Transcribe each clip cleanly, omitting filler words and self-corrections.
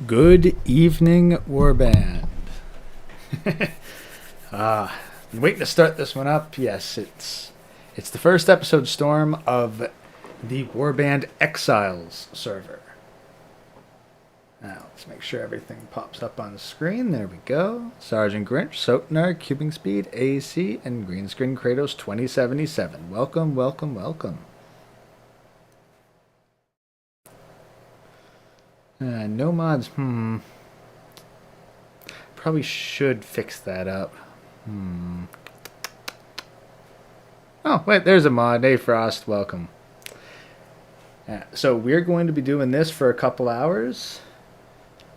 Good evening, Warband. Been waiting to start this one up. Yes, it's the first episode storm of the Warband Exiles server. Now let's make sure everything pops up on the screen. There we go. Sergeant Grinch, Sotnar, Cubing Speed, AC, and Green Screen Kratos 2077. Welcome, welcome, welcome. No mods. Probably should fix that up. Oh, wait, there's a mod. Hey, Frost, welcome. So we're going to be doing this for a couple hours.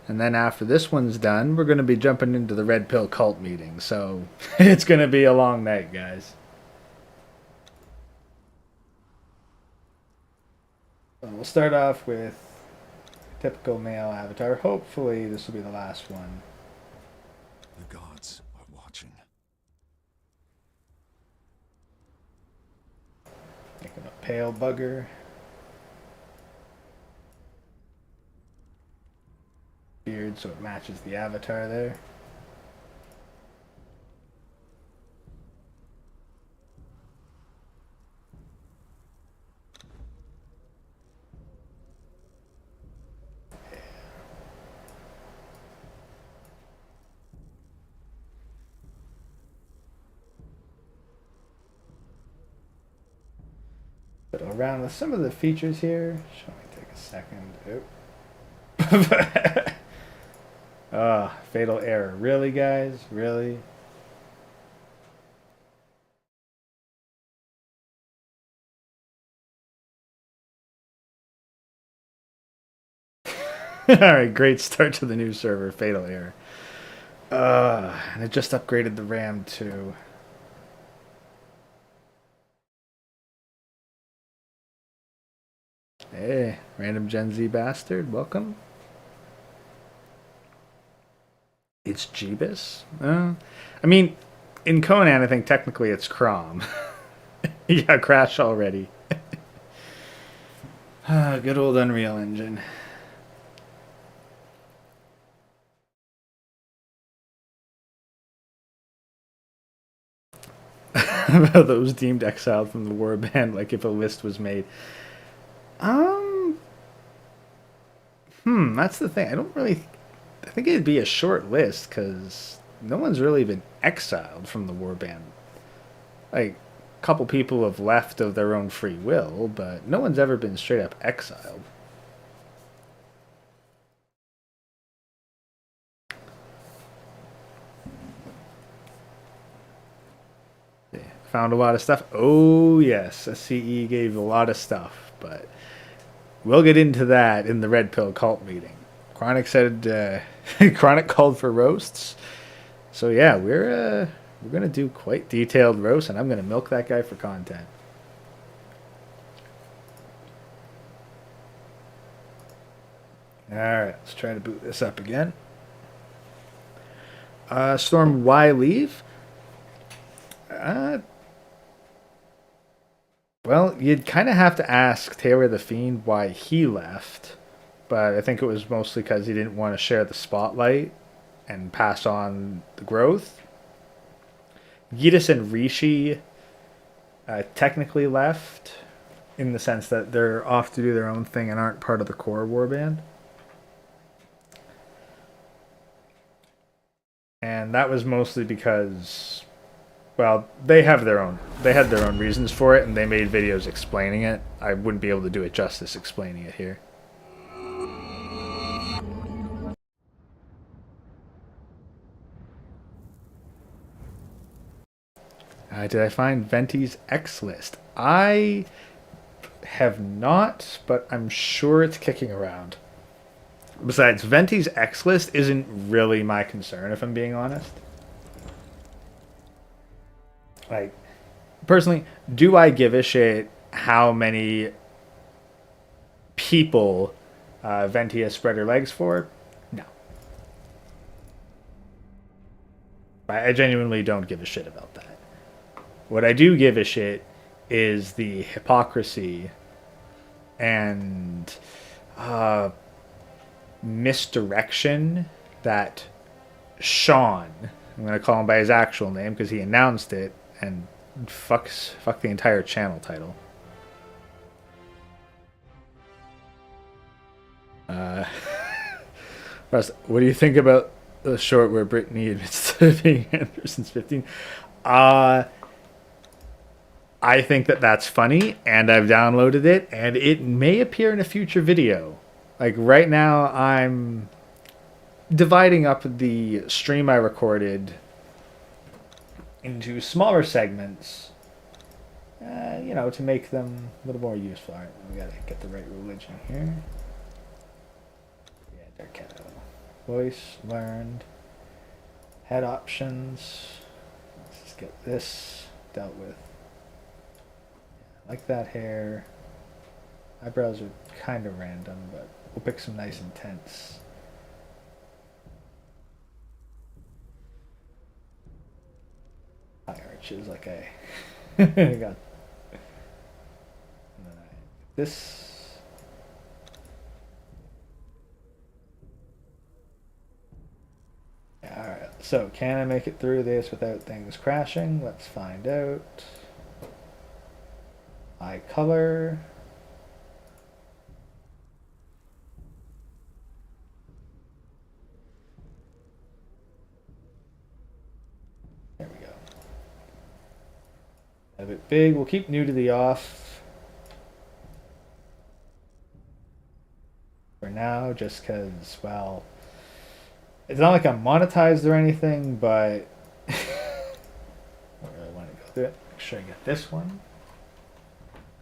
And then after this one's done, we're going to be jumping into the Red Pill cult meeting. So it's going to be a long night, guys. So we'll start off with typical male avatar. Hopefully this will be the last one. The gods are watching. Making a pale bugger. Beard so it matches the avatar there. But around with some of the features here. Shall we take a second? Oh. Fatal error. Really, guys? Really? Alright, great start to the new server. Fatal error. And it just upgraded the RAM too. Hey, random Gen Z bastard, welcome. It's Jeebus? I mean, in Conan, I think technically it's Crom. Yeah, crash already. Good old Unreal Engine. About those deemed exiled from the warband, like if a list was made. That's the thing. I think it'd be a short list because no one's really been exiled from the warband. Like, a couple people have left of their own free will, but no one's ever been straight up exiled. Yeah, found a lot of stuff. Oh, yes, a CE gave a lot of stuff, but we'll get into that in the Red Pill cult meeting. Chronic said, Chronic called for roasts. So yeah, we're gonna do quite detailed roasts, and I'm gonna milk that guy for content. All right, let's try to boot this up again. Storm, why leave? Well, you'd kind of have to ask Taylor the Fiend why he left, but I think it was mostly because he didn't want to share the spotlight and pass on the growth. Yidis and Rishi technically left in the sense that they're off to do their own thing and aren't part of the core warband. And that was mostly because, well, they had their own reasons for it, and they made videos explaining it. I wouldn't be able to do it justice explaining it here. Did I find Venti's X list? I have not, but I'm sure it's kicking around. Besides, Venti's X list isn't really my concern, if I'm being honest. Like, personally, do I give a shit how many people Venti has spread her legs for? No. I genuinely don't give a shit about that. What I do give a shit is the hypocrisy and misdirection that Sean, I'm going to call him by his actual name because he announced it, and fuck the entire channel title. Russ, what do you think about the short where Brittany admits to being Anderson's 15? I think that that's funny, and I've downloaded it, and it may appear in a future video. Like, right now, I'm dividing up the stream I recorded into smaller segments, to make them a little more useful. All right, we gotta get the right religion here. Yeah, they're kind of voice learned, head options. Let's just get this dealt with. Like that hair. Eyebrows are kind of random, but we'll pick some nice intense. High arches like I got. This. Yeah, alright, so can I make it through this without things crashing? Let's find out. Eye color. There we go. A bit big. We'll keep nudity off for now, just because, well, it's not like I'm monetized or anything, but I don't really want to go through it. Make sure I get this one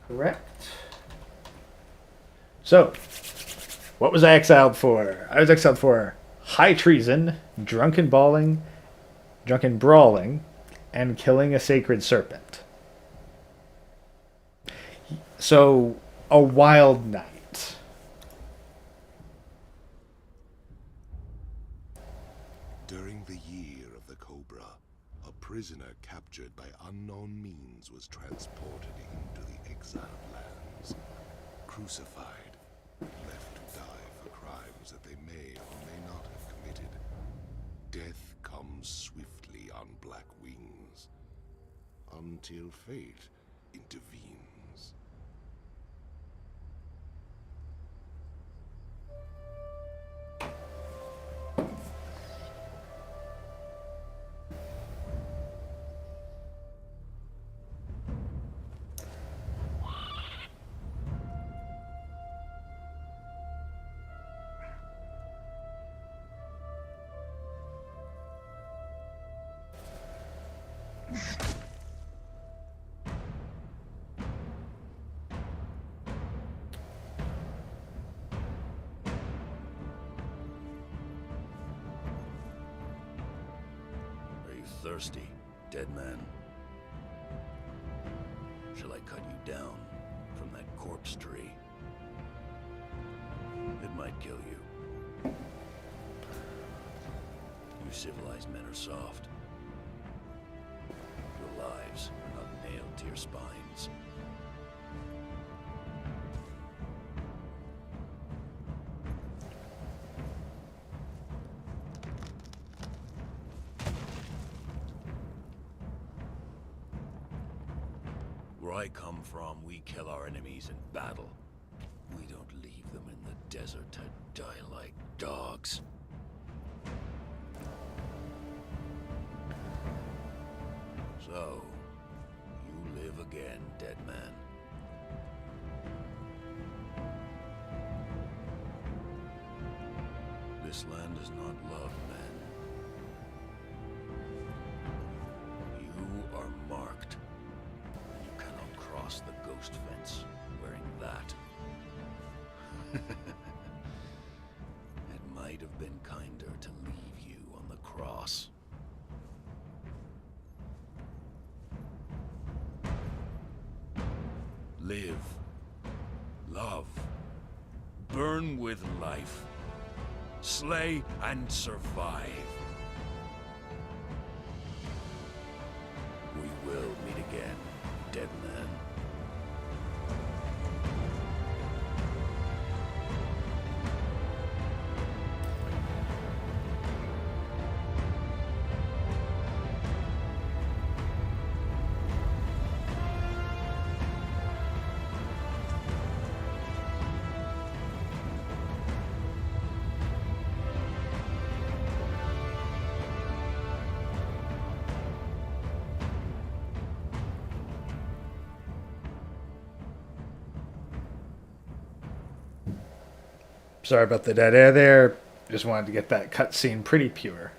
correct. So, what was I exiled for? I was exiled for high treason, drunken brawling, and killing a sacred serpent. So, a wild night. During the year of the Cobra, a prisoner captured by unknown means was transported into the exiled lands, crucified, left to die for crimes that they may or may not have committed. Death comes swiftly on black wings, until fate intervenes. Thirsty, dead man. Shall I cut you down from that corpse tree? It might kill you. You civilized men are soft. Your lives are not nailed to your spines. Where I come from, we kill our enemies in battle. We don't leave them in the desert to die like dogs. So, you live again, dead man. This land is not loved, men. You are marked. You cannot cross the ghost fence wearing that. It might have been kinder to leave you on the cross. Live. Love. Burn with life. Slay and survive. We will meet again, dead man. Sorry about the dead air there. Just wanted to get that cutscene pretty pure.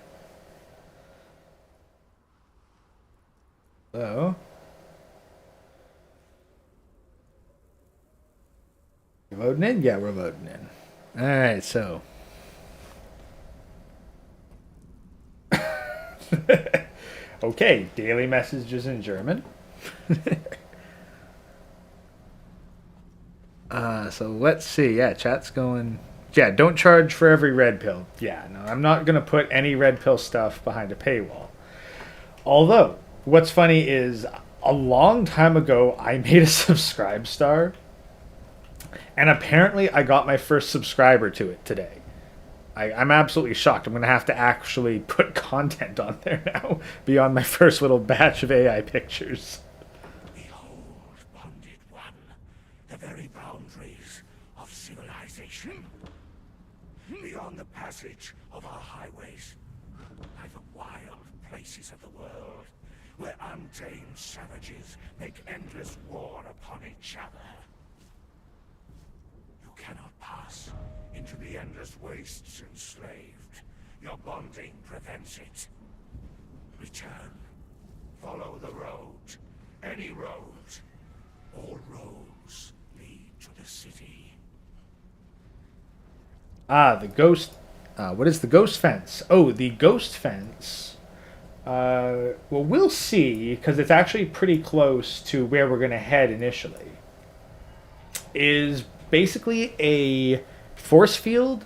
So, you loading in? Yeah, we're loading in. All right, so. Okay, daily messages in German. So let's see. Yeah, chat's going. Yeah, don't charge for every red pill. Yeah, no, I'm not going to put any red pill stuff behind a paywall. Although, what's funny is a long time ago, I made a subscribe star, and apparently I got my first subscriber to it today. I'm absolutely shocked. I'm going to have to actually put content on there now beyond my first little batch of AI pictures. Behold, bonded one, the very boundaries of civilization. Beyond the passage of our highways lie the wild places of the world, where untamed savages make endless war upon each other. You cannot pass into the endless wastes enslaved. Your bonding prevents it. Return. Follow the road. Any road. All roads lead to the city. Ah, the ghost. What is the ghost fence? Oh, the ghost fence. Well, we'll see, because it's actually pretty close to where we're going to head initially. Is basically a force field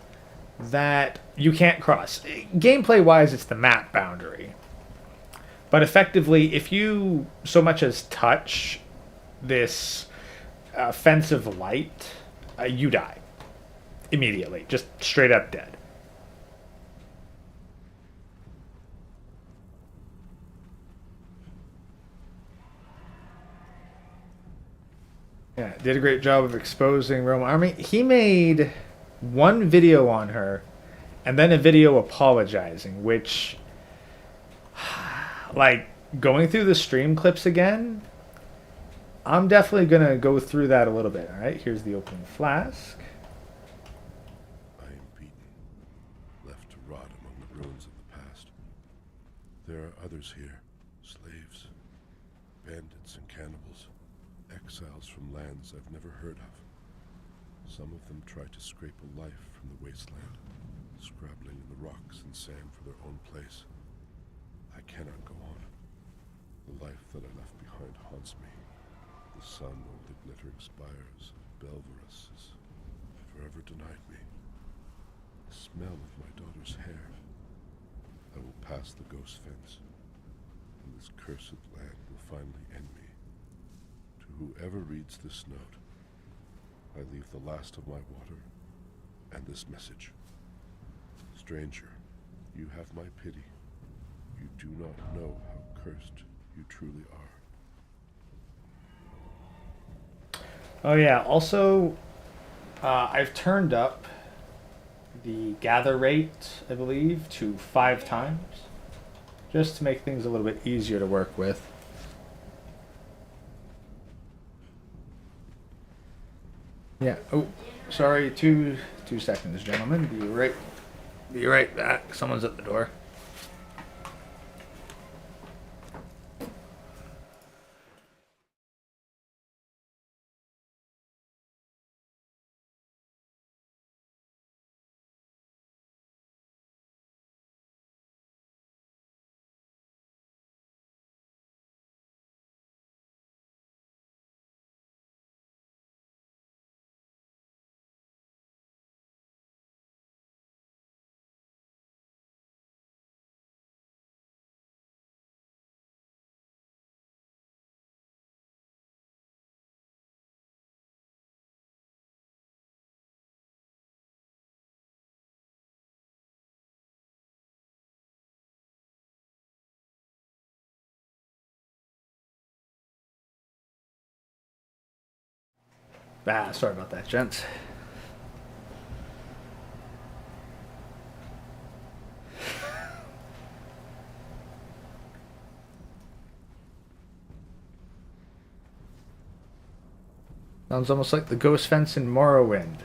that you can't cross. Gameplay wise, it's the map boundary. But effectively, if you so much as touch this fence of light, you die immediately. Just straight up dead. Yeah, did a great job of exposing Rome Army. He made one video on her and then a video apologizing, which, like, going through the stream clips again, I'm definitely going to go through that a little bit. All right, here's the opening flask. I am beaten, left to rot among the ruins of the past. There are others here, slaves, bandits and cannibals, exiles from lands I've never heard of. Some of them try to scrape a life from the wasteland, scrabbling in the rocks and sand for their own place. I cannot go on. The life that I left behind haunts me. The sun over the glittering spires of Belverus has forever denied me. The smell of my daughter's hair. I will pass the ghost fence, and this cursed land will finally end me. To whoever reads this note, I leave the last of my water and this message. Stranger, you have my pity. You do not know how cursed you truly are. Oh yeah, also, I've turned up the gather rate, I believe, to 5 times, just to make things a little bit easier to work with. Yeah. Oh, sorry. 2 seconds, gentlemen. Be right back. Someone's at the door. Sorry about that, gents. Sounds almost like the ghost fence in Morrowind.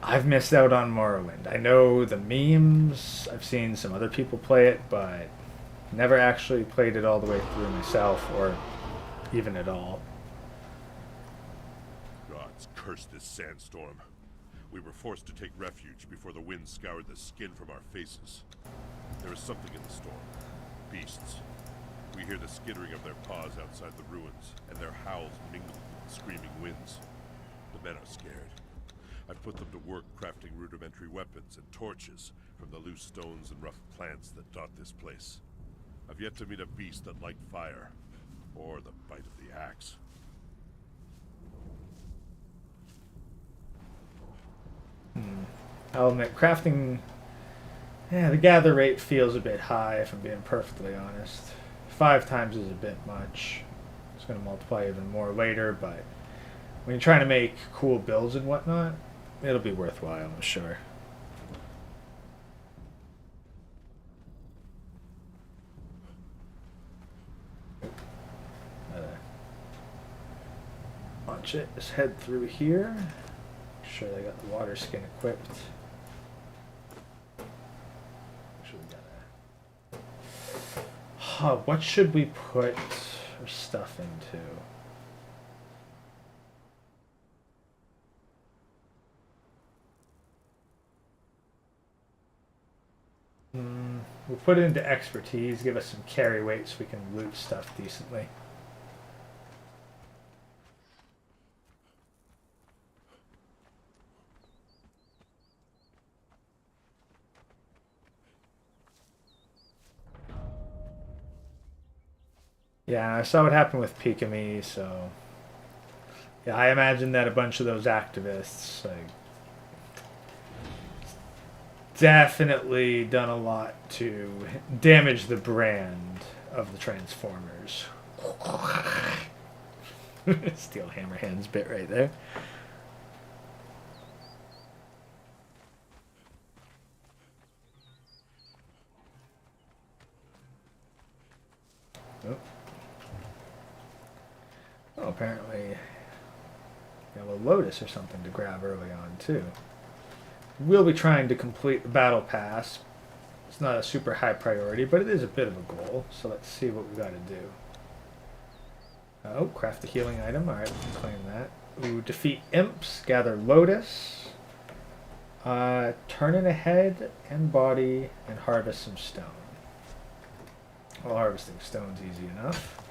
I've missed out on Morrowind. I know the memes. I've seen some other people play it, but never actually played it all the way through myself, or even at all. Gods curse this sandstorm. We were forced to take refuge before the wind scoured the skin from our faces. There is something in the storm. Beasts. We hear the skittering of their paws outside the ruins, and their howls mingle with the screaming winds. The men are scared. I've put them to work crafting rudimentary weapons and torches from the loose stones and rough plants that dot this place. I've yet to meet a beast that liked fire, or the bite of the axe. I'll admit, crafting... Yeah, the gather rate feels a bit high, if I'm being perfectly honest. 5 times is a bit much. It's going to multiply even more later, but when you're trying to make cool builds and whatnot, it'll be worthwhile, I'm sure. Launch it. Just head through here. Make sure they got the water skin equipped. What should we put our stuff into? We'll put it into expertise, give us some carry weight so we can loot stuff decently. Yeah, I saw what happened with Pikami, so... Yeah, I imagine that a bunch of those activists, like... definitely done a lot to damage the brand of the Transformers. Steel Hammerhand's bit right there. Oh. Oh, apparently got a Lotus or something to grab early on, too. We'll be trying to complete the Battle Pass. It's not a super high priority, but it is a bit of a goal, so let's see what we got to do. Oh, craft a healing item. Alright, we can claim that. Ooh, defeat imps, gather Lotus, turn in a head and body, and harvest some stone. Well, harvesting stone's easy enough.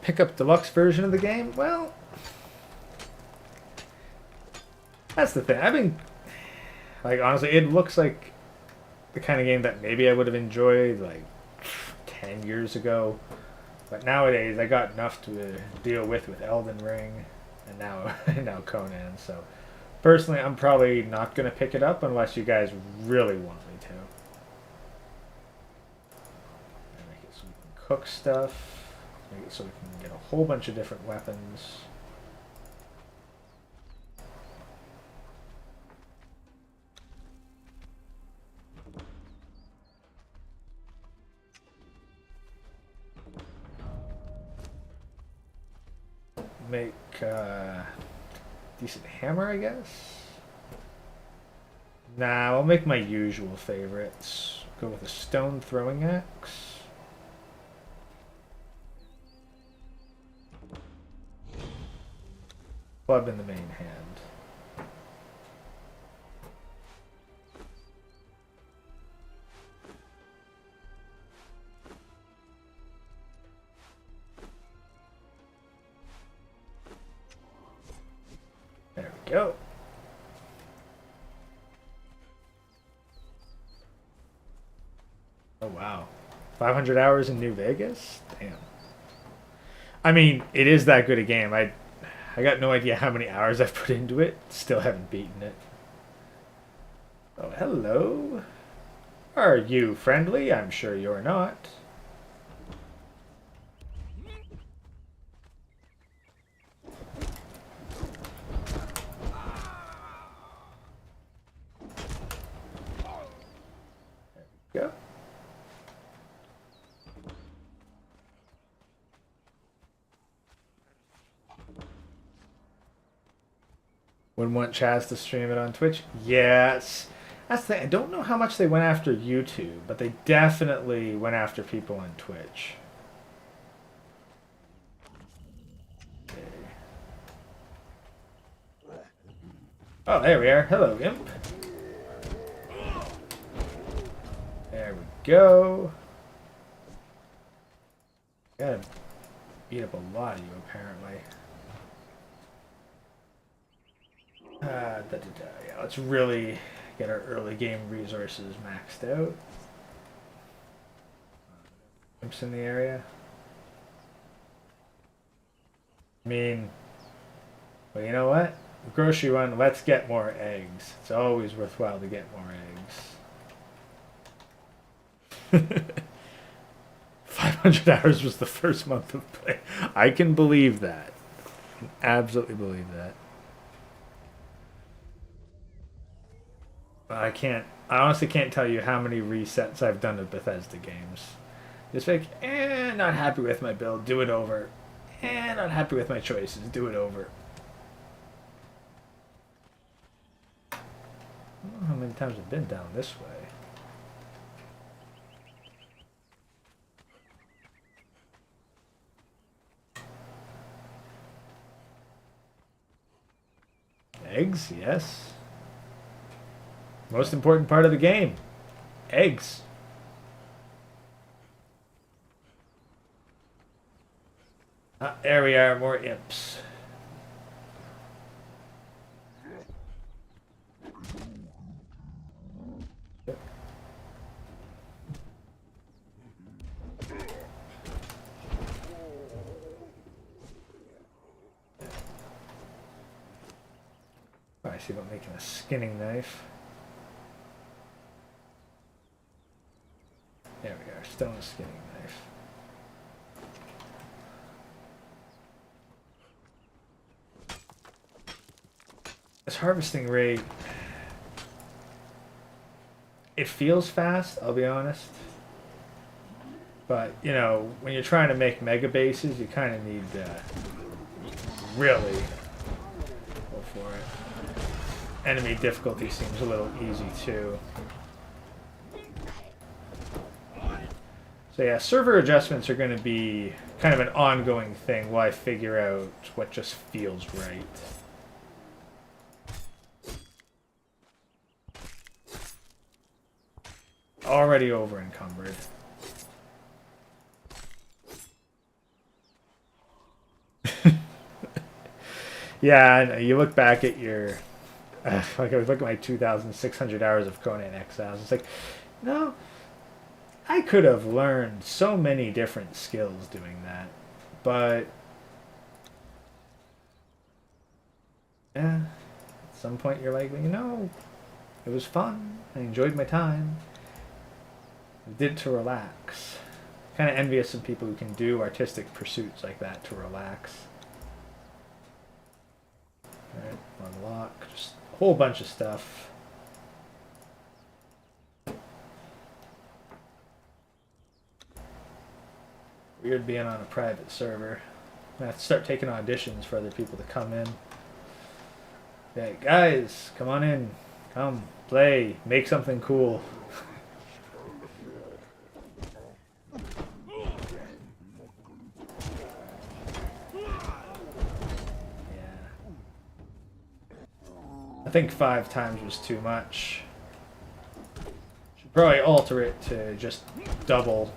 Pick up deluxe version of the game? Well, that's the thing. I've been, like, honestly, it looks like the kind of game that maybe I would have enjoyed, like, 10 years ago. But nowadays, I got enough to deal with Elden Ring, and now Conan. So, personally, I'm probably not going to pick it up unless you guys really want me to. Make it so we can cook stuff. Make it so we can get a whole bunch of different weapons. Make a decent hammer, I guess. Nah, I'll make my usual favorites. Go with a stone throwing axe. Club in the main hand. There we go. Oh wow. 500 hours in New Vegas? Damn. I mean, it is that good a game. I got no idea how many hours I've put into it. Still haven't beaten it. Oh, hello. Are you friendly? I'm sure you're not. Wouldn't want Chaz to stream it on Twitch? Yes. That's the thing. I don't know how much they went after YouTube, but they definitely went after people on Twitch. Oh, there we are. Hello, Imp. There we go. Gotta beat up a lot of you, apparently. Yeah, let's really get our early game resources maxed out. Imps in the area. I mean, well, you know what? Grocery run, let's get more eggs. It's always worthwhile to get more eggs. 500 hours was the first month of play. I can believe that. I can absolutely believe that. I honestly can't tell you how many resets I've done of Bethesda games. Just like, not happy with my build, do it over. Not happy with my choices, do it over. I don't know how many times I've been down this way. Eggs, yes. Most important part of the game. Eggs. Ah, there we are, more imps. I see about making a skinning knife. There we are, stone skinning knife. This harvesting rate, it feels fast, I'll be honest. But, you know, when you're trying to make mega bases, you kind of need to really go for it. Enemy difficulty seems a little easy too. So yeah, server adjustments are going to be kind of an ongoing thing while I figure out what just feels right. Already over encumbered. Yeah, I know. You look back at your like I was looking at my 2,600 hours of Conan Exiles. It's like, no, I could have learned so many different skills doing that, but yeah, at some point you're like, well, you know, it was fun. I enjoyed my time. I did it to relax. Kind of envious of people who can do artistic pursuits like that to relax. Alright, unlock, just a whole bunch of stuff. Weird being on a private server. I have to start taking auditions for other people to come in. Hey, guys, come on in. Come, play, make something cool. I think 5 times was too much. Should probably alter it to just double.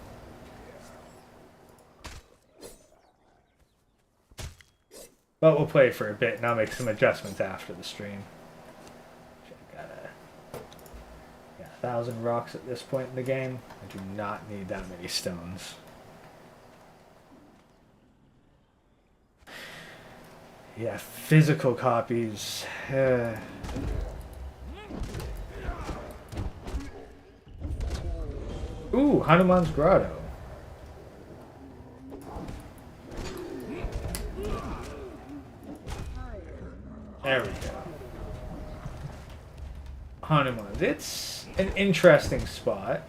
But we'll play for a bit and I'll make some adjustments after the stream. Got 1,000 rocks at this point in the game. I do not need that many stones. Yeah, physical copies. Ooh, Hanuman's Grotto. There we go. Hanuman's. It's an interesting spot.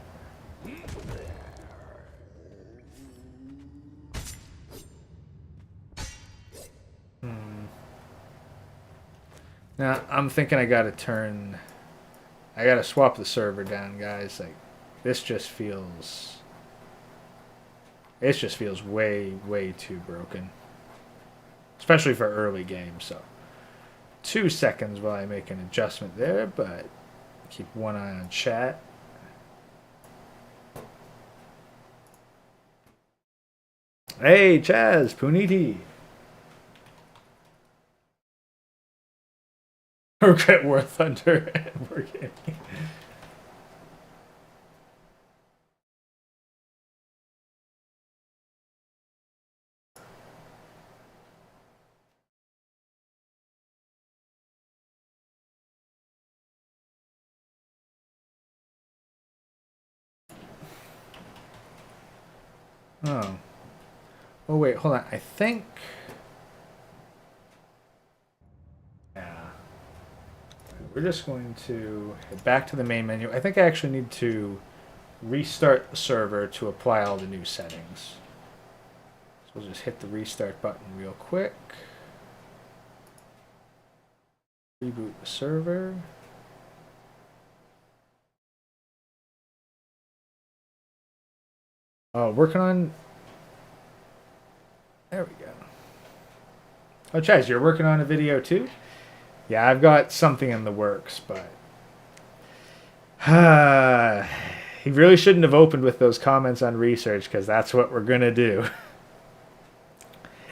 Now, I'm thinking I gotta swap the server down, guys. Like, this just feels... It just feels way, way too broken. Especially for early games, so... 2 seconds while I make an adjustment there, but... Keep one eye on chat. Hey, Chaz, Puniti. Regret War Thunder and Wargaming. Oh. Oh, wait, hold on. I think... Yeah. We're just going to head back to the main menu. I think I actually need to restart the server to apply all the new settings. So we'll just hit the restart button real quick. Reboot the server. Oh, working on... There we go. Oh, Chaz, you're working on a video too? Yeah, I've got something in the works, but... he really shouldn't have opened with those comments on research, because that's what we're going to do.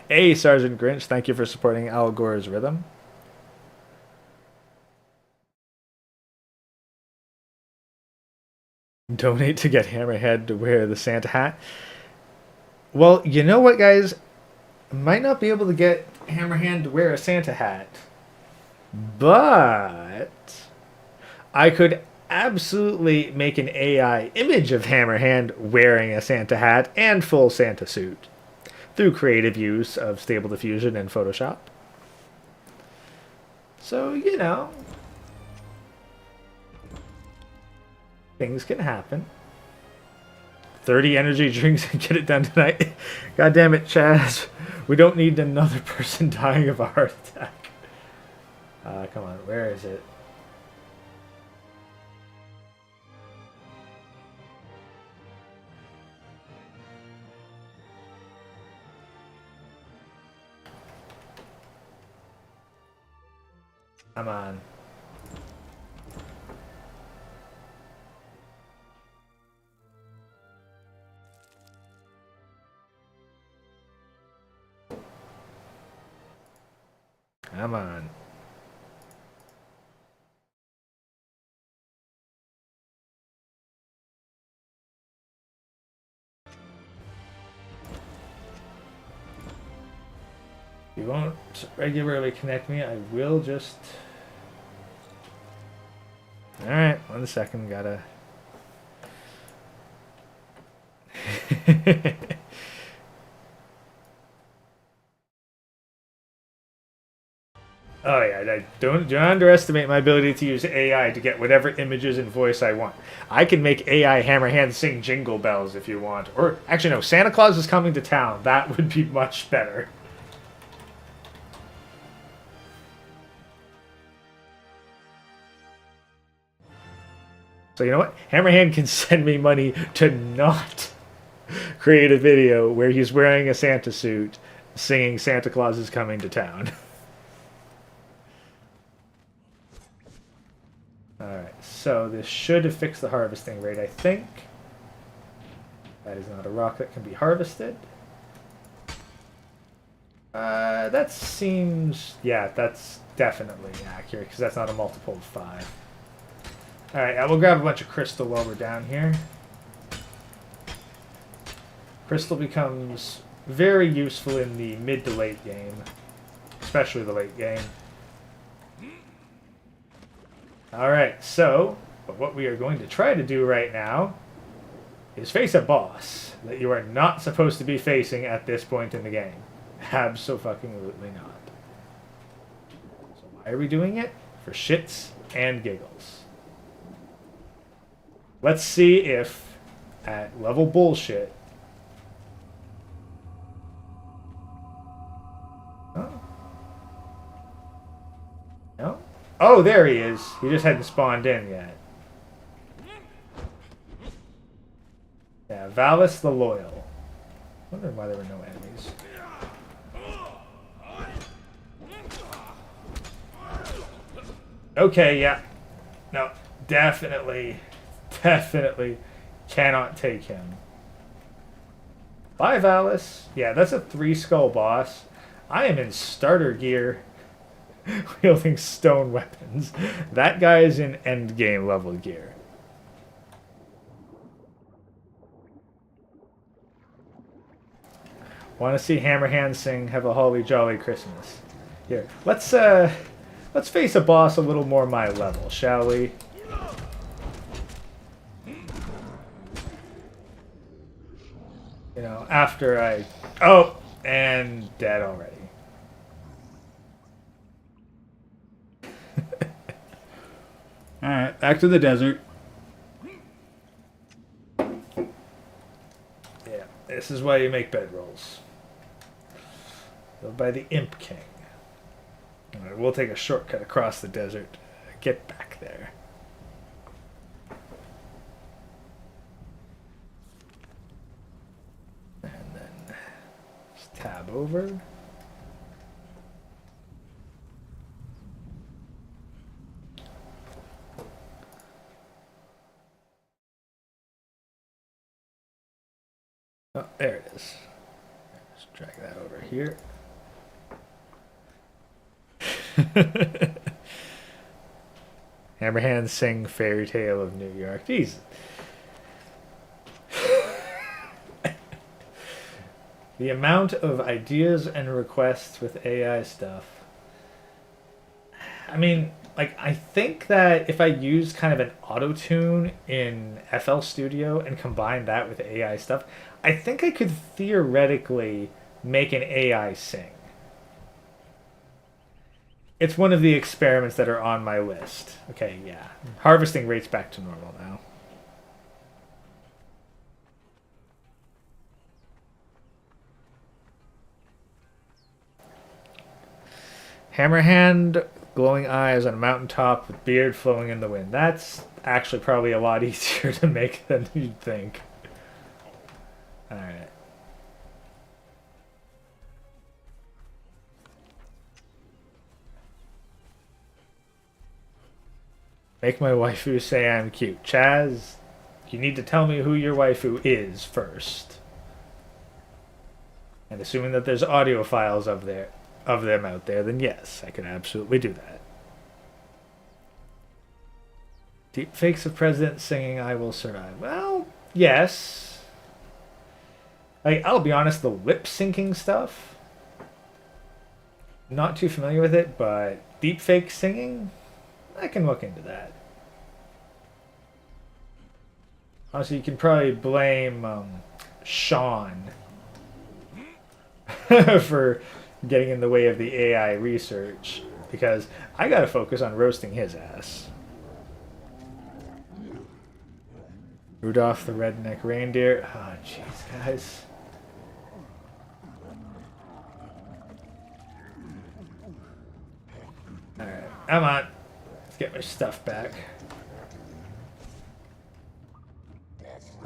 Hey, Sergeant Grinch, thank you for supporting Al Gore's Rhythm. Donate to get Hammerhead to wear the Santa hat. Well, you know what, guys? I might not be able to get Hammerhand to wear a Santa hat. But I could absolutely make an AI image of Hammerhand wearing a Santa hat and full Santa suit through creative use of Stable Diffusion and Photoshop. So, you know, things can happen. 30 energy drinks and get it done tonight. God damn it, Chaz. We don't need another person dying of a heart attack. Come on, where is it? Come on. Come on. You won't regularly connect me. I will just... Alright, 1 second. Gotta... Oh yeah, don't underestimate my ability to use AI to get whatever images and voice I want. I can make AI Hammerhand sing Jingle Bells if you want. Or, actually no, Santa Claus is coming to town. That would be much better. So you know what? Hammerhand can send me money to not create a video where he's wearing a Santa suit singing Santa Claus is coming to town. Alright, so this should have fixed the harvesting rate, I think. That is not a rock that can be harvested. That seems... Yeah, that's definitely accurate, because that's not a multiple of 5. Alright, we'll grab a bunch of crystal while we're down here. Crystal becomes very useful in the mid to late game. Especially the late game. Alright, so, but what we are going to try to do right now is face a boss that you are not supposed to be facing at this point in the game. Abso-fucking-lutely not. So why are we doing it? For shits and giggles. Let's see if, at level bullshit... Oh. No? Oh, there he is. He just hadn't spawned in yet. Yeah, Valis the Loyal. Wondering why there were no enemies. Okay, yeah. No, definitely cannot take him. Bye, Valis. Yeah, that's a 3-skull boss. I am in starter gear, wielding stone weapons. That guy is in endgame level gear. Want to see Hammerhand sing "Have a Holly Jolly Christmas"? Here, let's face a boss a little more my level, shall we? You know, after I... Oh! And dead already. Alright, back to the desert. Yeah, this is why you make bedrolls. Built by the Imp King. Alright, we'll take a shortcut across the desert. Get back there. Tab over. Oh, there it is. Just drag that over here. Hammerhand sing Fairy Tale of New York. Jeez. The amount of ideas and requests with AI stuff. I mean, like, I think that if I use kind of an auto-tune in FL Studio and combine that with AI stuff, I think I could theoretically make an AI sing. It's one of the experiments that are on my list. Okay, yeah. Harvesting rate's back to normal now. Hammerhand, glowing eyes on a mountaintop with beard flowing in the wind. That's actually probably a lot easier to make than you'd think. Alright. Make my waifu say I'm cute. Chaz, you need to tell me who your waifu is first. And assuming that there's audio files of them out there, then yes, I can absolutely do that. Deepfakes of presidents singing "I Will Survive." Well, yes. Like, I'll be honest, the lip syncing stuff, not too familiar with it, but deepfake singing, I can look into that. Honestly, you can probably blame Sean for getting in the way of the AI research, because I gotta focus on roasting his ass. Rudolph the Redneck Reindeer. Oh, jeez, guys. Alright, come on. Let's get my stuff back.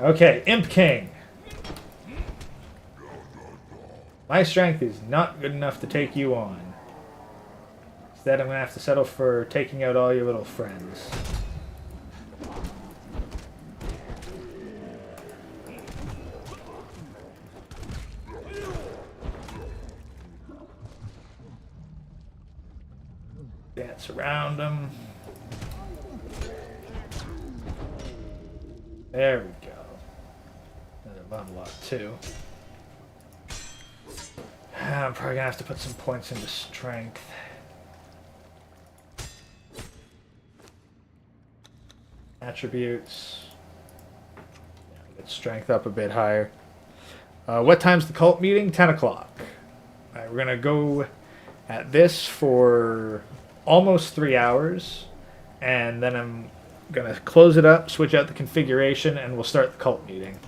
Okay, Imp King. My strength is not good enough to take you on. Instead, I'm going to have to settle for taking out all your little friends. Dance around them. There we go. Another level up, too. I'm probably going to have to put some points into strength. Attributes. Yeah, get strength up a bit higher. What time's the cult meeting? 10 o'clock. Alright, we're going to go at this for almost 3 hours. And then I'm going to close it up, switch out the configuration, and we'll start the cult meeting.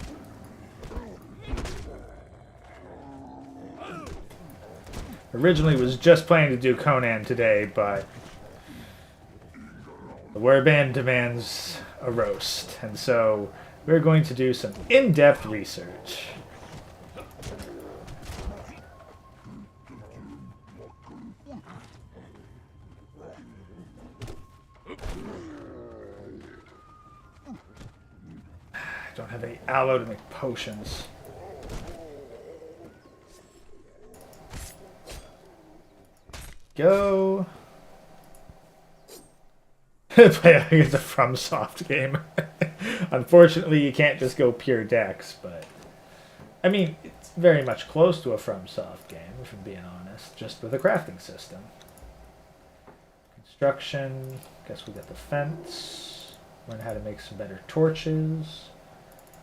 Originally was just planning to do Conan today, but The Warband demands a roast, and so we're going to do some in-depth research. I don't have any aloe to make potions. Go. Play like it's a FromSoft game. Unfortunately, you can't just go pure Dex, but I mean, it's very much close to a FromSoft game, if I'm being honest, just with a crafting system. Construction. Guess we got the fence. Learn how to make some better torches.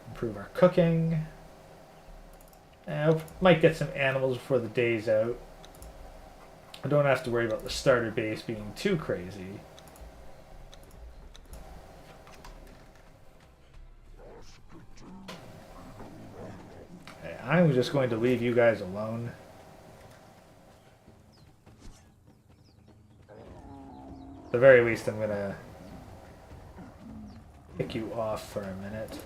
Improve our cooking. Might get some animals before the day's out. I don't have to worry about the starter base being too crazy. Okay, I'm just going to leave you guys alone. At the very least, I'm going to pick you off for a minute.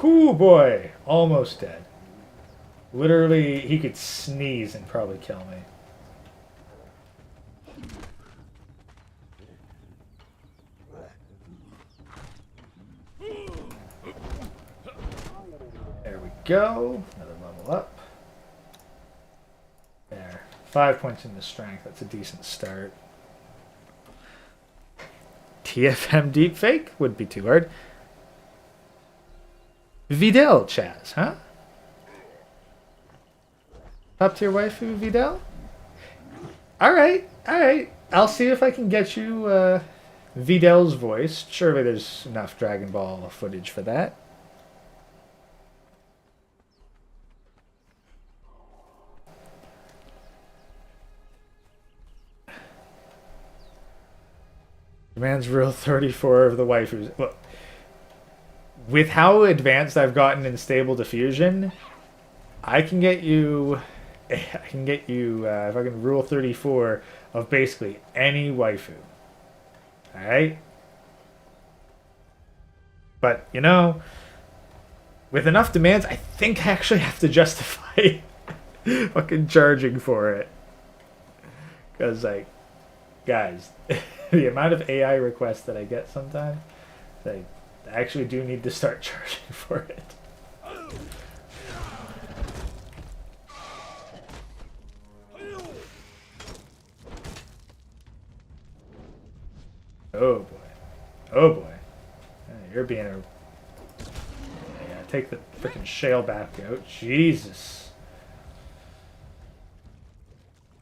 Whoo boy! Almost dead. Literally, he could sneeze and probably kill me. There we go. Another level up. There. 5 points into strength. That's a decent start. TFM deepfake? Wouldn't be too hard. Videl Chaz, huh? Top tier waifu Videl? Alright, alright. I'll see if I can get you Videl's voice. Surely there's enough Dragon Ball footage for that. Demands rule 34 of the waifus. Look, with how advanced I've gotten in Stable Diffusion, I can get you if I can rule 34 of basically any waifu. Alright? But, you know, with enough demands, I think I actually have to justify fucking charging for it. Because, like, guys, the amount of AI requests that I get sometimes, I actually do need to start charging for it. Oh boy. Oh boy. You're being a... Yeah, take the freaking shale back out. Jesus.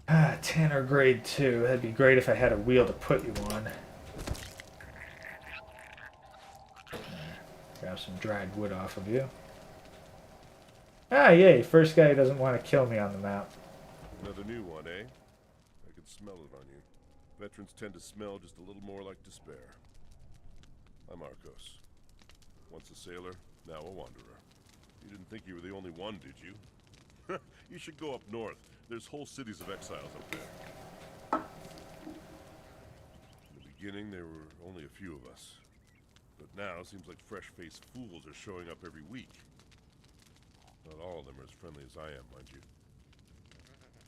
Ah, Tanner grade 2. That'd be great if I had a wheel to put you on. Grab some dried wood off of you. Ah, yay. First guy who doesn't want to kill me on the map. Another new one, eh? I can smell it on you. Veterans tend to smell just a little more like despair. I'm Arcos. Once a sailor, now a wanderer. You didn't think you were the only one, did you? You should go up north. There's whole cities of exiles up there. In the beginning, there were only a few of us. But now, it seems like fresh-faced fools are showing up every week. Not all of them are as friendly as I am, mind you.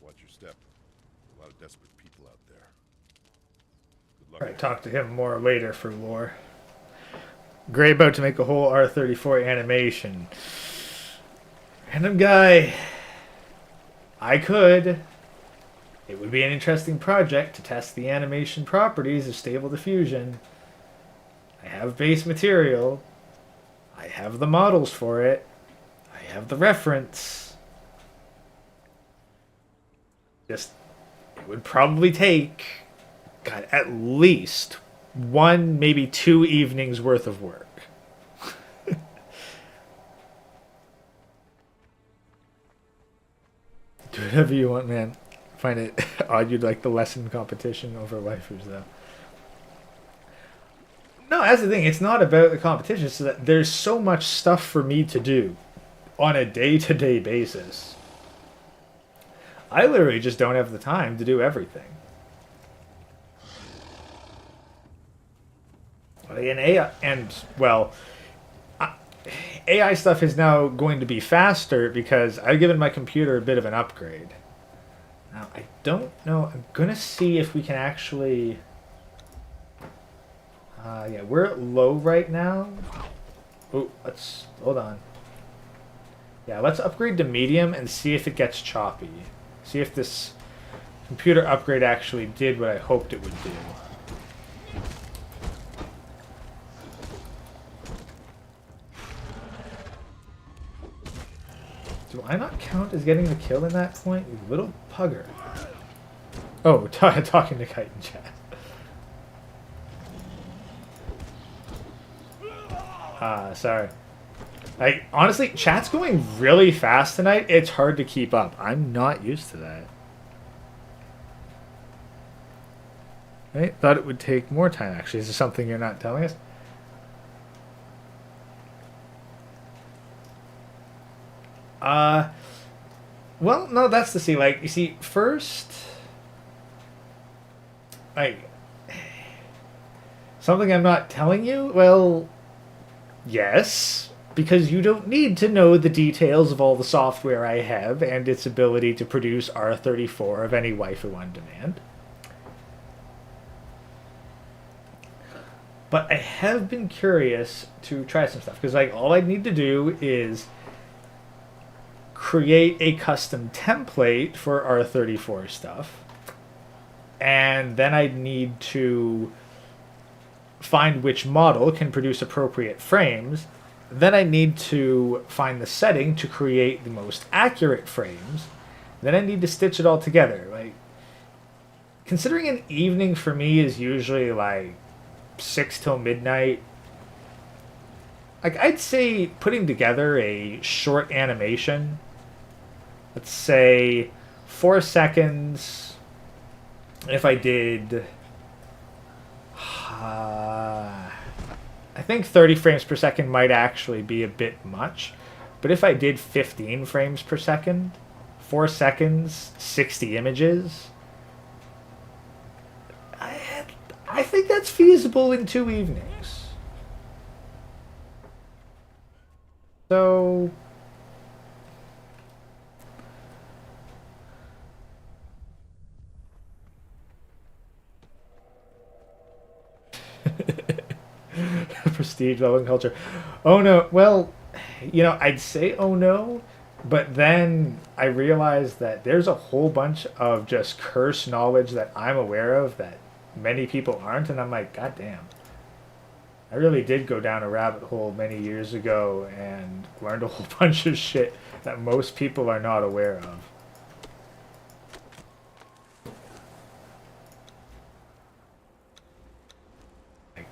Watch your step. A lot of desperate people out there. Good luck. Alright, talk to him more later for lore. Gray about to make a whole R34 animation. Random guy. I could. It would be an interesting project to test the animation properties of Stable Diffusion. I have base material. I have the models for it. I have the reference. Just, it would probably take, God, at least 1, maybe 2 evenings worth of work. Do whatever you want, man. I find it odd you'd like the lesson competition over waifus, though. No, that's the thing. It's not about the competition. It's that there's so much stuff for me to do on a day-to-day basis. I literally just don't have the time to do everything. And AI, and well, AI stuff is now going to be faster because I've given my computer a bit of an upgrade. Now, I don't know. I'm going to see if we can actually... yeah, we're at low right now. Oh, let's... Hold on. Yeah, let's upgrade to medium and see if it gets choppy. See if this computer upgrade actually did what I hoped it would do. Do I not count as getting the kill in that point? You little pugger. Oh, talking to Kite in chat. Sorry. Like, honestly, chat's going really fast tonight. It's hard to keep up. I'm not used to that. Right? Thought it would take more time, actually. Is there something you're not telling us? Well, no, that's the see. Like, you see, first... Like... Something I'm not telling you? Well... Yes, because you don't need to know the details of all the software I have and its ability to produce R34 of any waifu on demand. But I have been curious to try some stuff, because like all I need to do is create a custom template for R34 stuff, and then I need to find which model can produce appropriate frames. Then I need to find the setting to create the most accurate frames. Then I need to stitch it all together. Like, considering an evening for me is usually like 6 till midnight, like I'd say putting together a short animation, let's say 4 seconds, if I did I think 30 frames per second might actually be a bit much, but if I did 15 frames per second, 4 seconds, 60 images, I think that's feasible in 2 evenings. So... Prestige, love, and culture. Oh no, well, you know, I'd say oh no, but then I realized that there's a whole bunch of just curse knowledge that I'm aware of that many people aren't, and I'm like, god damn. I really did go down a rabbit hole many years ago and learned a whole bunch of shit that most people are not aware of.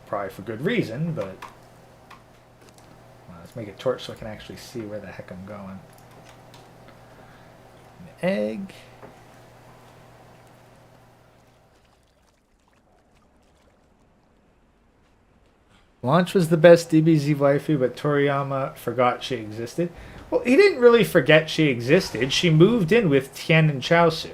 Probably for good reason, but well, let's make a torch so I can actually see where the heck I'm going. An egg. Launch was the best DBZ waifu, but Toriyama forgot she existed. Well, he didn't really forget she existed. She moved in with Tien and Chaosu.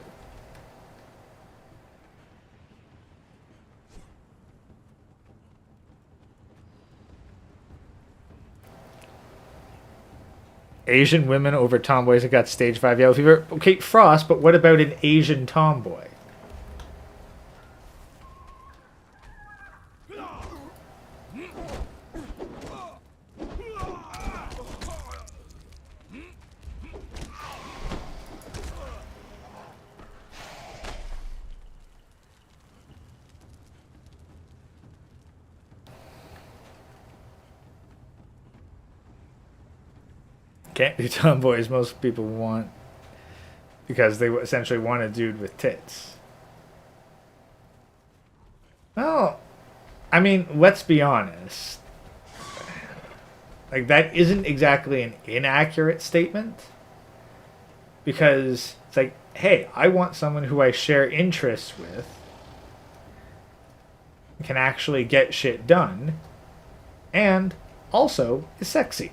Asian women over tomboys that got stage 5 yellow fever. Okay, Frost, but what about an Asian tomboy? Can't do tomboys. Most people want, because they essentially want a dude with tits. Well, I mean, let's be honest. Like, that isn't exactly an inaccurate statement. Because it's like, hey, I want someone who I share interests with, can actually get shit done, and also is sexy.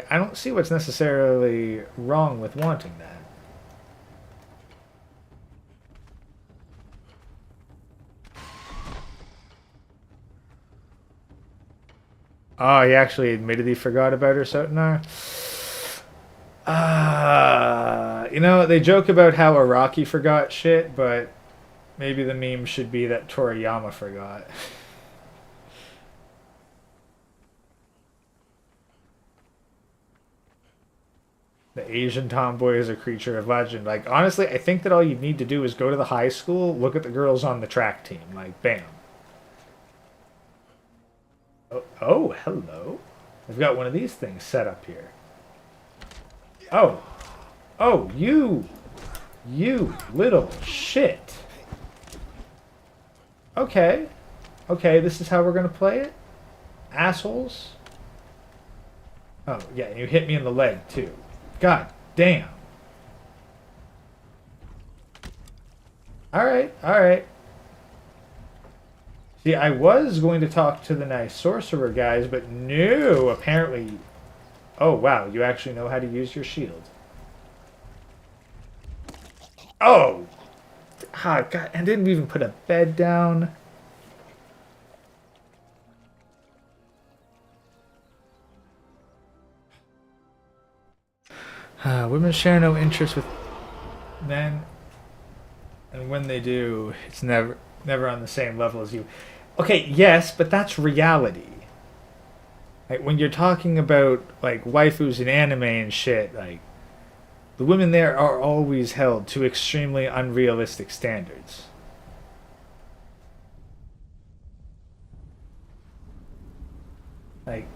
I don't see what's necessarily wrong with wanting that. Oh, he actually admitted he forgot about her, Sotonar. They joke about how Araki forgot shit, but maybe the meme should be that Toriyama forgot. The Asian tomboy is a creature of legend. Like, honestly, I think that all you need to do is go to the high school, look at the girls on the track team. Like, bam. Oh, hello. I've got one of these things set up here. Oh. Oh, you little shit. Okay. Okay, this is how we're going to play it? Assholes? Oh, yeah, you hit me in the leg, too. God damn. Alright, alright. See, I was going to talk to the nice sorcerer guys, but no, apparently... Oh, wow, you actually know how to use your shield. Oh! Ah, God, and didn't even put a bed down. Women share no interest with men, and when they do, it's never on the same level as you. Okay, yes, but that's reality. Like, when you're talking about, like, waifus in anime and shit, like, the women there are always held to extremely unrealistic standards. Like,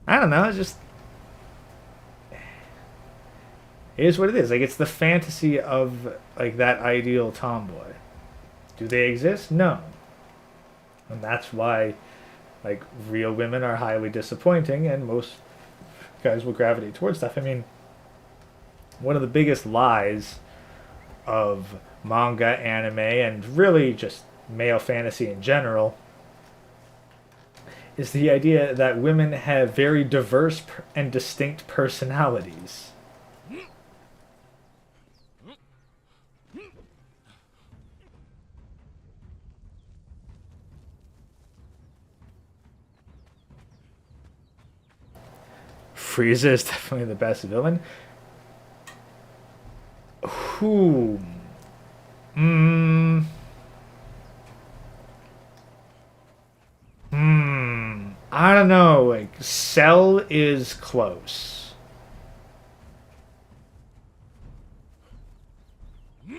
I don't know, it's just... It is what it is. Like, it's the fantasy of, like, that ideal tomboy. Do they exist? No. And that's why, like, real women are highly disappointing, and most guys will gravitate towards stuff. I mean, one of the biggest lies of manga, anime, and really just male fantasy in general is the idea that women have very diverse and distinct personalities. Frieza is definitely the best villain. Who? I don't know. Like, Cell is close.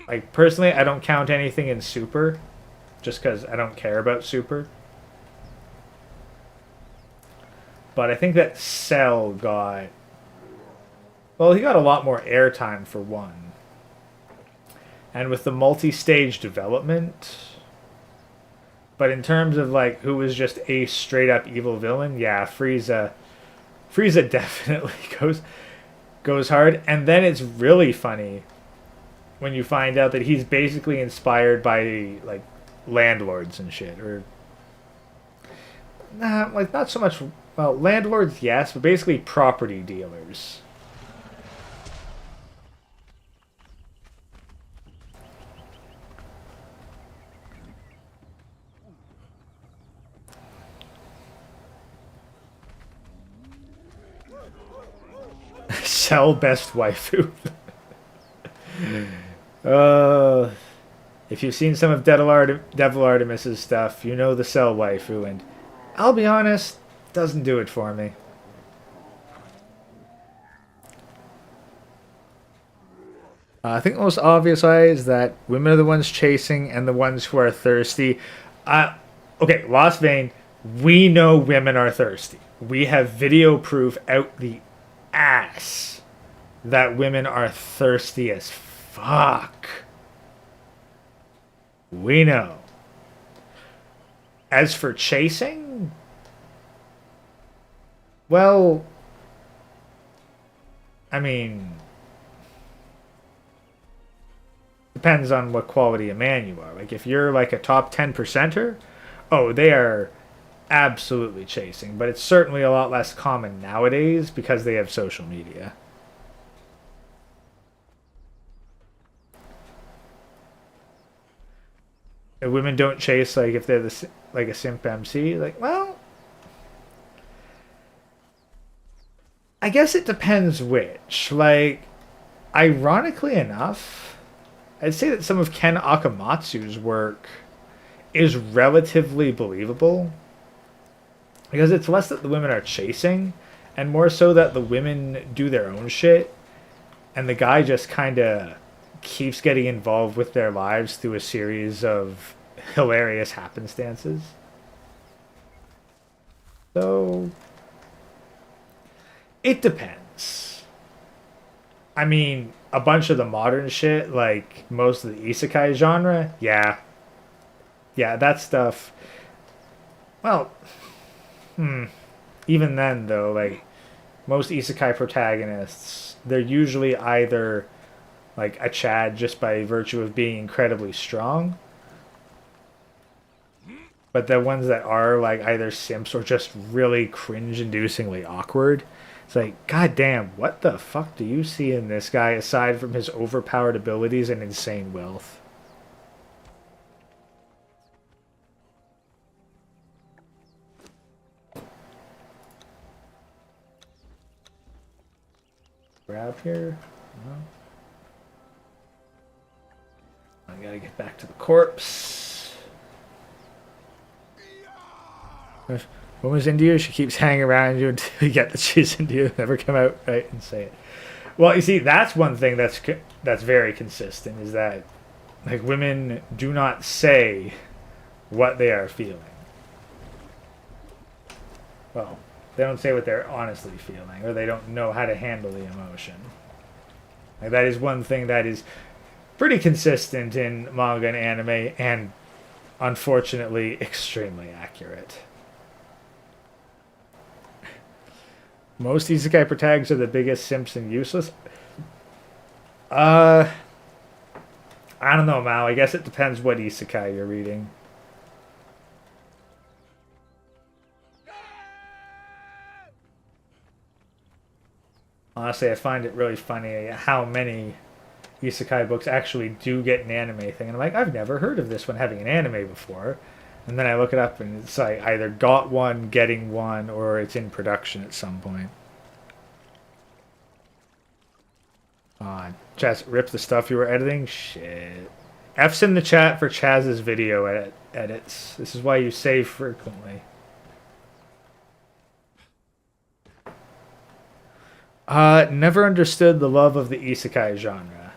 Like, personally, I don't count anything in Super, just because I don't care about Super. But I think that Cell got... Well, he got a lot more airtime for one. And with the multi-stage development... But in terms of, like, who was just a straight-up evil villain, yeah, Frieza definitely goes hard. And then it's really funny when you find out that he's basically inspired by, like, landlords and shit. Or... Nah, like, not so much... Well, landlords, yes, but basically property dealers. Cell best waifu. If you've seen some of Devil Artemis's stuff, you know the Cell waifu, and I'll be honest, doesn't do it for me. I think the most obvious way is that women are the ones chasing and the ones who are thirsty. Okay, Lost Vein, we know women are thirsty. We have video proof out the ass that women are thirsty as fuck. We know. As for chasing, well, I mean, depends on what quality of man you are. Like, if you're like a top 10%er, oh, they are absolutely chasing. But it's certainly a lot less common nowadays because they have social media. And women don't chase like if they're like a simp MC. Like, well, I guess it depends which. Like, ironically enough, I'd say that some of Ken Akamatsu's work is relatively believable because it's less that the women are chasing and more so that the women do their own shit and the guy just kind of keeps getting involved with their lives through a series of hilarious happenstances. So it depends. I mean, a bunch of the modern shit, like most of the isekai genre, yeah. Yeah, that stuff. Well, even then, though, like, most isekai protagonists, they're usually either, like, a Chad just by virtue of being incredibly strong. But the ones that are, like, either simps or just really cringe-inducingly awkward, it's like, god damn, what the fuck do you see in this guy aside from his overpowered abilities and insane wealth? Grab here? No. I gotta get back to the corpse. When was India? She keeps hanging around you until you get that she's India. Never come out right and say it. Well, you see, that's one thing that's very consistent is that like women do not say what they are feeling. Well, they don't say what they're honestly feeling, or they don't know how to handle the emotion. Like, that is one thing that is pretty consistent in manga and anime, and unfortunately extremely accurate. Most isekai protagonists are the biggest simps and useless. I don't know, Mao. I guess it depends what isekai you're reading. Honestly, I find it really funny how many isekai books actually do get an anime thing. And I'm like, I've never heard of this one having an anime before. And then I look it up and it's like either got one, getting one, or it's in production at some point. Chaz, rip the stuff you were editing? Shit. F's in the chat for Chaz's video edits. This is why you save frequently. Never understood the love of the isekai genre.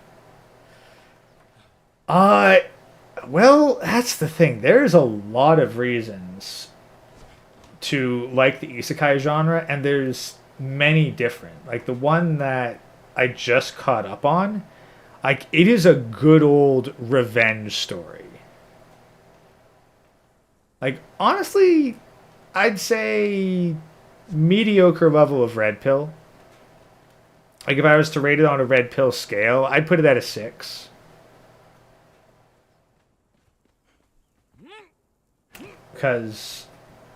Well, that's the thing. There's a lot of reasons to like the isekai genre, and there's many different. Like, the one that I just caught up on, like, it is a good old revenge story. Like, honestly, I'd say mediocre level of red pill. Like, if I was to rate it on a red pill scale, I'd put it at a 6. Because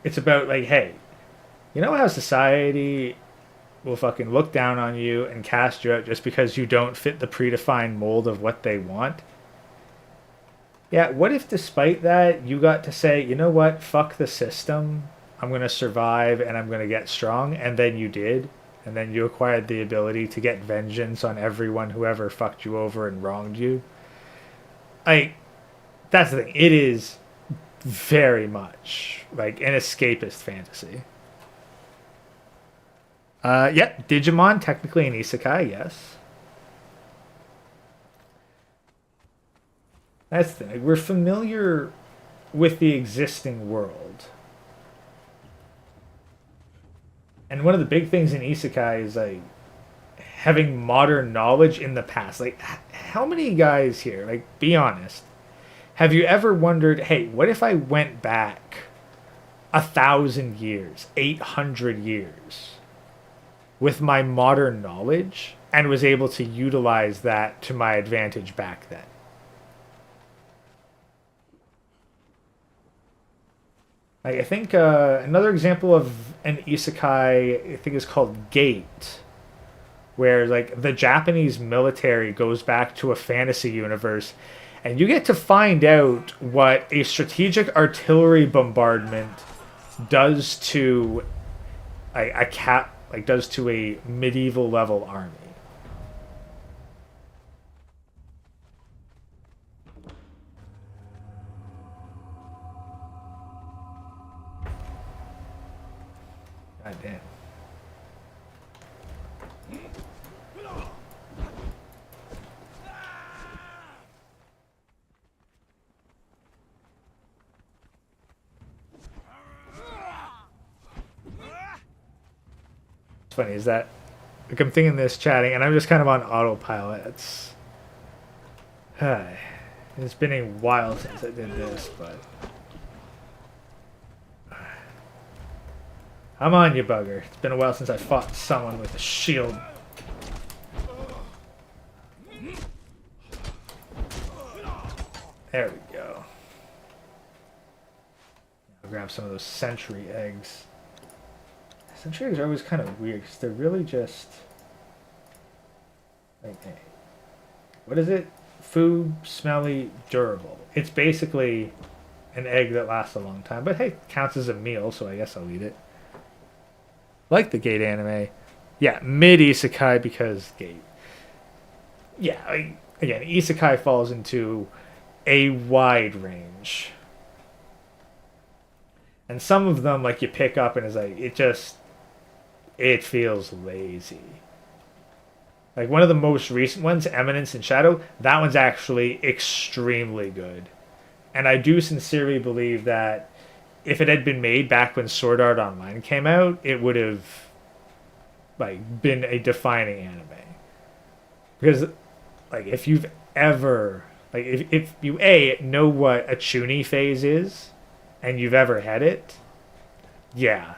it's about, like, hey, you know how society will fucking look down on you and cast you out just because you don't fit the predefined mold of what they want? Yeah, what if despite that, you got to say, you know what, fuck the system, I'm going to survive and I'm going to get strong, and then you did? And then you acquired the ability to get vengeance on everyone who ever fucked you over and wronged you. Like, that's the thing. It is very much like an escapist fantasy. Yeah, Digimon, technically an isekai, yes. That's the thing. Like, we're familiar with the existing world. And one of the big things in isekai is, like, having modern knowledge in the past. Like, how many guys here, like, be honest, have you ever wondered, hey, what if I went back 1,000 years, 800 years with my modern knowledge and was able to utilize that to my advantage back then? I think another example of an isekai, I think, is called Gate, where, like, the Japanese military goes back to a fantasy universe And you get to find out what a strategic artillery bombardment does to does to a medieval level army. God damn. Funny is that like I'm thinking this chatting and I'm just kind of on autopilot. It's been a while since I did this, but I'm on you, bugger. It's been a while since I fought someone with a shield. There we go. I'll grab some of those sentry eggs. Sentry eggs are always kind of weird because they're really just like, hey, what is it? Food, smelly, durable. It's basically an egg that lasts a long time, but hey, counts as a meal, so I guess I'll eat it. Like the Gate anime. Yeah, mid isekai because Gate. Yeah, again, isekai falls into a wide range. And some of them, like, you pick up and it's like, it feels lazy. Like, one of the most recent ones, Eminence and Shadow, that one's actually extremely good. And I do sincerely believe that if it had been made back when Sword Art Online came out, it would have, like, been a defining anime. Because, like, if you've ever, like, if you, A, know what a Chunin phase is, and you've ever had it, yeah.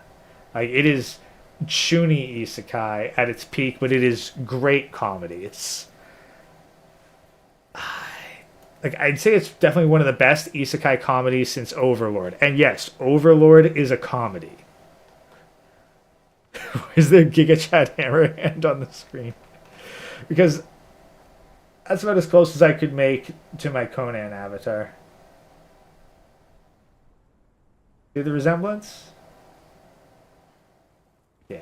Like, it is Chunin isekai at its peak, but it is great comedy. It's like, I'd say it's definitely one of the best isekai comedies since Overlord. And yes, Overlord is a comedy. Is there Giga Chad Hammerhand on the screen? Because that's about as close as I could make to my Conan avatar. See the resemblance? Yeah.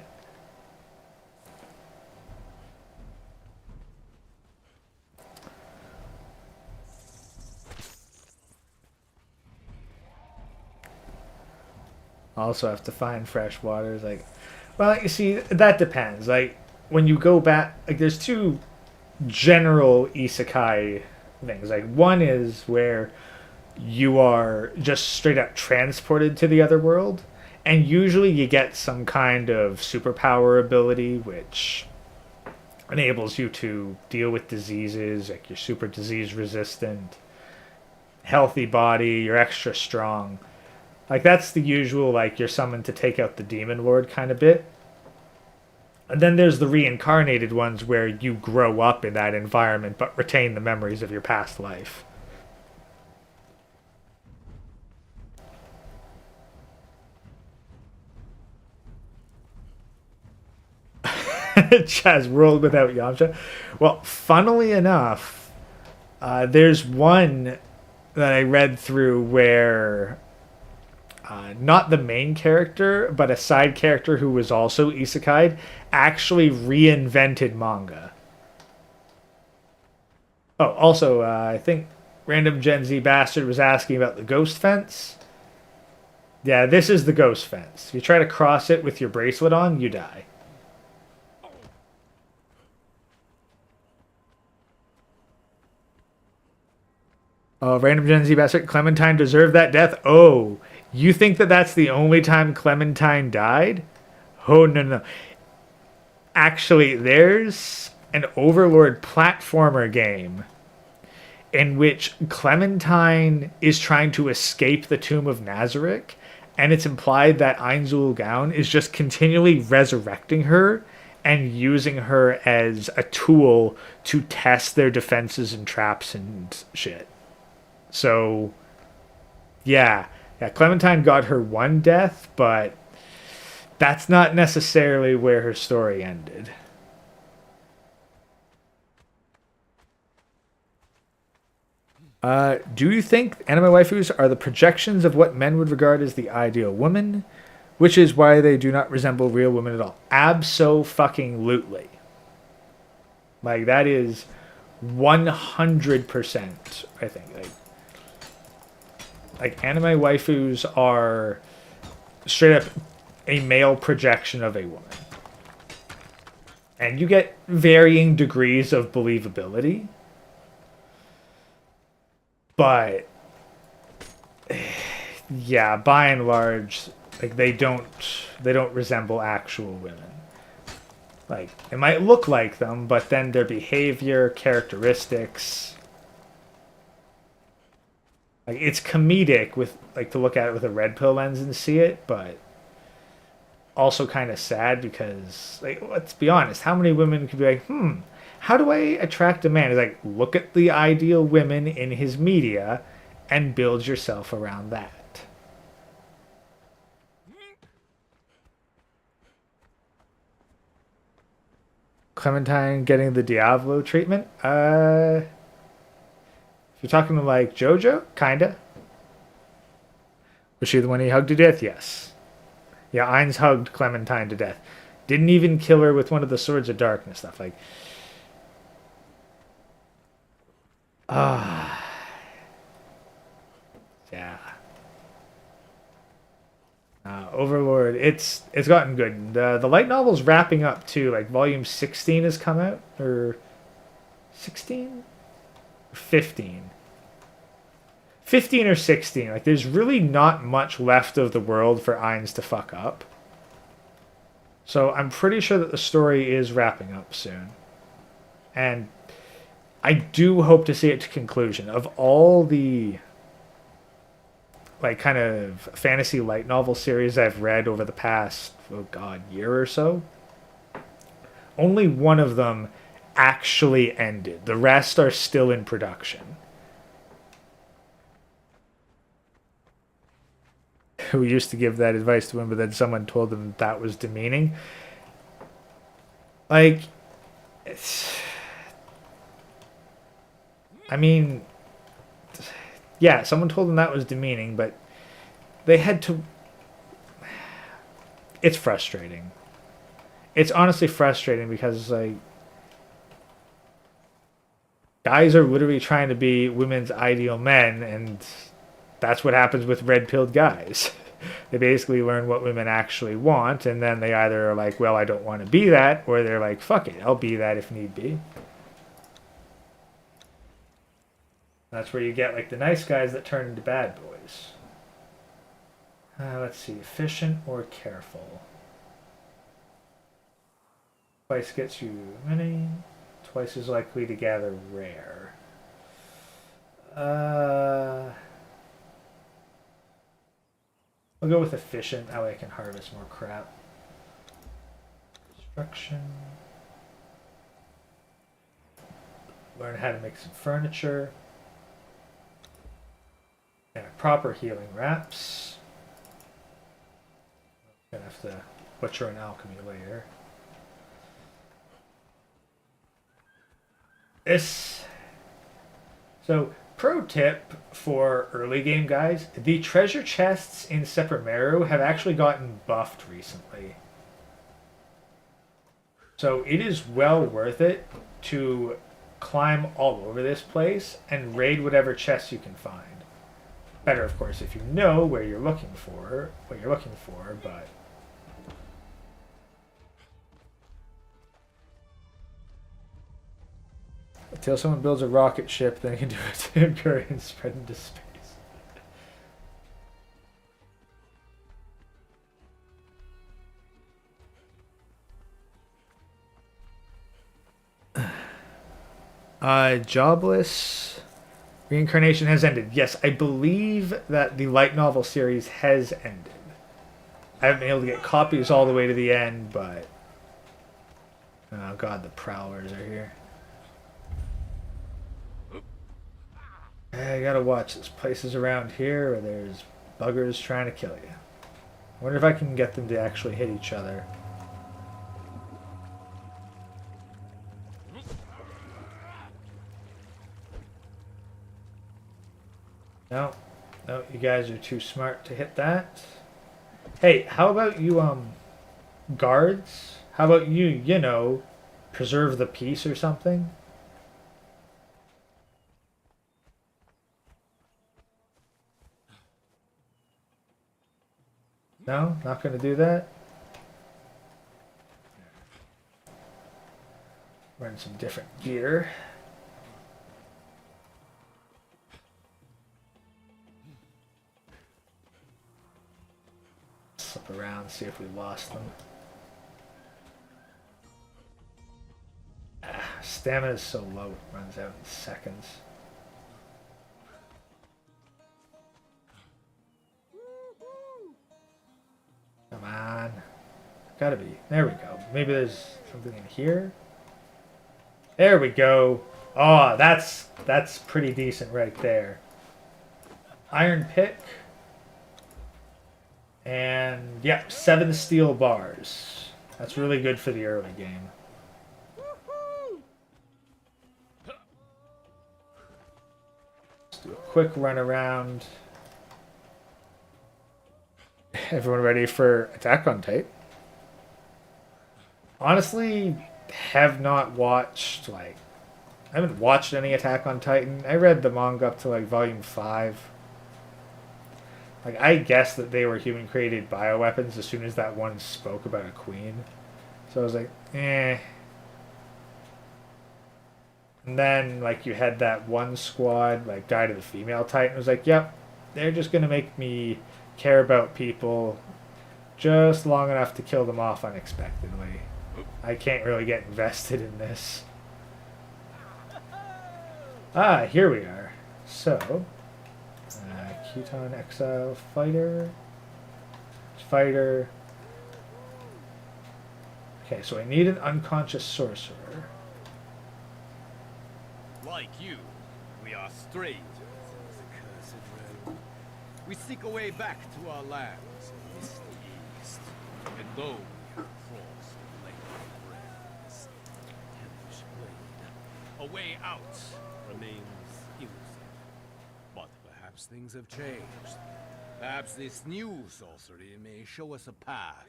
Also have to find fresh waters. Like, well, you see, that depends. Like, when you go back, like, there's two general isekai things. Like, one is where you are just straight up transported to the other world, and usually you get some kind of superpower ability which enables you to deal with diseases, like you're super disease resistant, healthy body, you're extra strong. Like, that's the usual, like, you're summoned to take out the demon lord kind of bit. And then there's the reincarnated ones where you grow up in that environment but retain the memories of your past life. Chaz, world without Yamcha. Well, funnily enough, there's one that I read through where not the main character, but a side character who was also isekai'd actually reinvented manga. Oh, also, I think Random Gen Z Bastard was asking about the ghost fence. Yeah, this is the ghost fence. If you try to cross it with your bracelet on, you die. Oh, Random Gen Z Bastard, Clementine deserved that death? Oh, you think that that's the only time Clementine died? Oh, no, no. Actually, there's an Overlord platformer game in which Clementine is trying to escape the Tomb of Nazarick, and it's implied that Ainzul Gaon is just continually resurrecting her and using her as a tool to test their defenses and traps and shit. So, yeah, Clementine got her one death, but that's not necessarily where her story ended. Do you think anime waifus are the projections of what men would regard as the ideal woman, which is why they do not resemble real women at all? Abso-fucking-lutely. Like, that is 100%, I think. Like anime waifus are straight up a male projection of a woman. And you get varying degrees of believability. But yeah, by and large, like they don't resemble actual women. Like, it might look like them, but then their behavior, characteristics, like, it's comedic with, like, to look at it with a red pill lens and see it, but also kind of sad because, like, let's be honest, how many women could be like, how do I attract a man? It's like, look at the ideal women in his media and build yourself around that. Clementine getting the Diablo treatment? If you're talking to, like, JoJo, kinda. Was she the one he hugged to death? Yes. Yeah, Ainz hugged Clementine to death. Didn't even kill her with one of the Swords of Darkness stuff. Like, yeah. Overlord, it's gotten good. The light novel's wrapping up too. Like, volume 16 has come out, or 16, 15. 15 or 16. Like, there's really not much left of the world for Ainz to fuck up. So I'm pretty sure that the story is wrapping up soon. And I do hope to see it to conclusion. Of all the, like, kind of fantasy light novel series I've read over the past, year or so, only one of them actually ended. The rest are still in production. Who used to give that advice to him, but then someone told him that was demeaning. Like, I mean, yeah, someone told him that was demeaning, but they had to... It's frustrating. It's honestly frustrating because, like, guys are literally trying to be women's ideal men, and that's what happens with red-pilled guys. They basically learn what women actually want, and then they either are like, well, I don't want to be that, or they're like, fuck it, I'll be that if need be. That's where you get, like, the nice guys that turn into bad boys. Let's see, efficient or careful? Twice gets you many, twice as likely to gather rare. I'll go with efficient, that way I can harvest more crap. Construction. Learn how to make some furniture. And proper healing wraps. Gonna have to butcher an alchemy later. So, pro tip for early game guys, the treasure chests in Sephiroth have actually gotten buffed recently. So it is well worth it to climb all over this place and raid whatever chests you can find. Better, of course, if you know where you're looking for, but... Until someone builds a rocket ship, then you can do it to Imperium and spread into space. Jobless reincarnation has ended. Yes, I believe that the light novel series has ended. I haven't been able to get copies all the way to the end, but... Oh god, the Prowlers are here. I gotta watch. There's places around here where there's buggers trying to kill you. I wonder if I can get them to actually hit each other. No. No, you guys are too smart to hit that. Hey, how about you, guards? How about you, preserve the peace or something? No? Not gonna do that? Wearing some different gear. Slip around, see if we lost them. Stamina is so low, it runs out in seconds. Come on. Gotta be. There we go. Maybe there's something in here. There we go. Oh, that's pretty decent right there. Iron pick. And, yep, 7 steel bars. That's really good for the early game. Let's do a quick run around. Everyone ready for Attack on Titan? Honestly, have not watched, I haven't watched any Attack on Titan. I read the manga up to, volume 5. I guessed that they were human-created bioweapons as soon as that one spoke about a queen. So I was like, eh. And then, you had that one squad, die to the female Titan. It was like, yep, they're just going to make me care about people just long enough to kill them off unexpectedly. I can't really get invested in this. Ah, here we are. So, Conan Exiles fighter. Okay, so I need an unconscious sorcerer. Like you, we are strangers in this accursed realm. We seek a way back to our lands in the east. And though we have crossed the lake of friends, hellish blade, a way out remains elusive. But perhaps things have changed. Perhaps this new sorcery may show us a path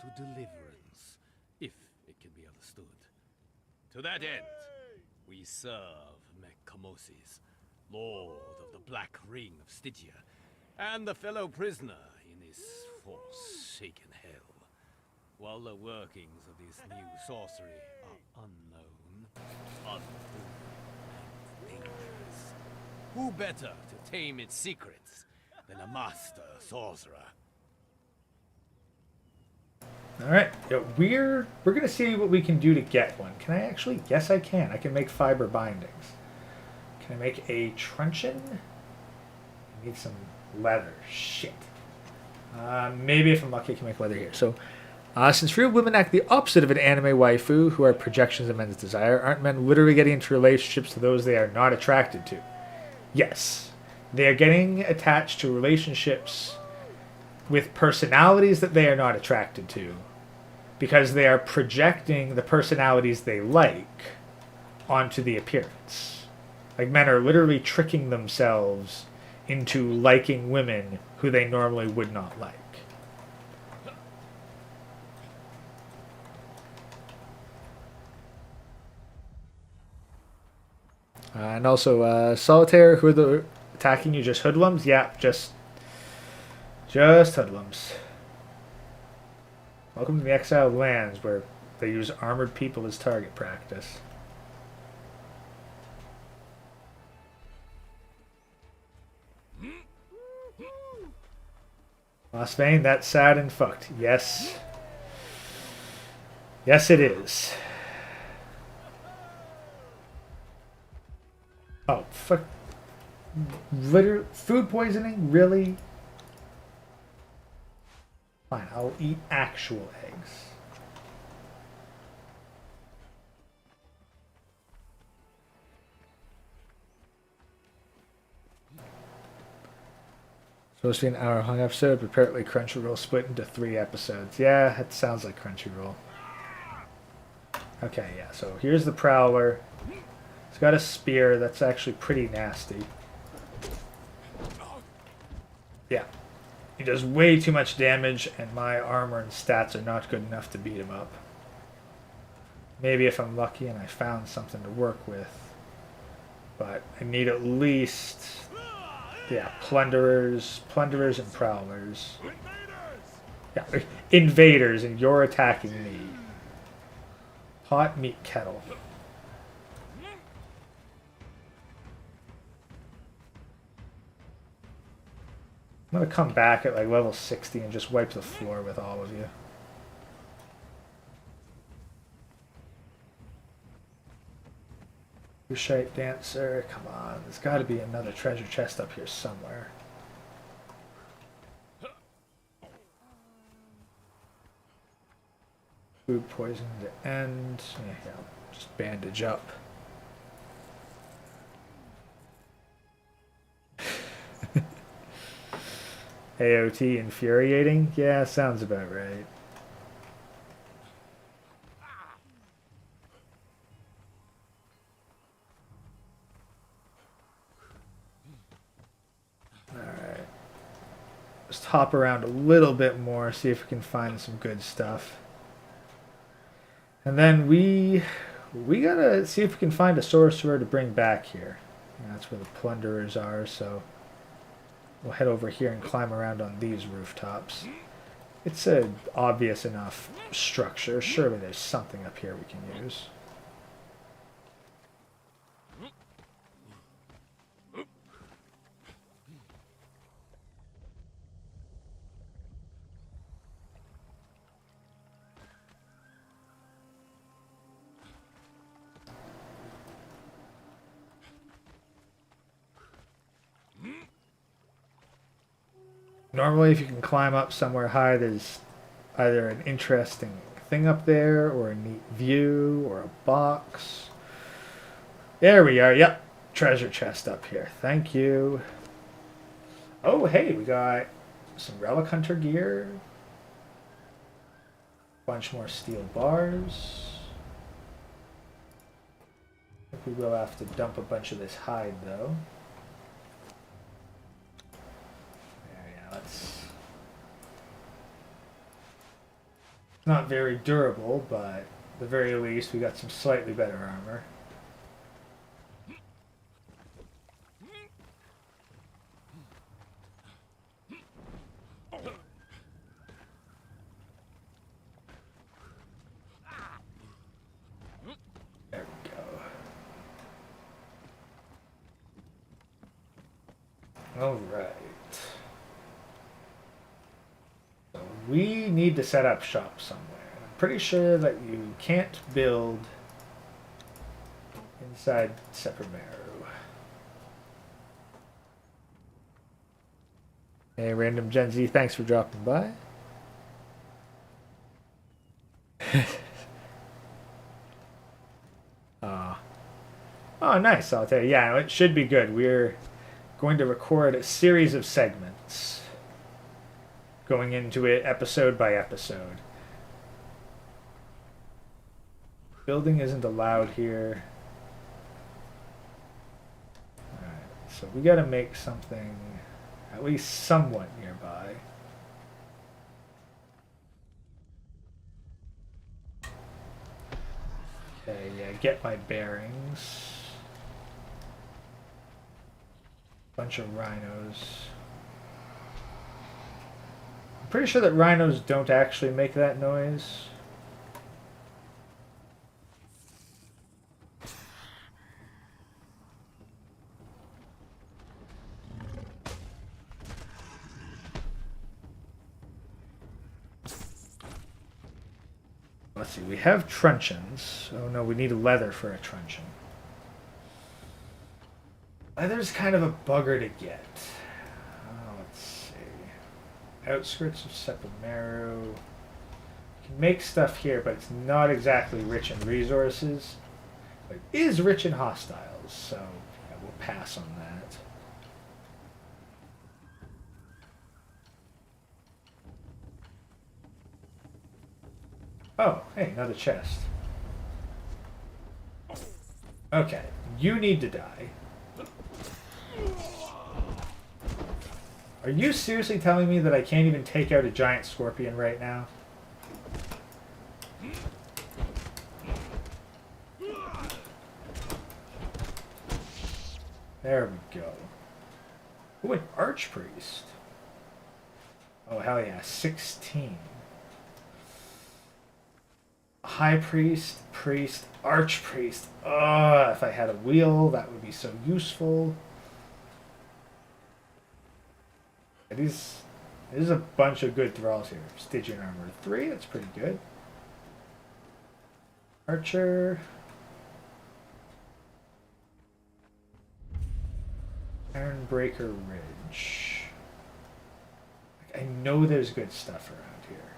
to deliverance, if it can be understood. To that end, we serve Mechcamosis, Lord of the Black Ring of Stygia, and the fellow prisoner in this forsaken hell. While the workings of this new sorcery are unknown, unproven, and dangerous, who better to tame its secrets than a master sorcerer? Alright, yeah, we're gonna see what we can do to get one. Can I actually? Yes, I can. I can make fiber bindings. Can I make a truncheon? I need some leather. Shit. Maybe if I'm lucky I can make leather here. So, since real women act the opposite of an anime waifu, who are projections of men's desire, aren't men literally getting into relationships to those they are not attracted to? Yes. They are getting attached to relationships with personalities that they are not attracted to, because they are projecting the personalities they like onto the appearance. Men are literally tricking themselves into liking women who they normally would not like. And also, Solitaire, who are the attacking you? Just hoodlums? Yeah, just hoodlums. Welcome to the exiled lands, where they use armored people as target practice. Lost Vein, that's sad and fucked. Yes. Yes, it is. Oh, fuck. Literally, food poisoning? Really? Fine, I'll eat actual eggs. Supposed to be an hour-long episode, but apparently Crunchyroll split into 3 episodes. Yeah, it sounds like Crunchyroll. Okay, yeah, so here's the Prowler. It's got a spear that's actually pretty nasty. Yeah. He does way too much damage, and my armor and stats are not good enough to beat him up. Maybe if I'm lucky and I found something to work with. But I need at least, yeah, plunderers and prowlers. Yeah, invaders, and you're attacking me. Hot meat kettle. I'm gonna come back at like level 60 and just wipe the floor with all of you. Shape dancer, come on. There's got to be another treasure chest up here somewhere. Food poison to end. Yeah, just bandage up. AOT infuriating? Yeah, sounds about right. Alright. Just hop around a little bit more, see if we can find some good stuff. And then we gotta see if we can find a sorcerer to bring back here. And that's where the plunderers are, so we'll head over here and climb around on these rooftops. It's an obvious enough structure. Surely there's something up here we can use. Normally, if you can climb up somewhere high, there's either an interesting thing up there, or a neat view, or a box. There we are. Yep. Treasure chest up here. Thank you. Oh, hey, we got some relic hunter gear. Bunch more steel bars. I think we will have to dump a bunch of this hide, though. That's not very durable, but at the very least we got some slightly better armor. There we go. All right. We need to set up shop somewhere. I'm pretty sure that you can't build inside Seppermeru. Hey, random Gen Z, thanks for dropping by. Oh, nice. I'll tell you. Yeah, it should be good. We're going to record a series of segments. Going into it episode by episode. Building isn't allowed here. Alright, so we gotta make something at least somewhat nearby. Okay, yeah, get my bearings. Bunch of rhinos. Pretty sure that rhinos don't actually make that noise. Let's see, we have truncheons. Oh no, we need leather for a truncheon. Leather's kind of a bugger to get. Outskirts of Seppermeru. Can make stuff here, but it's not exactly rich in resources. But it is rich in hostiles, so yeah, we'll pass on that. Oh, hey, another chest. Okay, you need to die. Are you seriously telling me that I can't even take out a giant scorpion right now? There we go. Ooh, an archpriest. Oh, hell yeah. 16. High priest, priest, archpriest. Ugh, if I had a wheel, that would be so useful. There's a bunch of good thralls here. Stygian armor 3, that's pretty good. Archer. Ironbreaker Ridge. I know there's good stuff around here.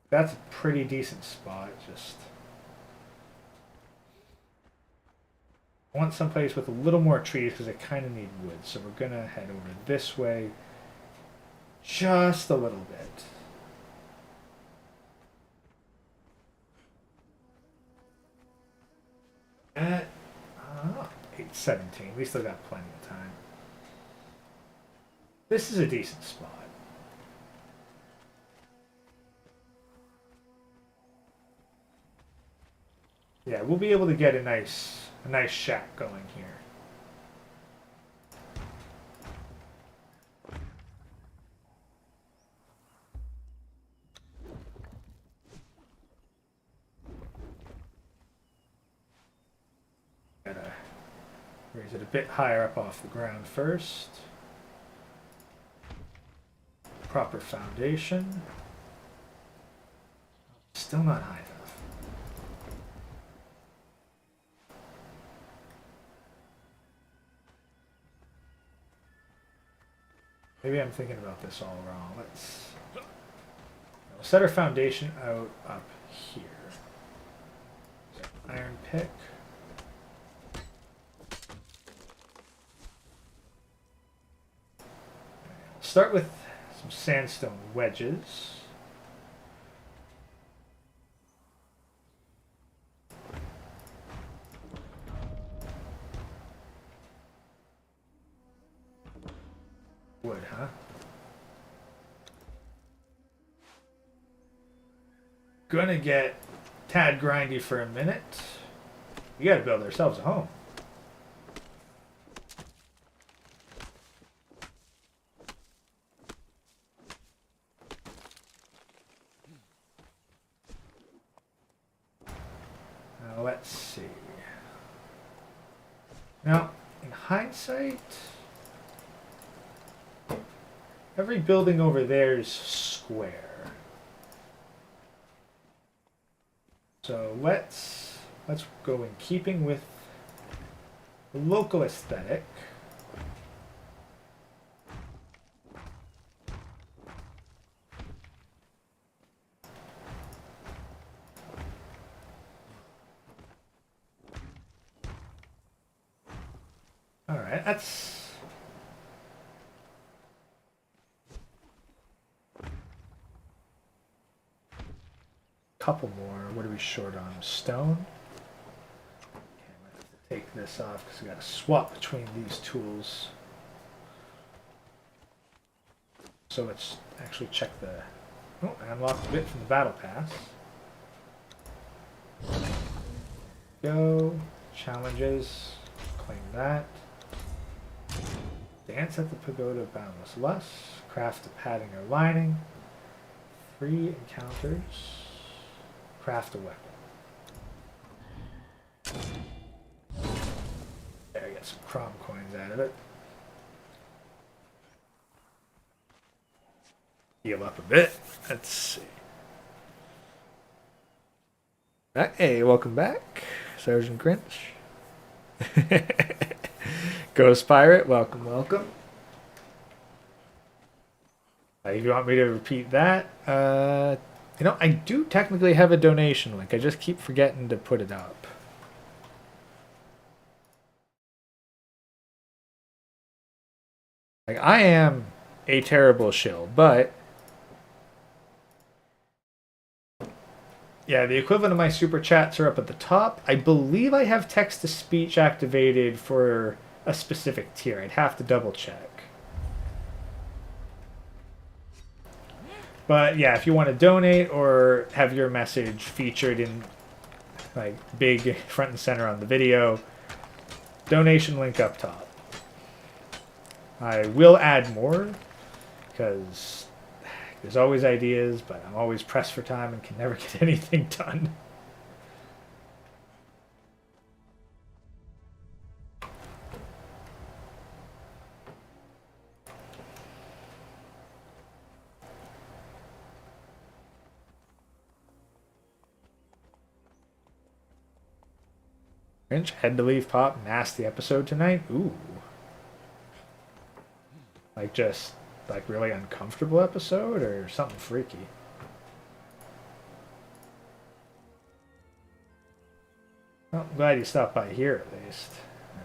That's a pretty decent spot, just... I want someplace with a little more trees because I kind of need wood. So we're going to head over this way just a little bit. At 8:17. We still got plenty of time. This is a decent spot. Yeah, we'll be able to get a nice shack going here. Gotta raise it a bit higher up off the ground first. Proper foundation. Still not high enough. Maybe I'm thinking about this all wrong. Let's set our foundation out up here. So iron pick. Start with some sandstone wedges. Wood, huh? Gonna get tad grindy for a minute. We gotta build ourselves a home. Now let's see. Now, in hindsight, every building over there is square. So let's go in keeping with the local aesthetic. All right, that's couple more. What are we short on? Stone? Okay, I'm going to have to take this off because we got to swap between these tools. So let's actually check the... Oh, I unlocked a bit from the battle pass. Go. Challenges. Claim that. Dance at the Pagoda of Boundless Lust. Craft a padding or lining. 3 encounters. Craft a weapon. There, I get some crom coins out of it. Heal up a bit. Let's see. Hey, welcome back, Sergeant Grinch. Ghost Pirate, welcome, welcome. If you want me to repeat that, you know, I do technically have a donation link. I just keep forgetting to put it up. Like, I am a terrible shill, but yeah, the equivalent of my super chats are up at the top. I believe I have text-to-speech activated for a specific tier. I'd have to double check. But yeah, if you want to donate or have your message featured in like big front and center on the video, donation link up top. I will add more because there's always ideas, but I'm always pressed for time and can never get anything done. Finch, head to leave pop, nasty episode tonight. Ooh. Like just like really uncomfortable episode or something freaky. Well, I'm glad you stopped by here at least.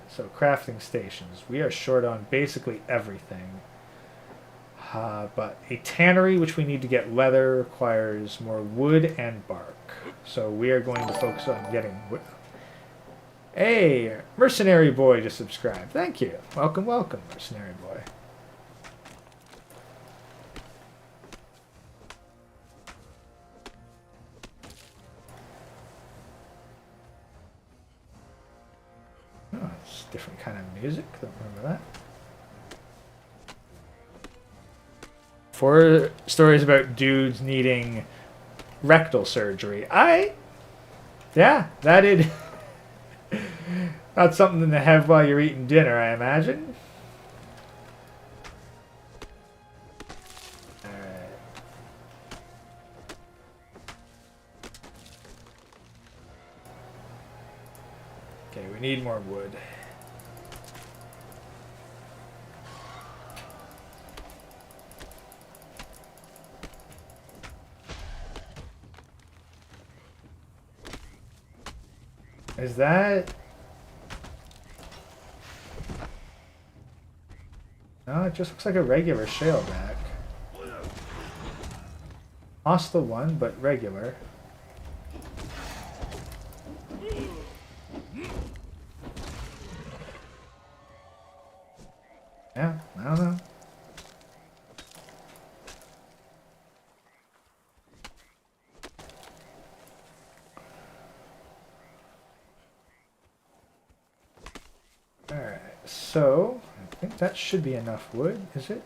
So crafting stations. We are short on basically everything. But a tannery, which we need to get leather, requires more wood and bark. So we are going to focus on getting wood. Hey, Mercenary Boy just subscribed. Thank you. Welcome, welcome, Mercenary Boy. Oh, it's a different kind of music. Don't remember that. 4 stories about dudes needing rectal surgery. Yeah, that'd... Not something to have while you're eating dinner, I imagine. Alright. Okay, we need more wood. Is that... No, it just looks like a regular shaleback. Hostile one, but regular. Yeah, I don't know. Alright, so... I think that should be enough wood, is it?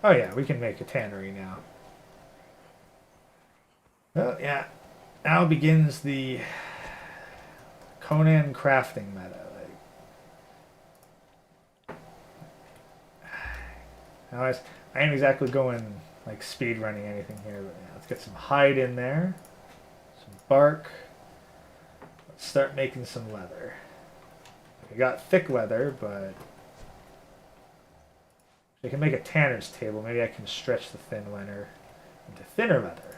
Oh yeah, we can make a tannery now. Well, yeah. Now begins the Conan crafting meta. Now I ain't exactly going like speed running anything here, but yeah, let's get some hide in there. Some bark. Let's start making some leather. We got thick leather, but I can make a tanner's table. Maybe I can stretch the thin leather into thinner leather.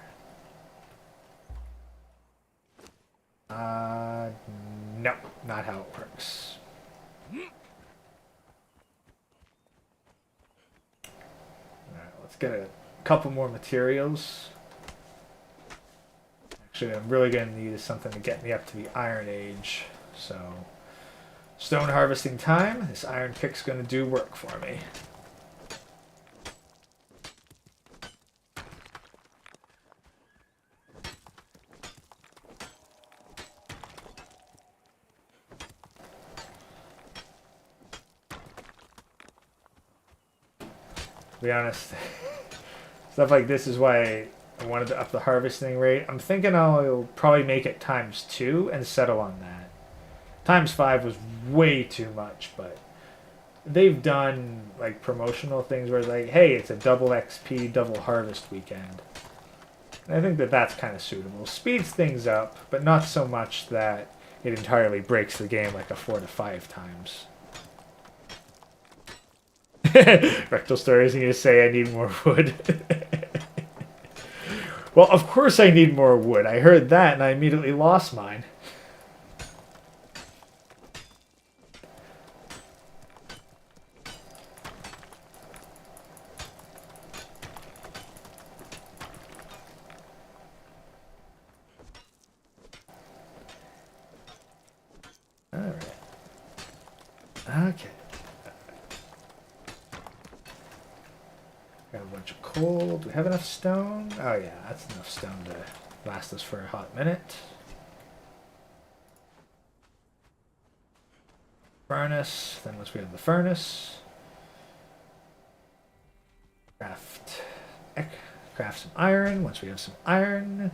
No, not how it works. Alright, let's get a couple more materials. Actually, I'm really going to need something to get me up to the Iron Age, so... Stone harvesting time. This iron pick's going to do work for me. To be honest, stuff like this is why I wanted to up the harvesting rate. I'm thinking I'll probably make it ×2 and settle on that. ×5 was way too much, but they've done like promotional things where it's like, hey, it's a double XP, double harvest weekend. And I think that that's kind of suitable. Speeds things up, but not so much that it entirely breaks the game like a 4 to 5 times. Rectal Stories, you say I need more wood. Well, of course I need more wood. I heard that and I immediately lost mine. Alright. Okay. Got a bunch of coal. Do we have enough stone? Oh yeah, that's enough stone to last us for a hot minute. Furnace. Then once we have the furnace, craft some iron. Once we have some iron,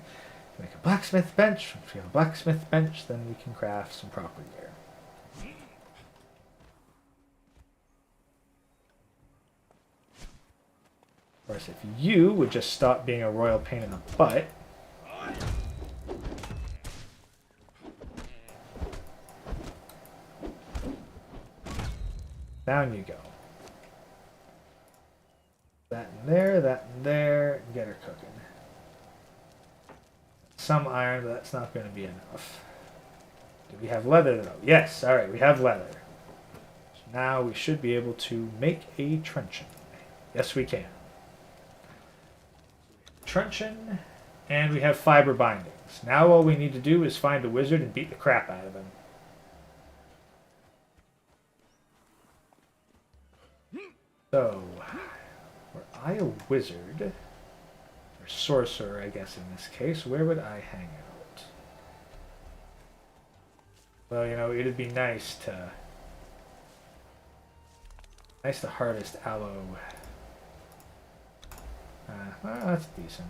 make a blacksmith bench. Once we have a blacksmith bench, then we can craft some proper gear. Of course, if you would just stop being a royal pain in the butt. Down you go. That and there, get her cooking. Some iron, but that's not going to be enough. Do we have leather though? Yes, alright, we have leather. So now we should be able to make a truncheon. Yes, we can. Truncheon, and we have fiber bindings. Now all we need to do is find a wizard and beat the crap out of him. So, were I a wizard, or sorcerer, I guess in this case, where would I hang out? Well, you know, it'd be nice to harvest aloe. Well, that's decent.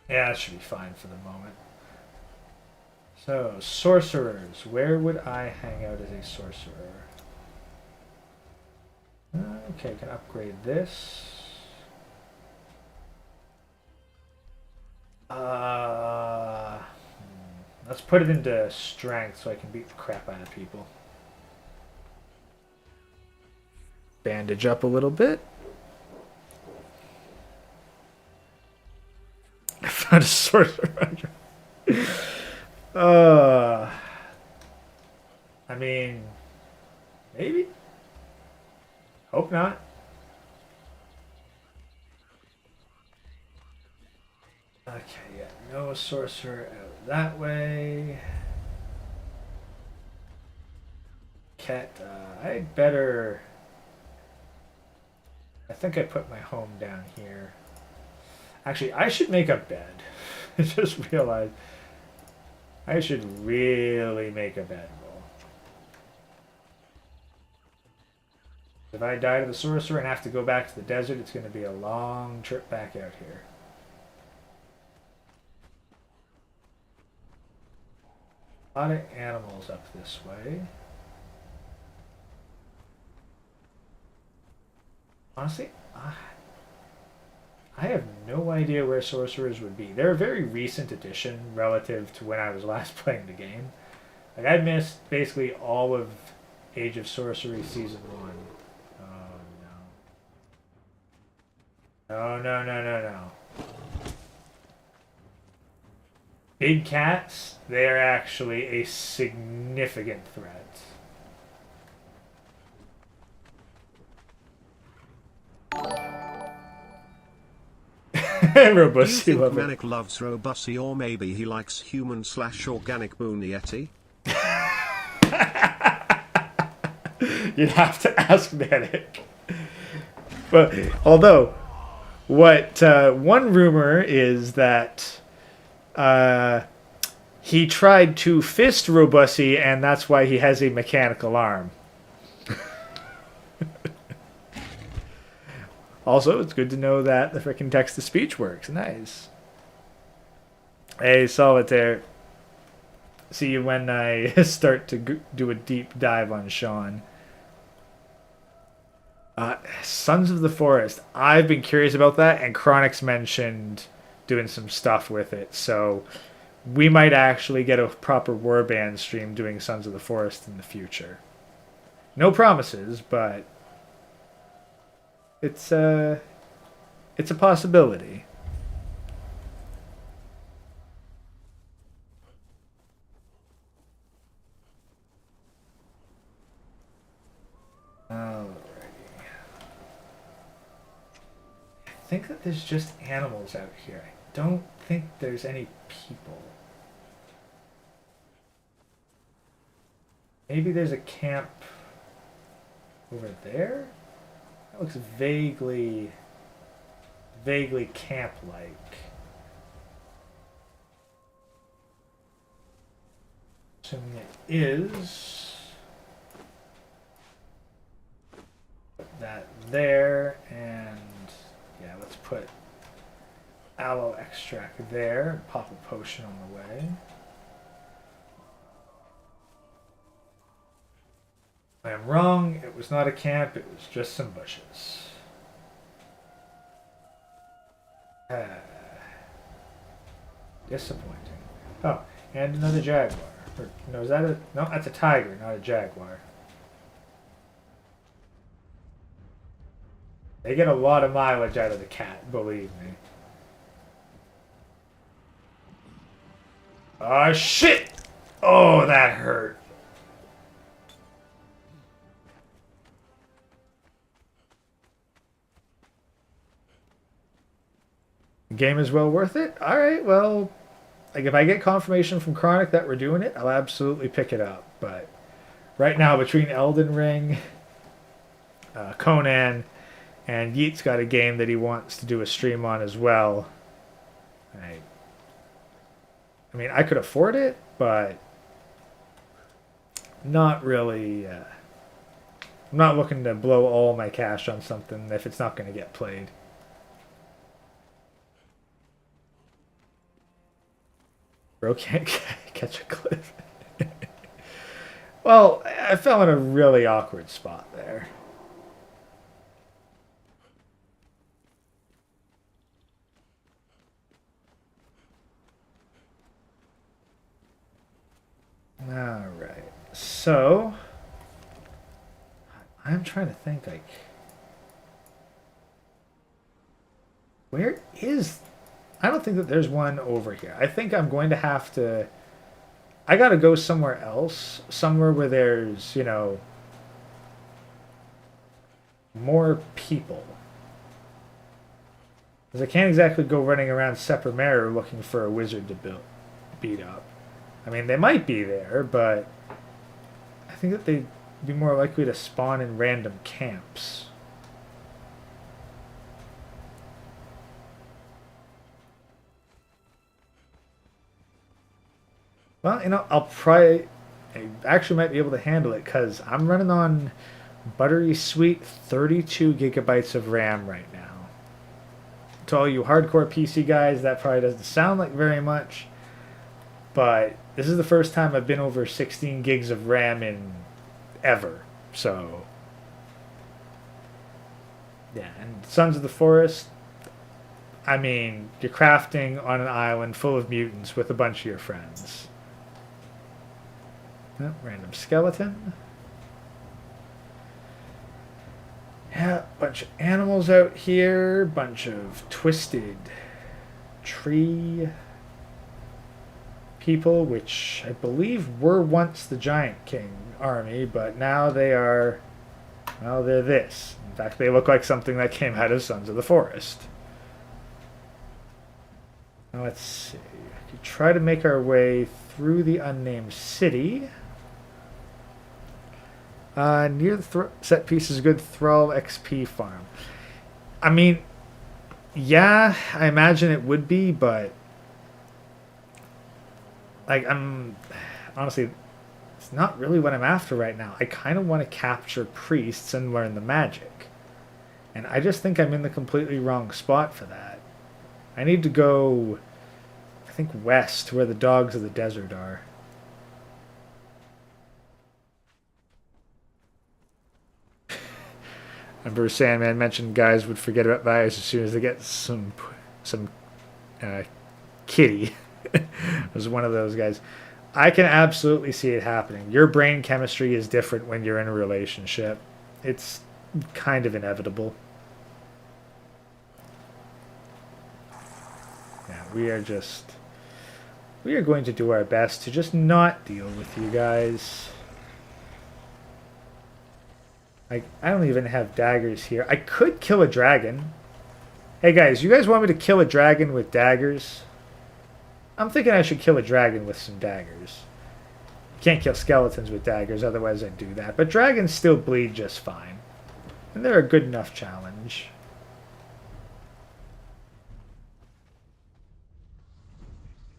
Yeah, that should be fine for the moment. So, sorcerers. Where would I hang out as a sorcerer? Okay, I can upgrade this. Let's put it into strength so I can beat the crap out of people. Bandage up a little bit. I found a sorcerer. I mean, maybe? Hope not. Okay, yeah, no sorcerer out that way. Cat, I'd better... I think I put my home down here. Actually, I should make a bed. I just realized I should really make a bed. If I die to the sorcerer and have to go back to the desert, it's going to be a long trip back out here. A lot of animals up this way. Honestly, I have no idea where sorcerers would be. They're a very recent addition relative to when I was last playing the game. Like, I missed basically all of Age of Sorcery Season 1. Oh, no. No. Big cats, they are actually a significant threat. Robust, Do you think Manic loves Robussi, or maybe he likes human/organic Boone Yeti? You'd have to ask Manic. But although, what one rumor is that he tried to fist Robussi, and that's why he has a mechanical arm. Also, it's good to know that the frickin' text-to-speech works. Nice. Hey, Solitaire. See you when I start to do a deep dive on Sean. Sons of the Forest. I've been curious about that, and Chronix mentioned doing some stuff with it. So we might actually get a proper Warband stream doing Sons of the Forest in the future. No promises, but it's a possibility. Alrighty. I think that there's just animals out here. I don't think there's any people. Maybe there's a camp over there? That looks vaguely camp-like. Assuming it is. Put that there, and yeah, let's put aloe extract there. Pop a potion on the way. I am wrong. It was not a camp. It was just some bushes. Disappointing. Oh, and another jaguar. Or, no, is that a... No, that's a tiger, not a jaguar. They get a lot of mileage out of the cat, believe me. Oh, shit! Oh, that hurt. The game is well worth it? Alright, well, like if I get confirmation from Chronic that we're doing it, I'll absolutely pick it up. But right now, between Elden Ring, Conan, and Yeet's got a game that he wants to do a stream on as well. I mean, I could afford it, but not really. I'm not looking to blow all my cash on something if it's not going to get played. Bro can't catch a cliff. Well, I fell in a really awkward spot there. Alright, so I'm trying to think, like, where is... I don't think that there's one over here. I think I'm going to have to... I gotta go somewhere else. Somewhere where there's, you know, more people. Because I can't exactly go running around Seppermere looking for a wizard to beat up. I mean, they might be there, but I think that they'd be more likely to spawn in random camps. Well, you know, I actually might be able to handle it because I'm running on buttery sweet 32 gigabytes of RAM right now. To all you hardcore PC guys, that probably doesn't sound like very much, but this is the first time I've been over 16 gigs of RAM in ever. So, yeah, and Sons of the Forest, I mean, you're crafting on an island full of mutants with a bunch of your friends. Oh, random skeleton. Yeah, bunch of animals out here, bunch of twisted tree people, which I believe were once the Giant King army, but now they are, well, they're this. In fact, they look like something that came out of Sons of the Forest. Now let's see. I could try to make our way through the unnamed city. Near the set piece is a good Thrall XP farm. I mean, yeah, I imagine it would be, but like, honestly, it's not really what I'm after right now. I kind of want to capture priests and learn the magic. And I just think I'm in the completely wrong spot for that. I need to go, I think, west, where the dogs of the desert are. Remember Sandman mentioned guys would forget about values as soon as they get some kitty. Was one of those guys. I can absolutely see it happening. Your brain chemistry is different when you're in a relationship. It's kind of inevitable. Yeah, we are going to do our best to just not deal with you guys. I don't even have daggers here. I could kill a dragon. Hey guys, you guys want me to kill a dragon with daggers? I'm thinking I should kill a dragon with some daggers. Can't kill skeletons with daggers, otherwise I'd do that. But dragons still bleed just fine. And they're a good enough challenge.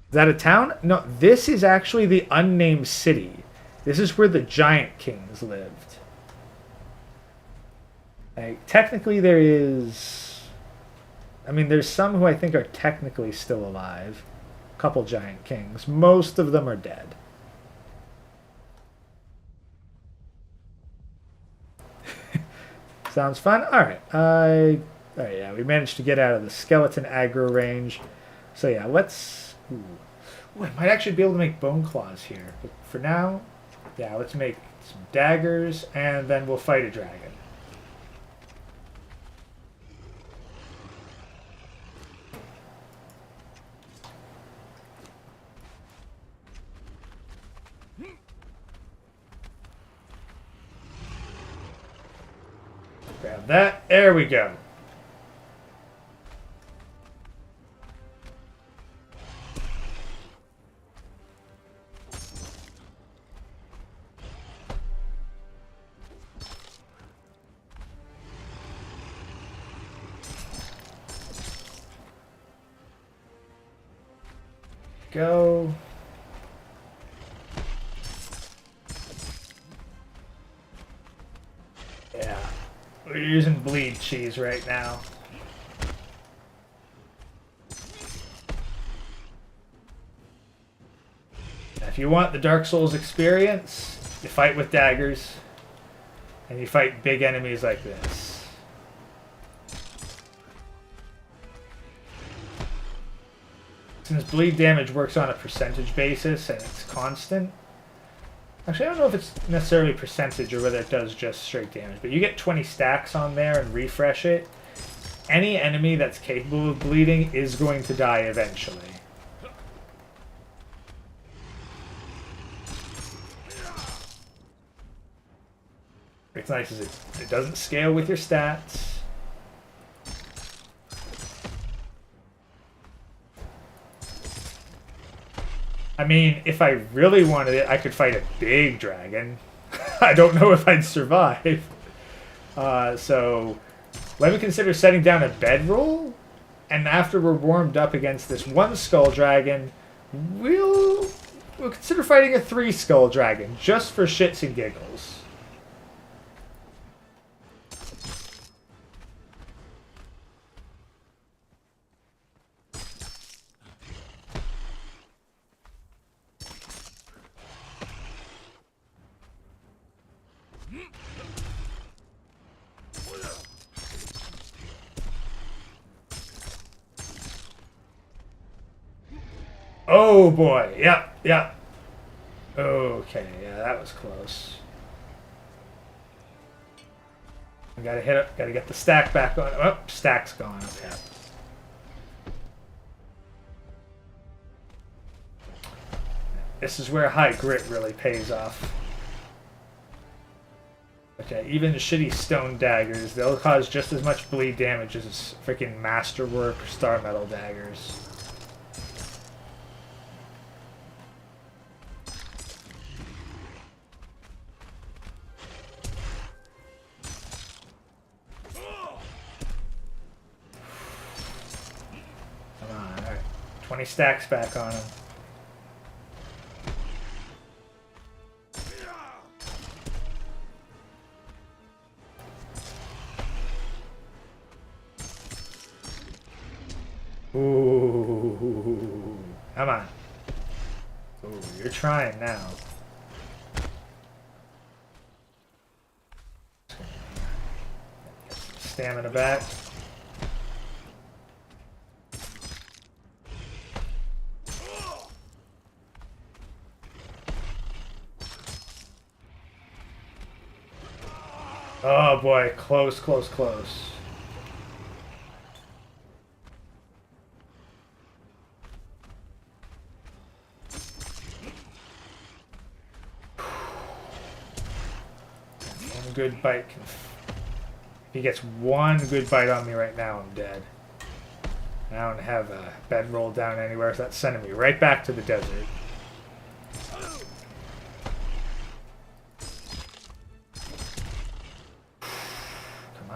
Is that a town? No, this is actually the unnamed city. This is where the giant kings lived. Like, technically there is... I mean, there's some who I think are technically still alive. A couple giant kings. Most of them are dead. Sounds fun. Alright. Oh yeah, we managed to get out of the skeleton aggro range. So yeah, let's... Ooh, I might actually be able to make bone claws here. But for now, yeah, let's make some daggers, and then we'll fight a dragon. Grab that. There we go. Go. Yeah. We're using bleed cheese right now. Now, if you want the Dark Souls experience, you fight with daggers, and you fight big enemies like this. Since bleed damage works on a percentage basis and it's constant, actually I don't know if it's necessarily percentage or whether it does just straight damage, but you get 20 stacks on there and refresh it. Any enemy that's capable of bleeding is going to die eventually. What's nice is it doesn't scale with your stats. I mean, if I really wanted it, I could fight a big dragon. I don't know if I'd survive. So, let me consider setting down a bedroll. And after we're warmed up against this one skull dragon, we'll consider fighting a 3 skull dragon, just for shits and giggles. Oh boy, yep, yep. Okay, yeah, that was close. I gotta hit it, gotta get the stack back on. Oh, stack's gone, okay. This is where high grit really pays off. Okay, even the shitty stone daggers, they'll cause just as much bleed damage as freaking masterwork star metal daggers. Come on, alright. 20 stacks back on him. Ooh, come on. Ooh, you're trying now. Stamina back. Oh boy, close, close, close. One good bite can... If he gets one good bite on me right now, I'm dead. I don't have a bedroll down anywhere, so that's sending me right back to the desert.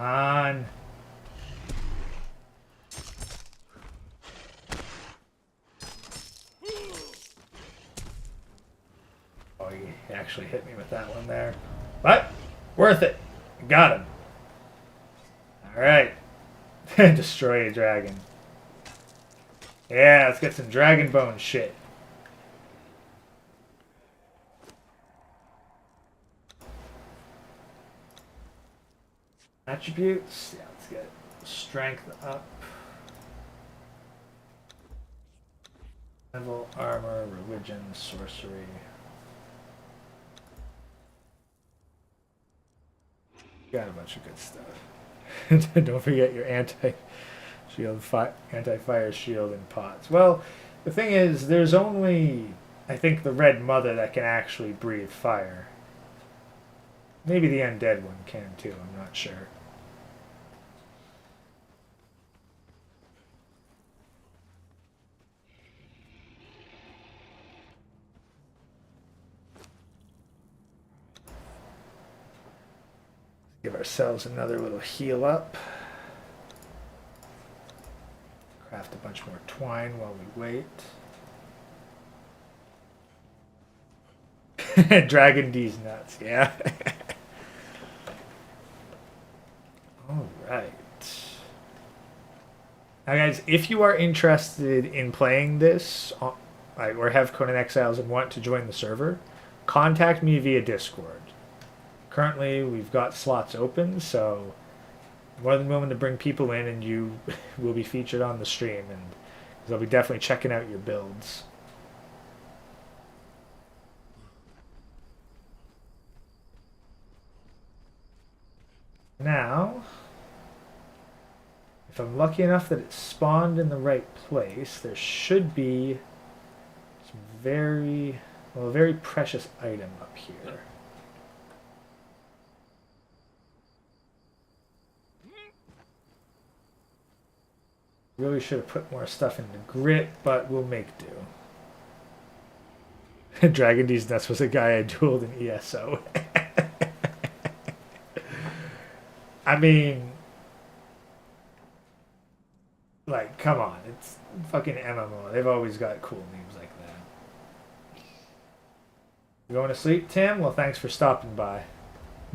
on. Oh, he actually hit me with that one there. But, worth it. Got him. Alright. Destroy a dragon. Yeah, let's get some dragon bone shit. Attributes. Yeah, let's get strength up. Level, armor, religion, sorcery. Got a bunch of good stuff. Don't forget your anti-shield, anti-fire shield and pots. Well, the thing is, there's only, I think, the Red Mother that can actually breathe fire. Maybe the undead one can too, I'm not sure. Give ourselves another little heal up. Craft a bunch more twine while we wait. Dragon D's nuts, yeah. Alright. Now guys, if you are interested in playing this, or have Conan Exiles and want to join the server, contact me via Discord. Currently, we've got slots open, so more than willing to bring people in, and you will be featured on the stream, and I'll be definitely checking out your builds. Now, if I'm lucky enough that it spawned in the right place, there should be some a very precious item up here. Really should have put more stuff into grit, but we'll make do. Dragon D's nuts was a guy I dueled in ESO. I mean, like, come on, it's fucking MMO. They've always got cool names like that. You going to sleep, Tim? Well, thanks for stopping by.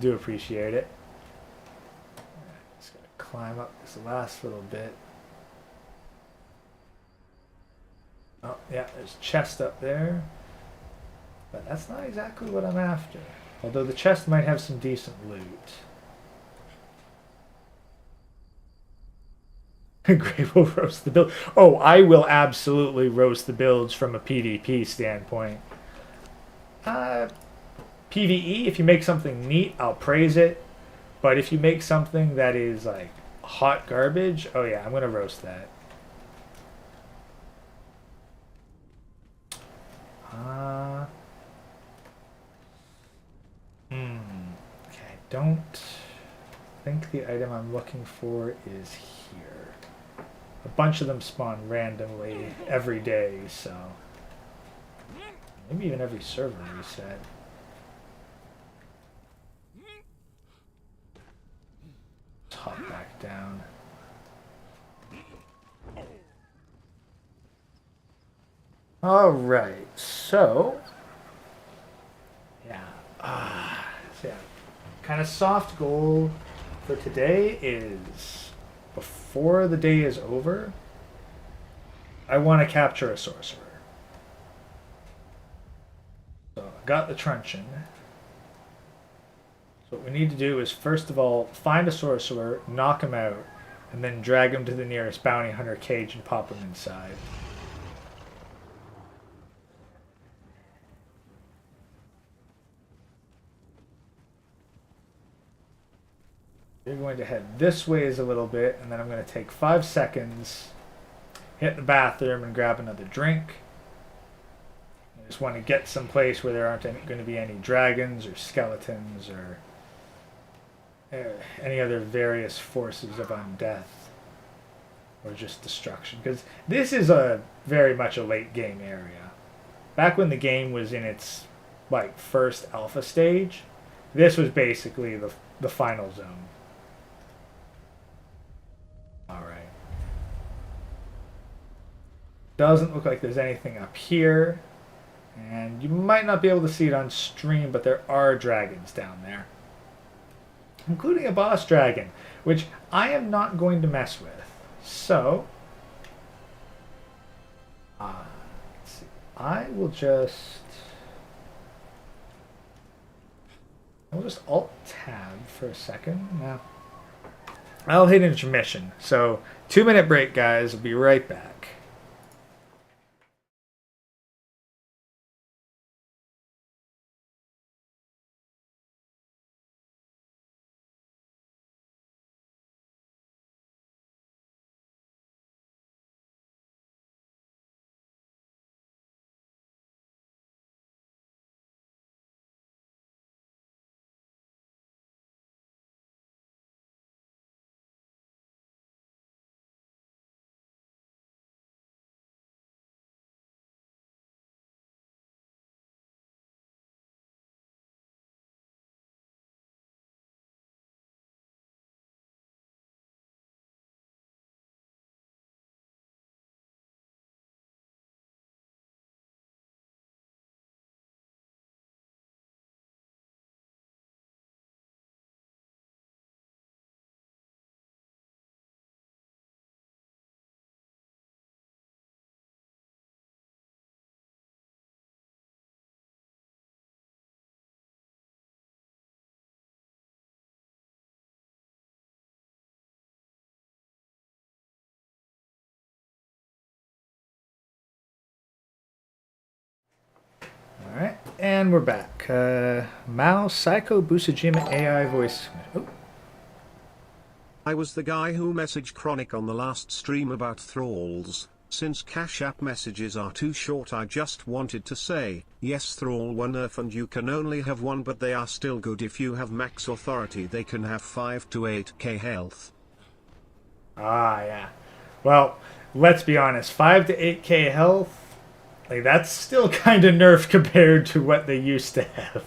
Do appreciate it. Alright, just gotta climb up this last little bit. Oh, yeah, there's a chest up there. But that's not exactly what I'm after. Although the chest might have some decent loot. Grave will roast the build. Oh, I will absolutely roast the builds from a PvP standpoint. PvE, if you make something neat, I'll praise it. But if you make something that is like hot garbage, oh yeah, I'm going to roast that. Okay, I don't think the item I'm looking for is here. A bunch of them spawn randomly every day, so maybe even every server reset. Let's hop back down. Alright, so yeah, kind of soft goal for today is before the day is over, I want to capture a sorcerer. So I got the truncheon. So what we need to do is first of all find a sorcerer, knock him out, and then drag him to the nearest bounty hunter cage and pop him inside. You're going to head this ways a little bit, and then I'm going to take 5 seconds, hit the bathroom, and grab another drink. I just want to get someplace where there aren't going to be any dragons or skeletons or any other various forces of undeath or just destruction. Because this is very much a late game area. Back when the game was in its first alpha stage, this was basically the final zone. Doesn't look like there's anything up here. And you might not be able to see it on stream, but there are dragons down there. Including a boss dragon, which I am not going to mess with. So, let's see. I will just Alt-Tab for a second. Now, I'll hit intermission. So, 2-minute break, guys. I'll be right back. Alright, and we're back. Mao Psycho Busujima AI voice. Oh. I was the guy who messaged Chronic on the last stream about thralls. Since Cash App messages are too short, I just wanted to say, yes, thrall were nerf and you can only have one, but they are still good. If you have max authority, they can have 5 to 8k health. Ah, yeah. Well, let's be honest, 5 to 8k health, like, that's still kind of nerfed compared to what they used to have.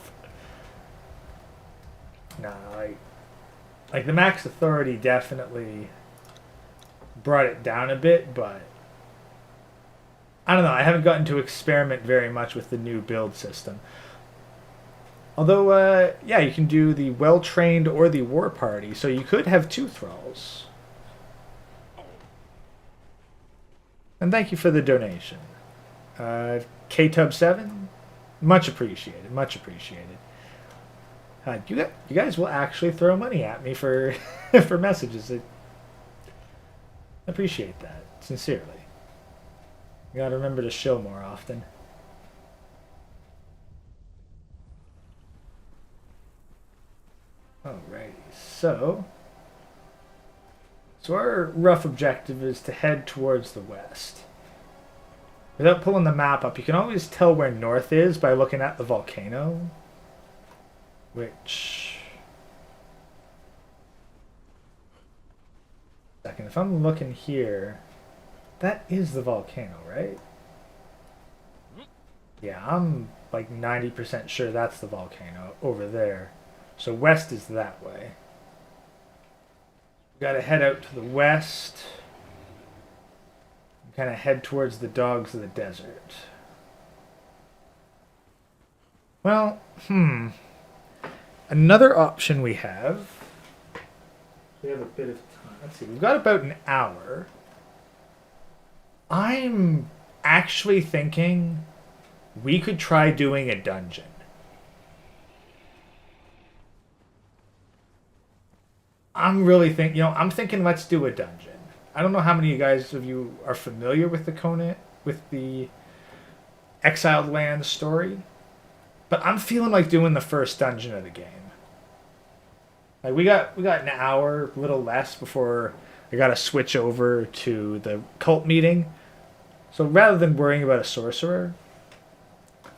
Nah, like the max authority definitely brought it down a bit, but I don't know. I haven't gotten to experiment very much with the new build system. Although, yeah, you can do the well-trained or the war party, so you could have 2 thralls. And thank you for the donation. KTub7, much appreciated, much appreciated. You guys will actually throw money at me for for messages. I appreciate that, sincerely. You gotta remember to show more often. Alrighty, so our rough objective is to head towards the west. Without pulling the map up, you can always tell where north is by looking at the volcano. Which... Second, if I'm looking here, that is the volcano, right? Yeah, I'm like 90% sure that's the volcano over there. So west is that way. We gotta head out to the west. Kind of head towards the dogs of the desert. Well, another option we have. We have a bit of time. Let's see. We've got about an hour. I'm actually thinking we could try doing a dungeon. I'm really thinking, I'm thinking let's do a dungeon. I don't know how many of you are familiar with the Exiled Lands story, but I'm feeling like doing the first dungeon of the game. Like we got an hour, a little less before I gotta switch over to the cult meeting. So rather than worrying about a sorcerer,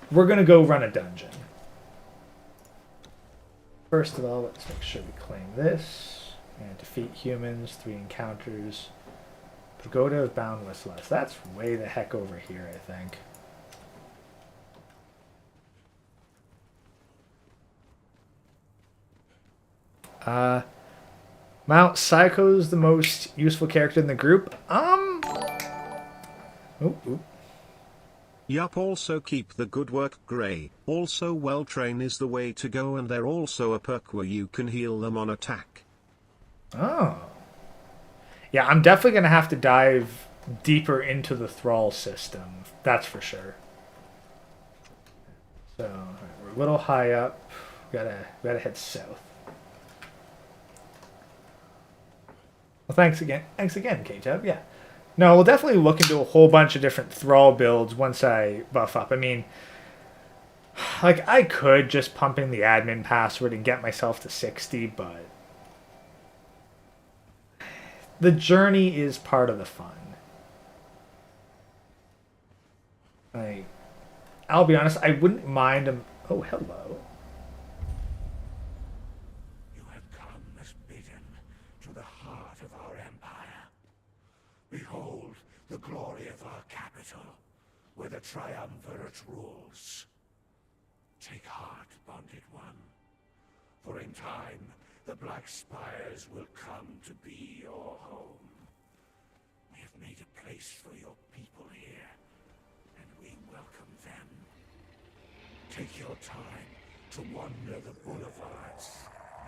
we're gonna go run a dungeon. First of all, let's make sure we claim this and defeat humans, 3 encounters. Pagoda of Boundless Lust. That's way the heck over here, I think. Mount Psycho's the most useful character in the group. Oh, ooh. Yup, also keep the good work, Grey. Also well train is the way to go, and they're also a perk where you can heal them on attack. Oh. Yeah, I'm definitely going to have to dive deeper into the thrall system. That's for sure. So, all right, we're a little high up. We gotta head south. Well, thanks again. Thanks again, K-Tub. Yeah. No, we'll definitely look into a whole bunch of different thrall builds once I buff up. I mean, like, I could just pump in the admin password and get myself to 60, but the journey is part of the fun. Like, I'll be honest, I wouldn't mind a... Oh, hello. You have come as bidden to the heart of our empire. Behold the glory of our capital, where the triumvirate rules. Take heart, bonded one, for in time the Black Spires will come to be your home. We have made a place for your people here, and we welcome them. Take your time to wander the boulevards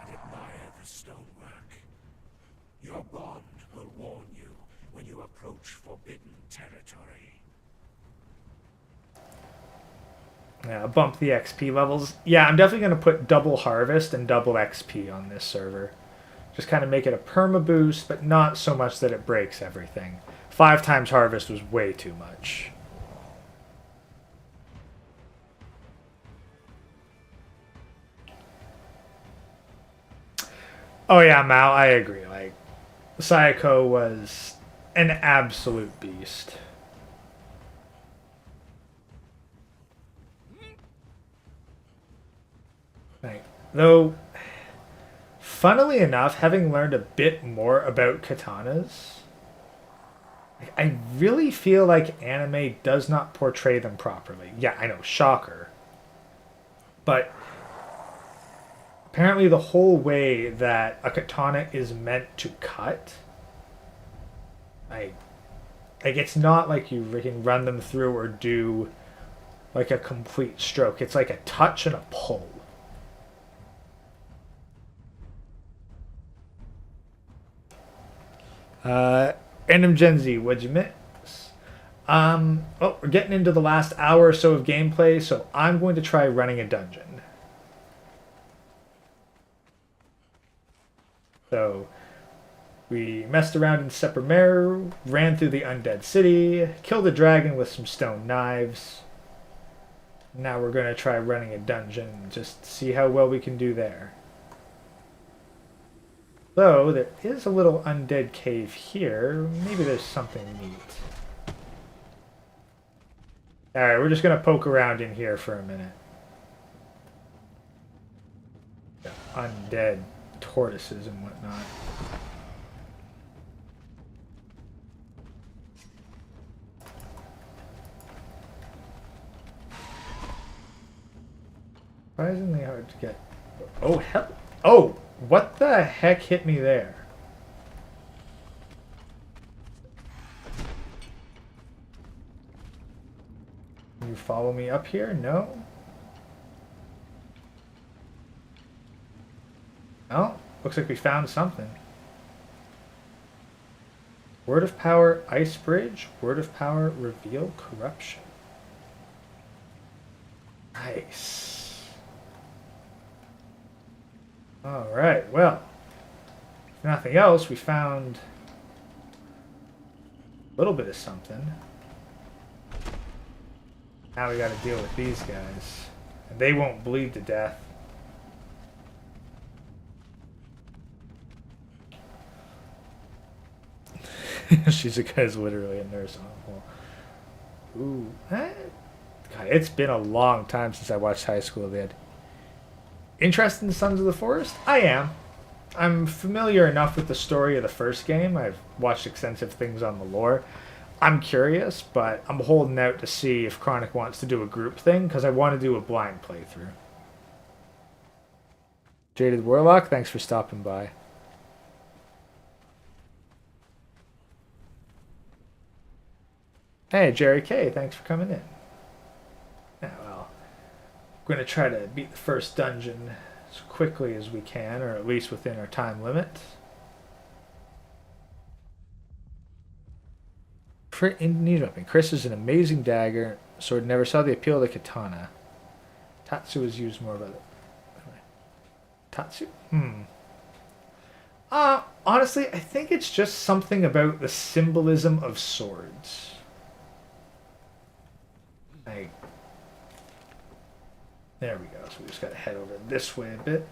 and admire the stonework. Your bond will warn you when you approach forbidden territory. Yeah, bump the XP levels. Yeah, I'm definitely going to put double harvest and double XP on this server. Just kind of make it a perma boost, but not so much that it breaks everything. 5 times harvest was way too much. Oh yeah, Mao, I agree. Like, Sayako was an absolute beast. Like, though, funnily enough, having learned a bit more about katanas, like, I really feel like anime does not portray them properly. Yeah, I know, shocker. But apparently the whole way that a katana is meant to cut, like it's not like you can run them through or do like a complete stroke. It's like a touch and a pull. Random Gen Z, what'd you miss? Oh, we're getting into the last hour or so of gameplay, so I'm going to try running a dungeon. So, we messed around in Seppermare, ran through the undead city, killed a dragon with some stone knives. Now we're going to try running a dungeon, just see how well we can do there. Though, there is a little undead cave here. Maybe there's something neat. Alright, we're just going to poke around in here for a minute. Undead tortoises and whatnot. Surprisingly hard to get. Oh, hell. Oh! What the heck hit me there? Can you follow me up here? No? Oh, looks like we found something. Word of Power Ice Bridge. Word of Power Reveal Corruption. Nice. Alright, well, if nothing else, we found a little bit of something. Now we gotta deal with these guys. And they won't bleed to death. Shizuka literally a nurse on the wall. Ooh, God, it's been a long time since I watched High School of the Dead. Interested in Sons of the Forest? I am. I'm familiar enough with the story of the first game. I've watched extensive things on the lore. I'm curious, but I'm holding out to see if Chronic wants to do a group thing, because I want to do a blind playthrough. Jaded Warlock, thanks for stopping by. Hey, Jerry K, thanks for coming in. Yeah, well, we're going to try to beat the first dungeon as quickly as we can, or at least within our time limit. For interrupting, Chris is an amazing dagger. Sword never saw the appeal of the katana. Tatsu is used more by the... Tatsu? Honestly, I think it's just something about the symbolism of swords. Like, there we go. So we just gotta head over this way a bit.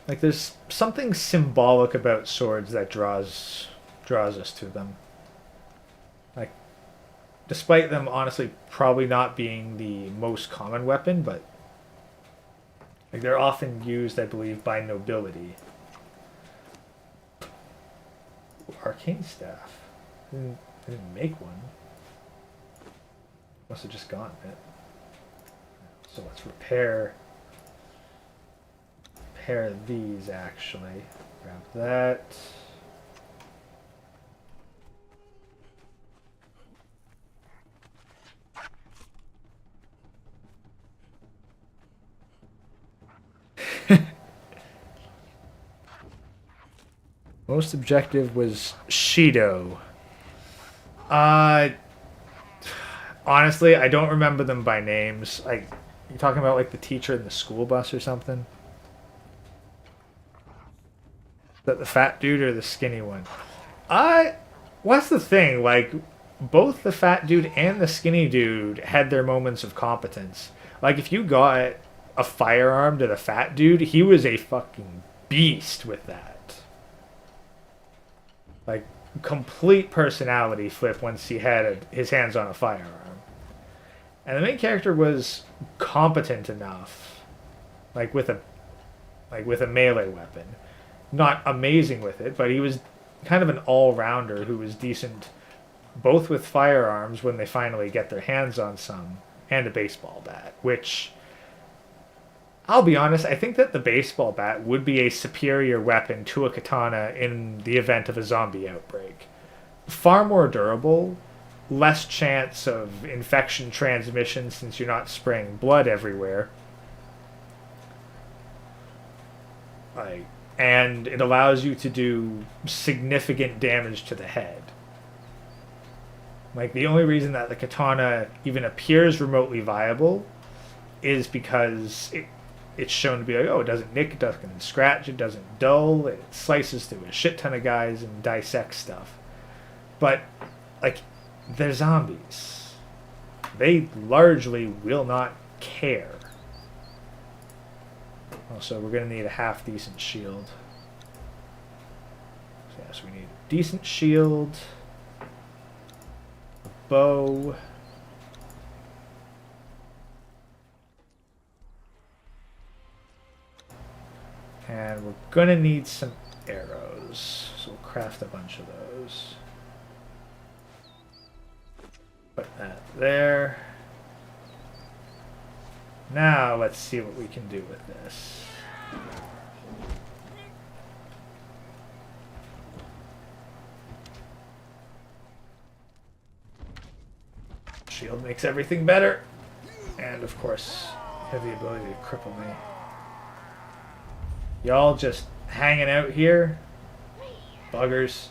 Like, there's something symbolic about swords that draws us to them. Like, despite them honestly probably not being the most common weapon, but like they're often used, I believe, by nobility. Arcane staff. I didn't make one. Must have just gotten it. So let's repair these actually. Grab that. Most objective was Shido. Honestly, I don't remember them by names. Like, you talking about like the teacher in the school bus or something? Is that the fat dude or the skinny one? What's the thing? Like, both the fat dude and the skinny dude had their moments of competence. Like, if you got a firearm to the fat dude, he was a fucking beast with that. Like, complete personality flip once he had his hands on a firearm. And the main character was competent enough, like with a melee weapon. Not amazing with it, but he was kind of an all-rounder who was decent both with firearms when they finally get their hands on some, and a baseball bat, which, I'll be honest, I think that the baseball bat would be a superior weapon to a katana in the event of a zombie outbreak. Far more durable, less chance of infection transmission since you're not spraying blood everywhere. And it allows you to do significant damage to the head. Like, the only reason that the katana even appears remotely viable is because it's shown to be like, oh, it doesn't nick, it doesn't scratch, it doesn't dull, it slices through a shit ton of guys and dissects stuff. But, like, they're zombies. They largely will not care. Also, we're going to need a half-decent shield. So, yes, we need a decent shield, a bow, and we're going to need some arrows. So we'll craft a bunch of those. Put that there. Now let's see what we can do with this. Shield makes everything better. And of course, have the ability to cripple me. Y'all just hanging out here? Buggers.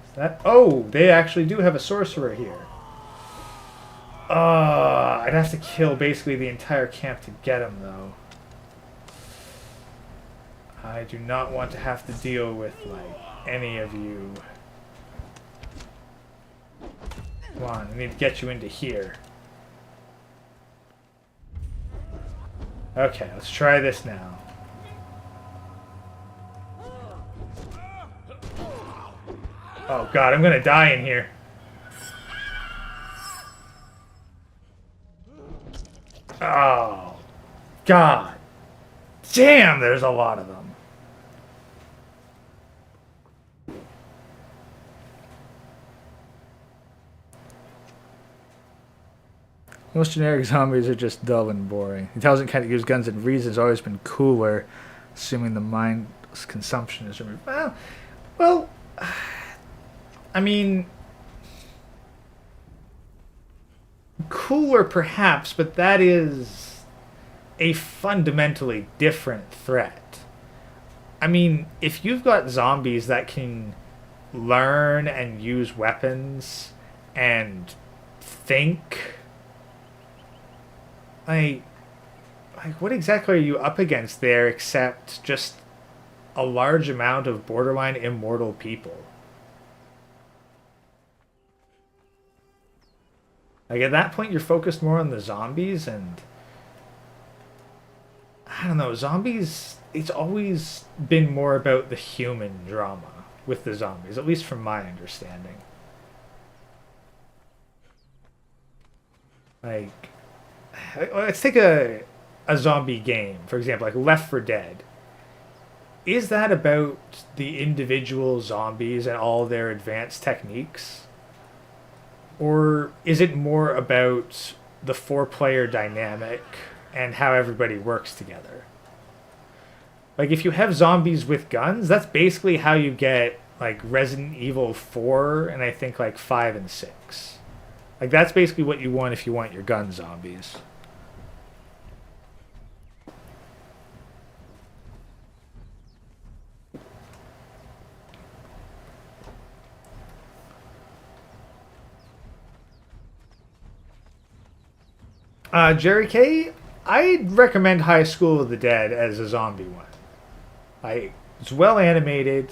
Is that? Oh, they actually do have a sorcerer here. I'd have to kill basically the entire camp to get him, though. I do not want to have to deal with, like, any of you. Come on, I need to get you into here. Okay, let's try this now. Oh god, I'm gonna die in here. Oh, god. Damn, there's a lot of them. Most generic zombies are just dull and boring. Intelligent kind of use guns and reasons always been cooler, assuming the mind consumption is removed. Well, I mean, cooler perhaps, but that is a fundamentally different threat. I mean, if you've got zombies that can learn and use weapons and think, like what exactly are you up against there except just a large amount of borderline immortal people? Like, at that point, you're focused more on the zombies, and I don't know, zombies, it's always been more about the human drama with the zombies, at least from my understanding. Like, let's take a zombie game, for example, like Left 4 Dead. Is that about the individual zombies and all their advanced techniques? Or is it more about the four-player dynamic and how everybody works together? Like, if you have zombies with guns, that's basically how you get, like, Resident Evil 4 and I think, like, 5 and 6. Like, that's basically what you want if you want your gun zombies. Jerry K, I'd recommend High School of the Dead as a zombie one. It's well animated,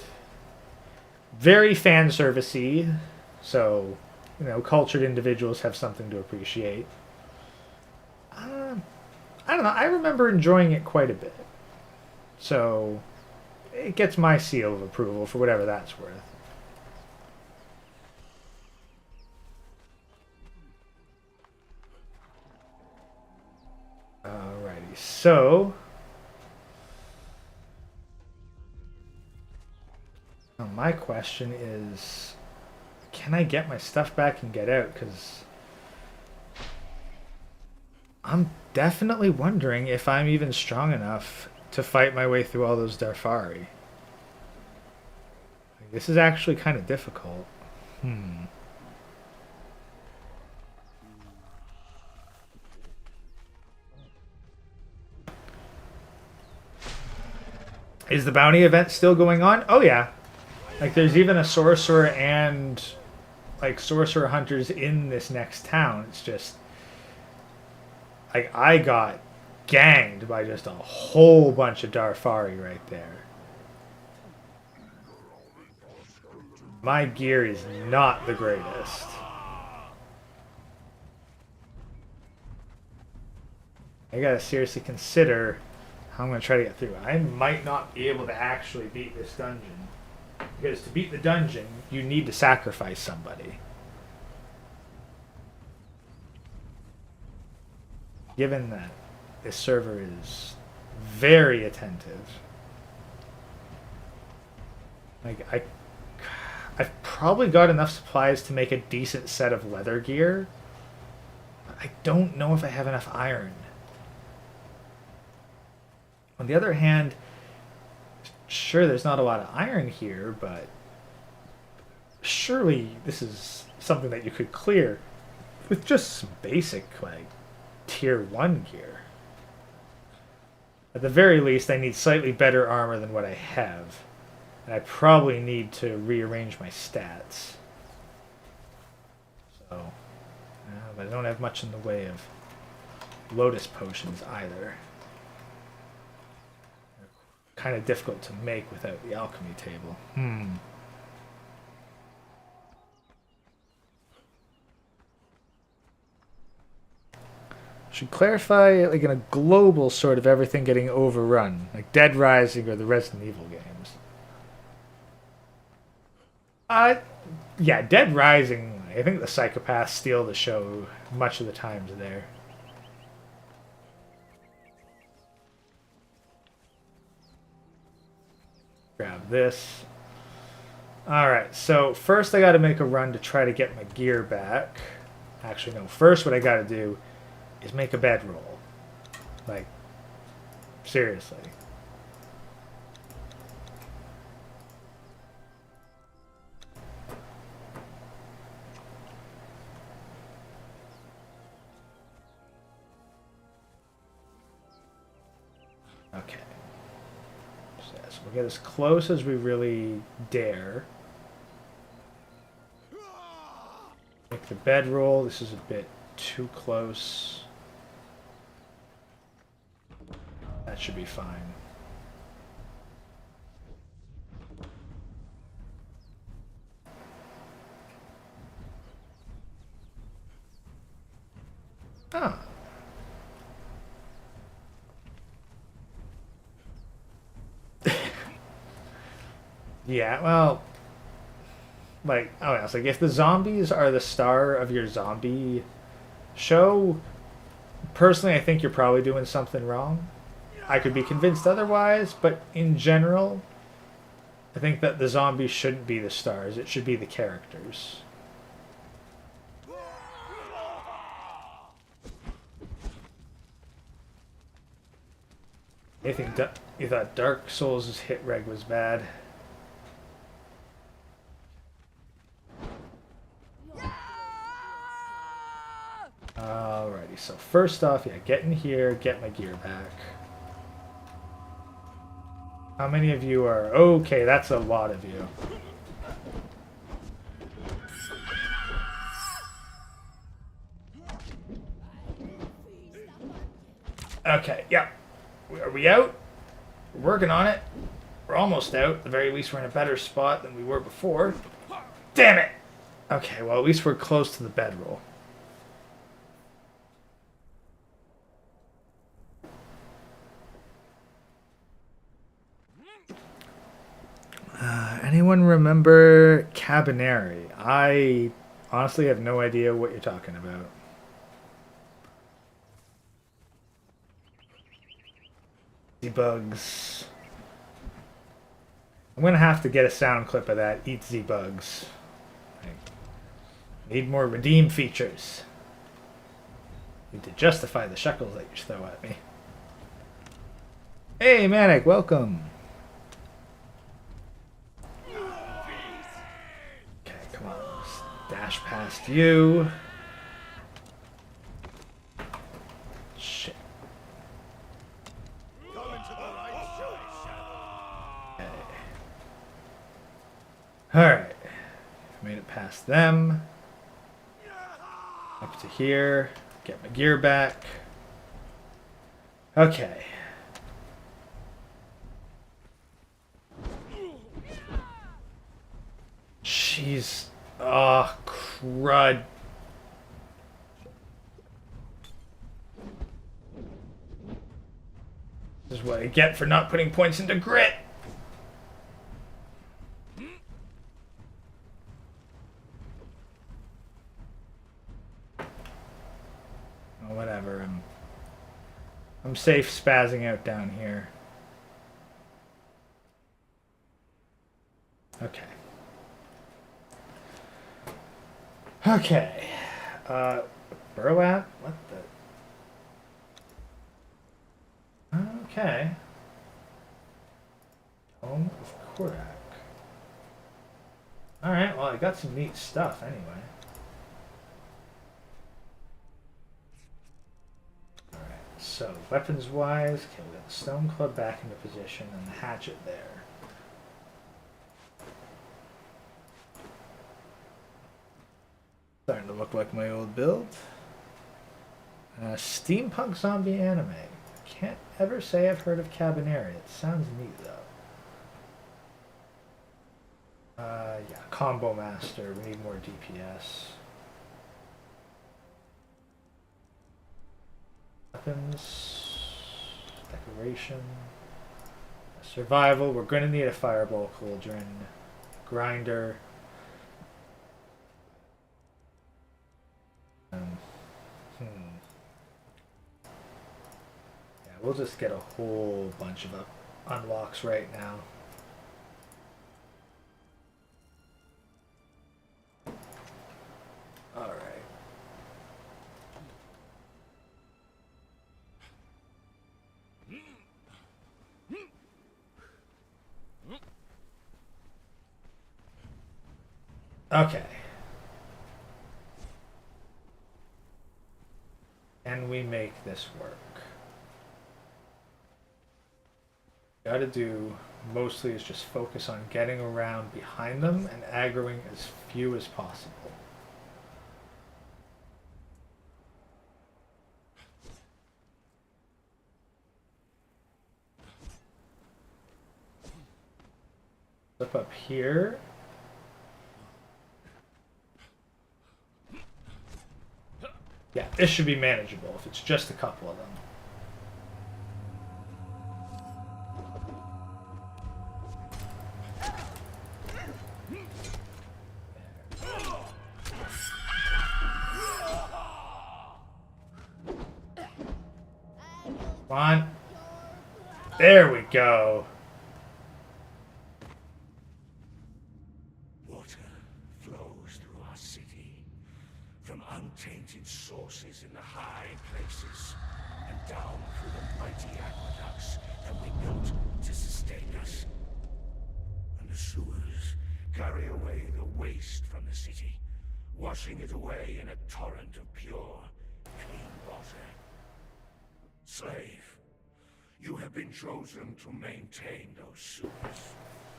very fan servicey, so cultured individuals have something to appreciate. I don't know. I remember enjoying it quite a bit, so it gets my seal of approval for whatever that's worth. Alrighty, so my question is, can I get my stuff back and get out? Because I'm definitely wondering if I'm even strong enough to fight my way through all those Darfari. Like, this is actually kind of difficult. Is the bounty event still going on? Oh yeah. Like, there's even a sorcerer and like sorcerer hunters in this next town. It's just like I got ganged by just a whole bunch of Darfari right there. My gear is not the greatest. I gotta seriously consider how I'm gonna try to get through. I might not be able to actually beat this dungeon. Because to beat the dungeon, you need to sacrifice somebody. Given that this server is very attentive, like I've probably got enough supplies to make a decent set of leather gear. I don't know if I have enough iron. On the other hand, sure, there's not a lot of iron here, but surely this is something that you could clear with just some basic, like, tier 1 gear. At the very least, I need slightly better armor than what I have. And I probably need to rearrange my stats. So, but I don't have much in the way of lotus potions either. Kind of difficult to make without the alchemy table. Should clarify, like, in a global sort of everything getting overrun, like Dead Rising or the Resident Evil games. Yeah, Dead Rising, I think the psychopaths steal the show much of the times there. Grab this. Alright, so first I gotta make a run to try to get my gear back. Actually, no. First what I gotta do is make a bedroll. Like, seriously. Okay. So we'll get as close as we really dare. Make the bedroll. This is a bit too close. That should be fine. Ah. Yeah, well, like, oh yeah, it's like if the zombies are the star of your zombie show, personally, I think you're probably doing something wrong. I could be convinced otherwise, but in general, I think that the zombies shouldn't be the stars. It should be the characters. I think you thought Dark Souls' hit reg was bad. Alrighty, so first off, yeah, get in here, get my gear back. How many of you are... Okay, that's a lot of you. Okay, yeah. Are we out? We're working on it. We're almost out. At the very least, we're in a better spot than we were before. Damn it! Okay, well, at least we're close to the bedroll. Anyone remember Cabinary? I honestly have no idea what you're talking about. Z-Bugs. I'm gonna have to get a sound clip of that. Eat Z-Bugs. Need more redeem features. Need to justify the shekels that you throw at me. Hey, Manic, welcome. Okay, come on. Let's dash past you. Shit. Okay. Alright. Made it past them. Up to here. Get my gear back. Okay. Jeez. Oh, crud. This is what I get for not putting points into grit. Oh, whatever. I'm safe spazzing out down here. Okay. Okay. Burlap? What the? Okay. Home of Korak. Alright, well, I got some neat stuff anyway. Alright, so weapons-wise, okay, we got the stone club back into position and the hatchet there. Starting to look like my old build. Steampunk zombie anime. Can't ever say I've heard of Cabinary. It sounds neat though. Yeah, Combo Master. We need more DPS. Weapons. Decoration. Survival. We're going to need a fireball cauldron. Grinder. Yeah, we'll just get a whole bunch of unlocks right now. All right. Okay. Can we make this work? gotta do mostly is just focus on getting around behind them and aggroing as few as possible. Flip up here. Yeah, this should be manageable if it's just a couple of them. Come on. There we go. Water flows through our city, from untainted sources in the high places, and down through the mighty aqueducts that we built to sustain us. And the sewers carry away the waste from the city, washing it away in a torrent of pure, clean water. Slave, you have been chosen to maintain those sewers,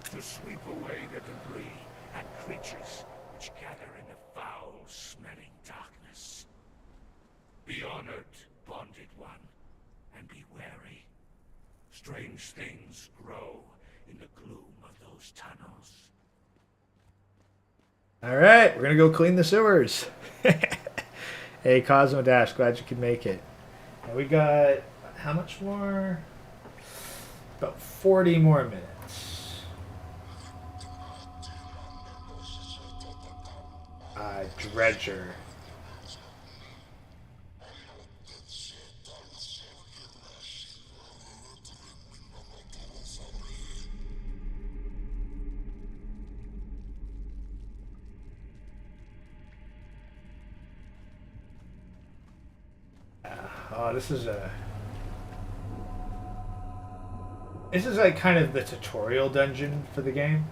to sweep away the debris and creatures which gather in the foul-smelling darkness. Be honored, bonded one, and be wary. Strange things grow in the gloom of those tunnels. Alright, we're gonna go clean the sewers. Hey, Cosmo Dash, glad you could make it. And we got, how much more? About 40 more minutes. Dredger. Oh, this is like kind of the tutorial dungeon for the game.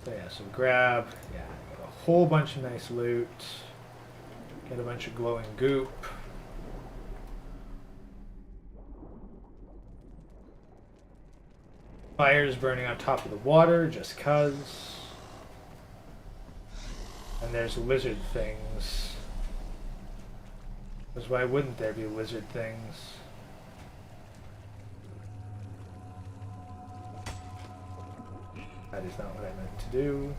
So yeah, so grab, got a whole bunch of nice loot. Get a bunch of glowing goop. Fire's burning on top of the water, just cuz. And there's lizard things. Because why wouldn't there be lizard things? That is not what I meant to do.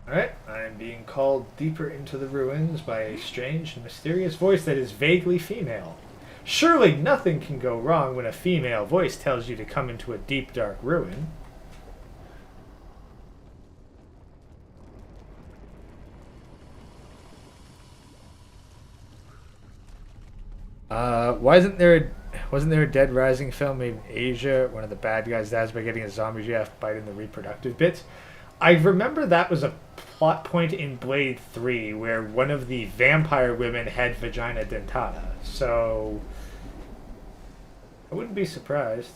Alright, I am being called deeper into the ruins by a strange and mysterious voice that is vaguely female. Surely nothing can go wrong when a female voice tells you to come into a deep, dark ruin. Wasn't there a Dead Rising film made in Asia? One of the bad guys dies by getting a zombie GF biting the reproductive bits. I remember that was a plot point in Blade 3 where one of the vampire women had vagina dentata. So I wouldn't be surprised.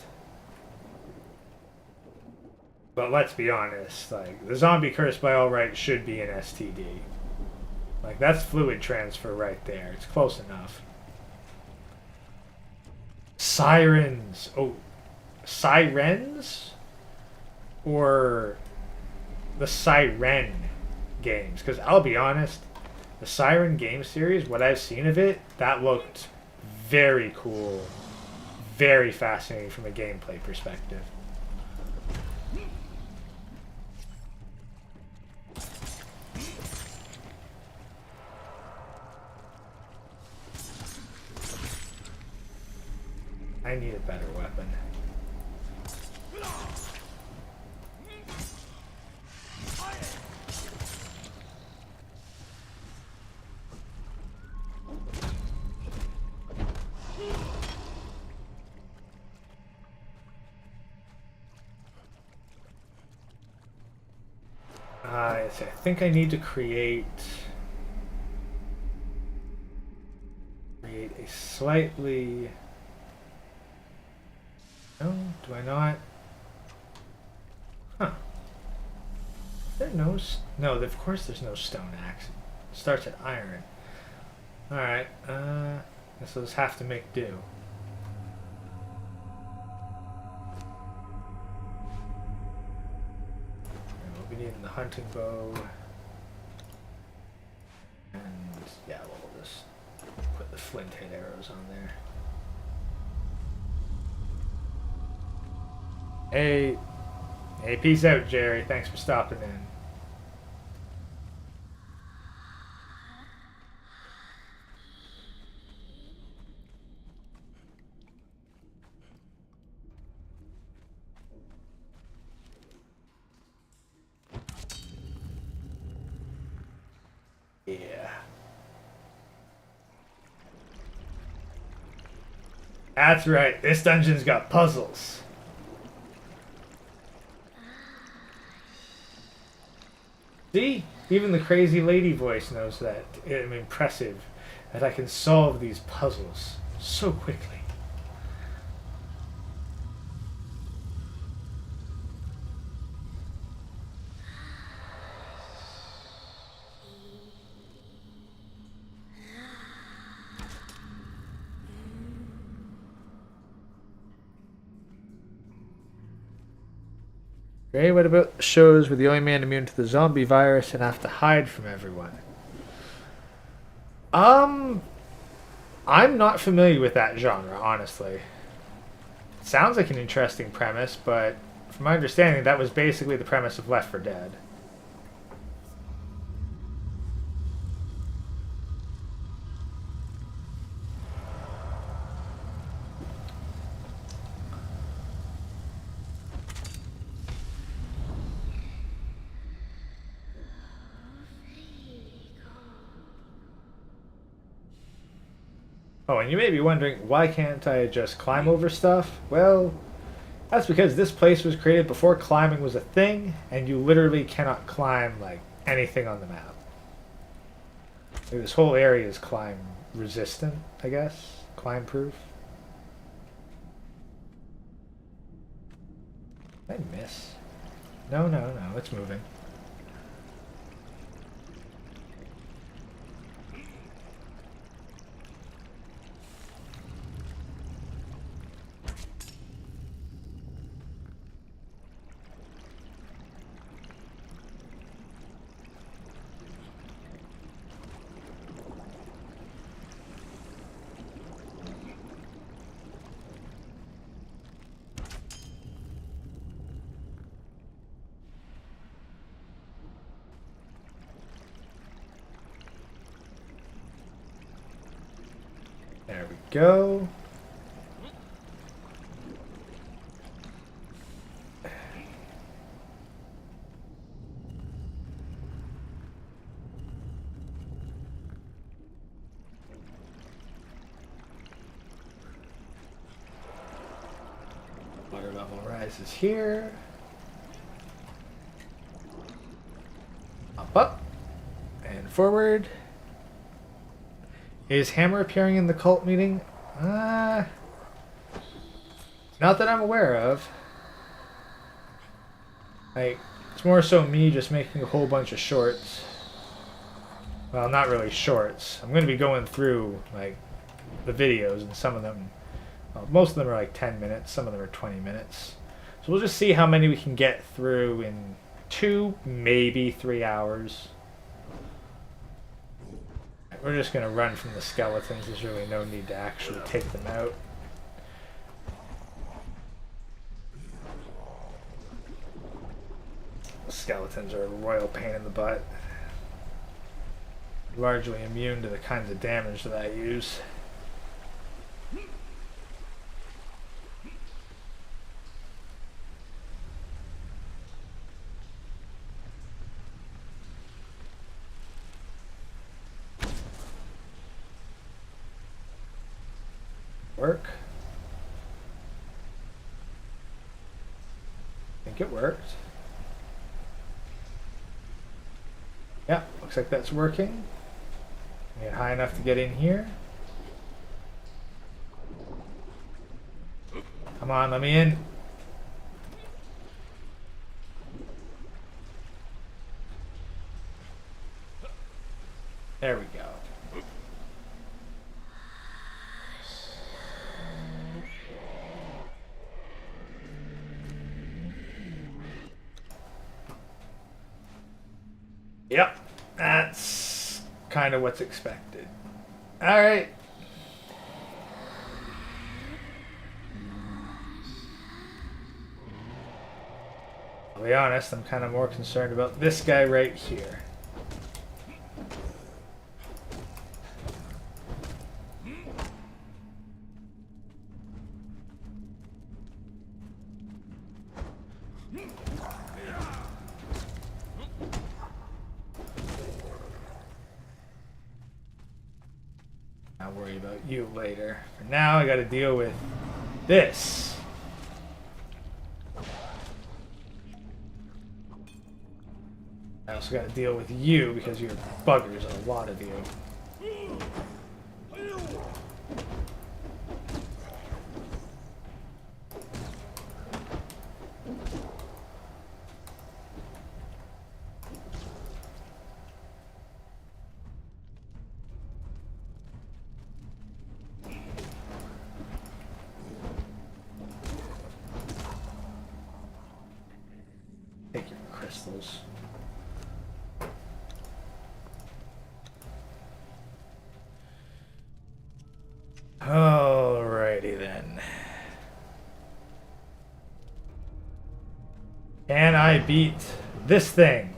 But let's be honest, like, the zombie curse by all rights should be an STD. Like, that's fluid transfer right there. It's close enough. Sirens. Oh, sirens? Or the Siren games? Because I'll be honest, the Siren game series, what I've seen of it, that looked very cool. Very fascinating from a gameplay perspective. I need a better weapon. I think I need to create a slightly... No, do I not? Huh. There no... No, of course there's no stone axe. It starts at iron. Alright, guess we'll just have to make do. And we'll be needing the hunting bow. And yeah, we'll just put the flint head arrows on there. Hey, peace out, Jerry. Thanks for stopping in. Yeah. That's right. This dungeon's got puzzles. See? Even the crazy lady voice knows that I'm impressive, that I can solve these puzzles so quickly. Okay, what about shows where the only man immune to the zombie virus and have to hide from everyone? I'm not familiar with that genre, honestly. Sounds like an interesting premise, but from my understanding, that was basically the premise of Left 4 Dead. Oh, and you may be wondering, why can't I just climb over stuff? Well, that's because this place was created before climbing was a thing, and you literally cannot climb, like, anything on the map. Like, this whole area is climb resistant, I guess? Climb proof? Did I miss? No, it's moving. There we go. Water level rises here. Up, and forward. Is Hammer appearing in the cult meeting? Not that I'm aware of. Like, it's more so me just making a whole bunch of shorts. Well, not really shorts. I'm going to be going through, like, the videos, and some of them, well, most of them are like 10 minutes, some of them are 20 minutes. So we'll just see how many we can get through in 2, maybe 3 hours. We're just going to run from the skeletons. There's really no need to actually take them out. Skeletons are a royal pain in the butt. Largely immune to the kinds of damage that I use. Work. I think it worked. Yeah, looks like that's working. Get high enough to get in here. Come on, let me in. There we go. Yep, that's kind of what's expected. All right. I'll be honest, I'm kind of more concerned about this guy right here. I'll worry about you later. For now, I gotta deal with this. I also gotta deal with you because you're buggers, a lot of you. Take your crystals. Alrighty then. Can I beat this thing?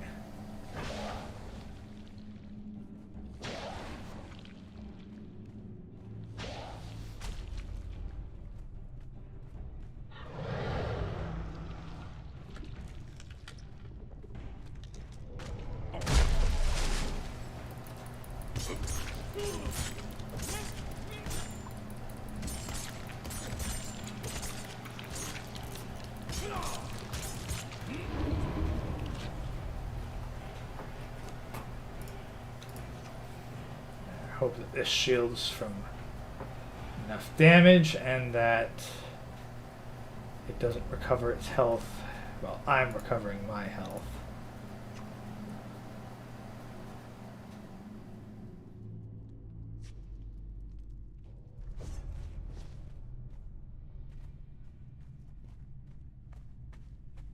Hope that this shields from enough damage and that it doesn't recover its health while I'm recovering my health.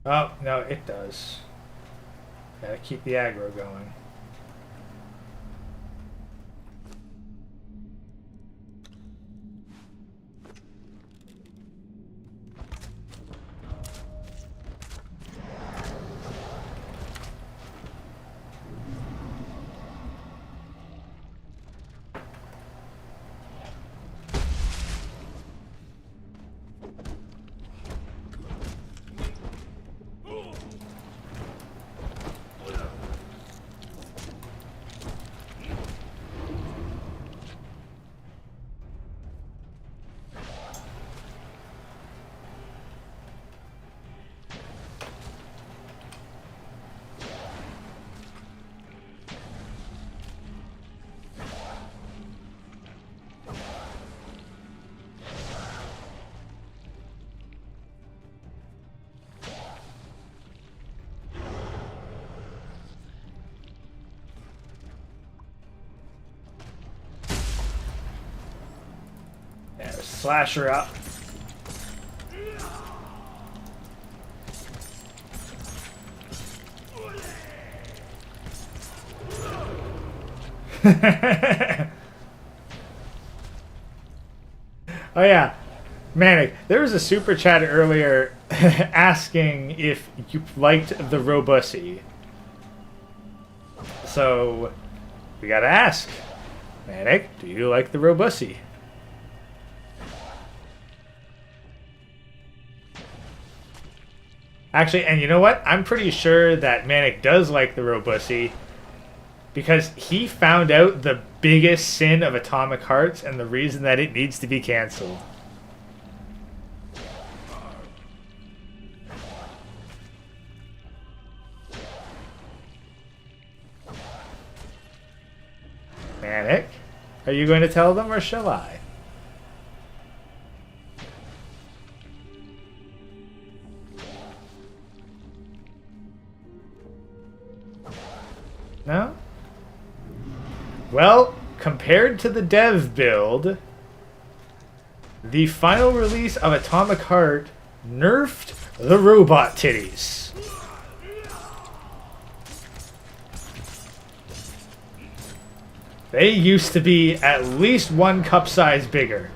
Oh, no, it does. Gotta keep the aggro going. Slash her up. Oh yeah, Manic. There was a super chat earlier asking if you liked the Robussy. So we gotta ask, Manic, do you like the Robussy? Actually, and you know what? I'm pretty sure that Manic does like the Robussy because he found out the biggest sin of Atomic Hearts and the reason that it needs to be canceled. Manic, are you going to tell them or shall I? No? Well, compared to the dev build, the final release of Atomic Heart nerfed the robot titties. They used to be at least 1 cup size bigger.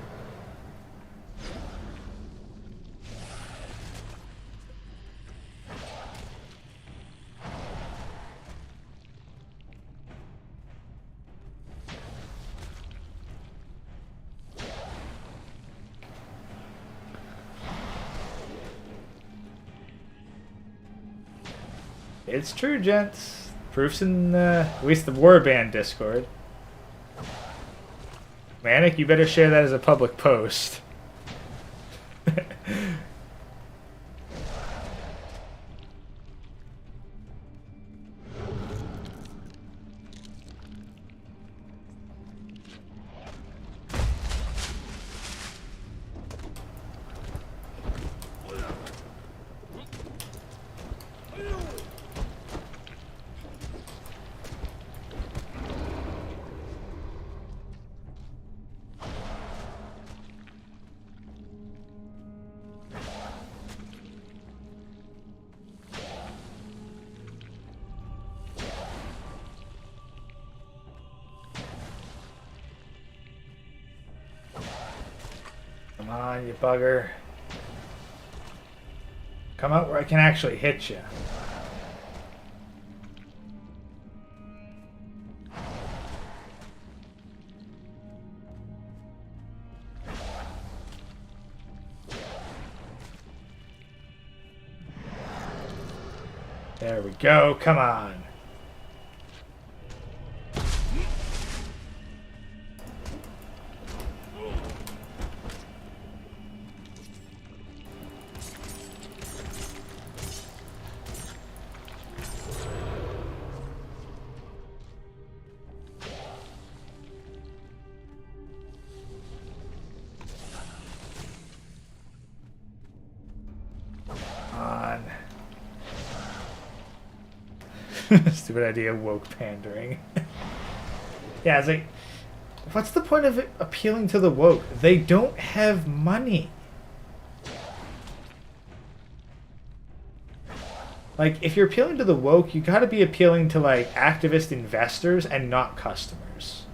It's true, gents. Proof's in at least the Warband Discord. Manic, you better share that as a public post. Come on, you bugger. Come out where I can actually hit you. There we go. Come on. Stupid idea of woke pandering. Yeah, it's like, what's the point of it appealing to the woke? They don't have money. Like, if you're appealing to the woke, you gotta be appealing to, like, activist investors and not customers.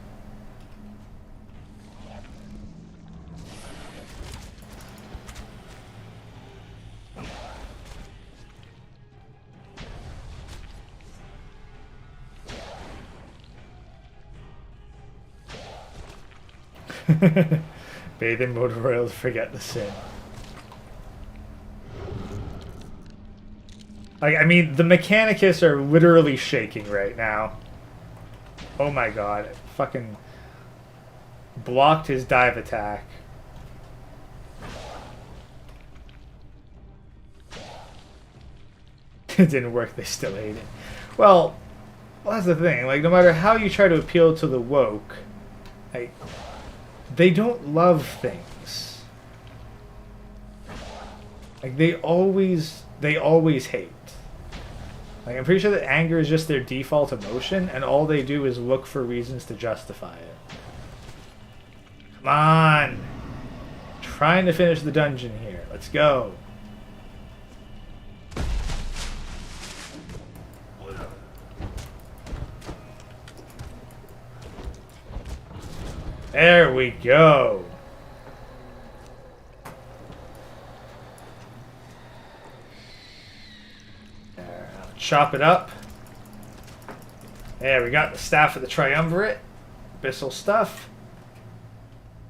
Bathe in motor oil to forget the sin. Like, I mean, the Mechanicus are literally shaking right now. Oh my god. Fucking blocked his dive attack. It didn't work, they still hate it. Well, that's the thing. Like, no matter how you try to appeal to the woke, like, they don't love things. Like, they always hate. Like, I'm pretty sure that anger is just their default emotion, and all they do is look for reasons to justify it. Come on! Trying to finish the dungeon here. Let's go. There we go. There, I'll chop it up. There, we got the Staff of the Triumvirate. Abyssal stuff.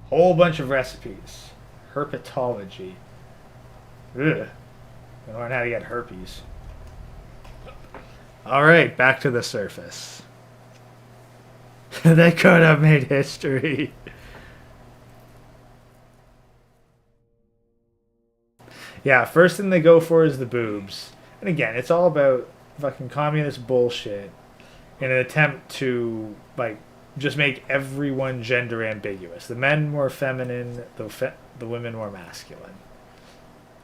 Whole bunch of recipes. Herpetology. Ugh. I learn how to get herpes. Alright, back to the surface. They could have made history. Yeah, first thing they go for is the boobs. And again, it's all about fucking communist bullshit in an attempt to, like, just make everyone gender ambiguous. The men more feminine, the women more masculine.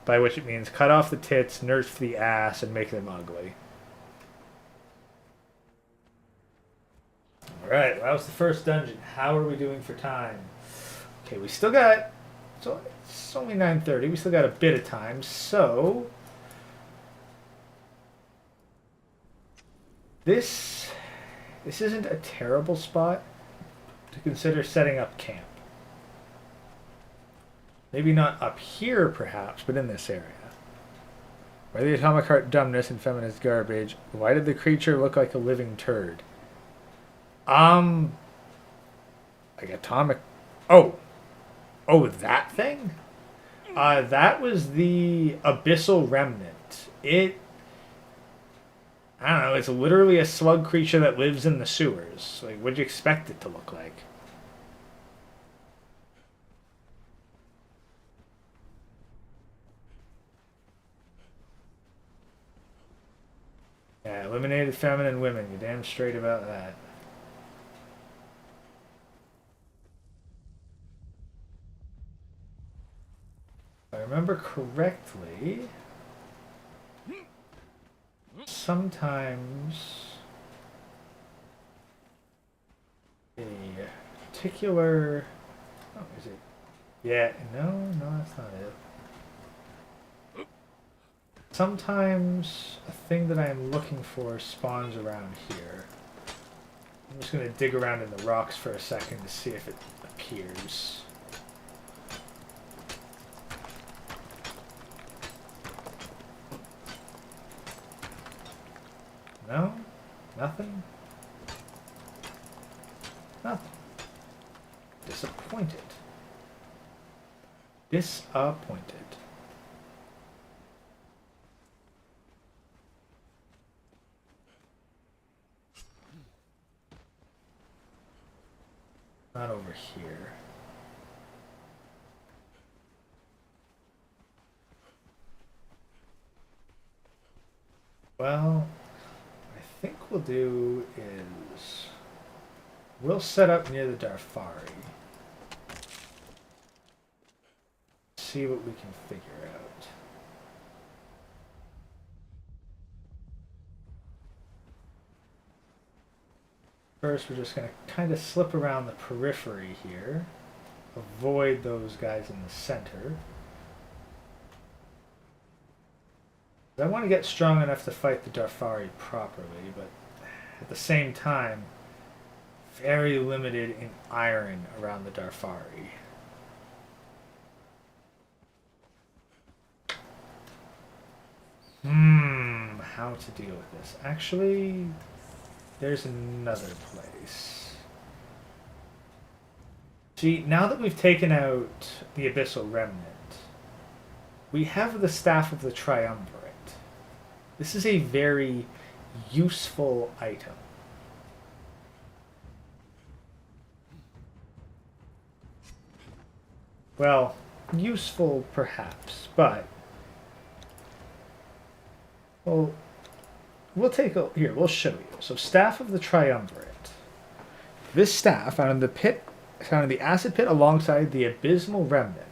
By which it means cut off the tits, nerf the ass, and make them ugly. Alright, well, that was the first dungeon. How are we doing for time? Okay, we still got... So it's only 9:30. We still got a bit of time, so... This isn't a terrible spot to consider setting up camp. Maybe not up here, perhaps, but in this area. Why the atomic heart dumbness and feminist garbage? Why did the creature look like a living turd? Like atomic... Oh, that thing? That was the Abyssal Remnant. I don't know, it's literally a slug creature that lives in the sewers. Like, what'd you expect it to look like? Yeah, eliminated feminine women. You're damn straight about that. If I remember correctly, sometimes a particular... Oh, is it? Yeah, no, that's not it. Sometimes a thing that I am looking for spawns around here. I'm just going to dig around in the rocks for a second to see if it appears. No? Nothing? Nothing. Disappointed. Disappointed. Not over here. Well, what I think we'll do is we'll set up near the Darfari. See what we can figure out. First, we're just going to kind of slip around the periphery here. Avoid those guys in the center. I want to get strong enough to fight the Darfari properly, but at the same time, very limited in iron around the Darfari. How to deal with this? Actually, there's another place. See, now that we've taken out the Abyssal Remnant, we have the Staff of the Triumvirate. This is a very useful item. Well, useful perhaps, but... Well, we'll take a... Here, we'll show you. So, Staff of the Triumvirate. This staff, found in the acid pit alongside the Abysmal Remnant,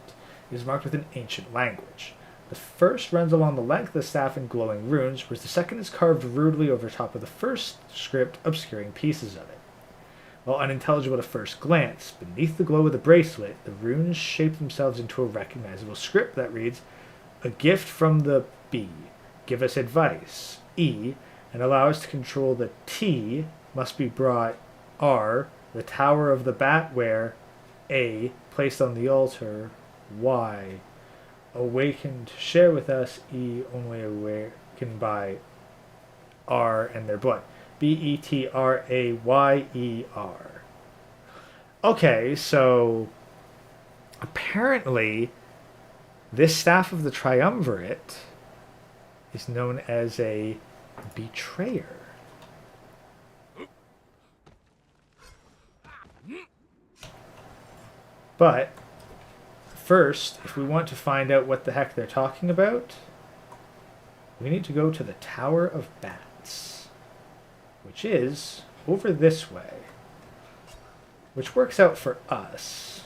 is marked with an ancient language. The first runs along the length of the staff in glowing runes, whereas the second is carved rudely over top of the first script, obscuring pieces of it. While unintelligible at first glance, beneath the glow of the bracelet, the runes shape themselves into a recognizable script that reads, "A gift from the B. Give us advice. E. And allow us to control the T must be brought. R. The Tower of the Batware. A. Placed on the altar. Y. Awakened to share with us. E. Only awakened by R and their blood." Betrayer. Okay, so apparently this Staff of the Triumvirate is known as a betrayer. But first, if we want to find out what the heck they're talking about, we need to go to the Tower of Bats, which is over this way, which works out for us,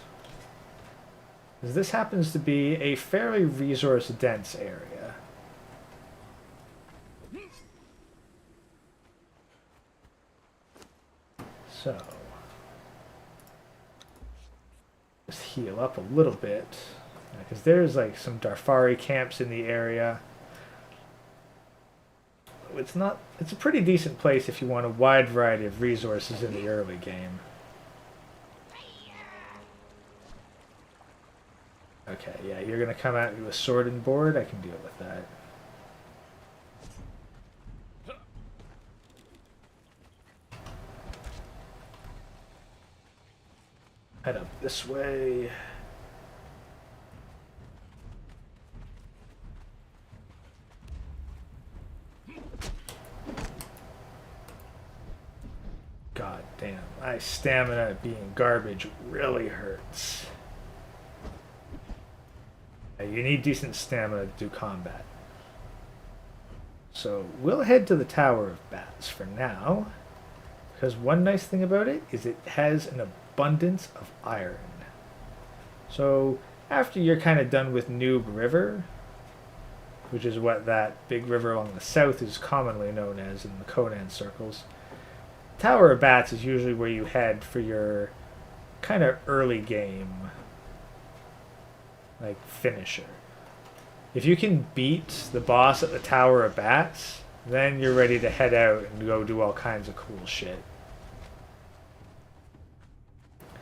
as this happens to be a fairly resource-dense area. So, just heal up a little bit. Because there's like some Darfari camps in the area. It's a pretty decent place if you want a wide variety of resources in the early game. Okay, yeah, you're gonna come at me with sword and board. I can deal with that. Head up this way. God damn, my stamina being garbage really hurts. You need decent stamina to do combat. So we'll head to the Tower of Bats for now, because one nice thing about it is it has an abundance of iron. So after you're kind of done with Noob River, which is what that big river along the south is commonly known as in the Conan circles, Tower of Bats is usually where you head for your kind of early game, like, finisher. If you can beat the boss at the Tower of Bats, then you're ready to head out and go do all kinds of cool shit.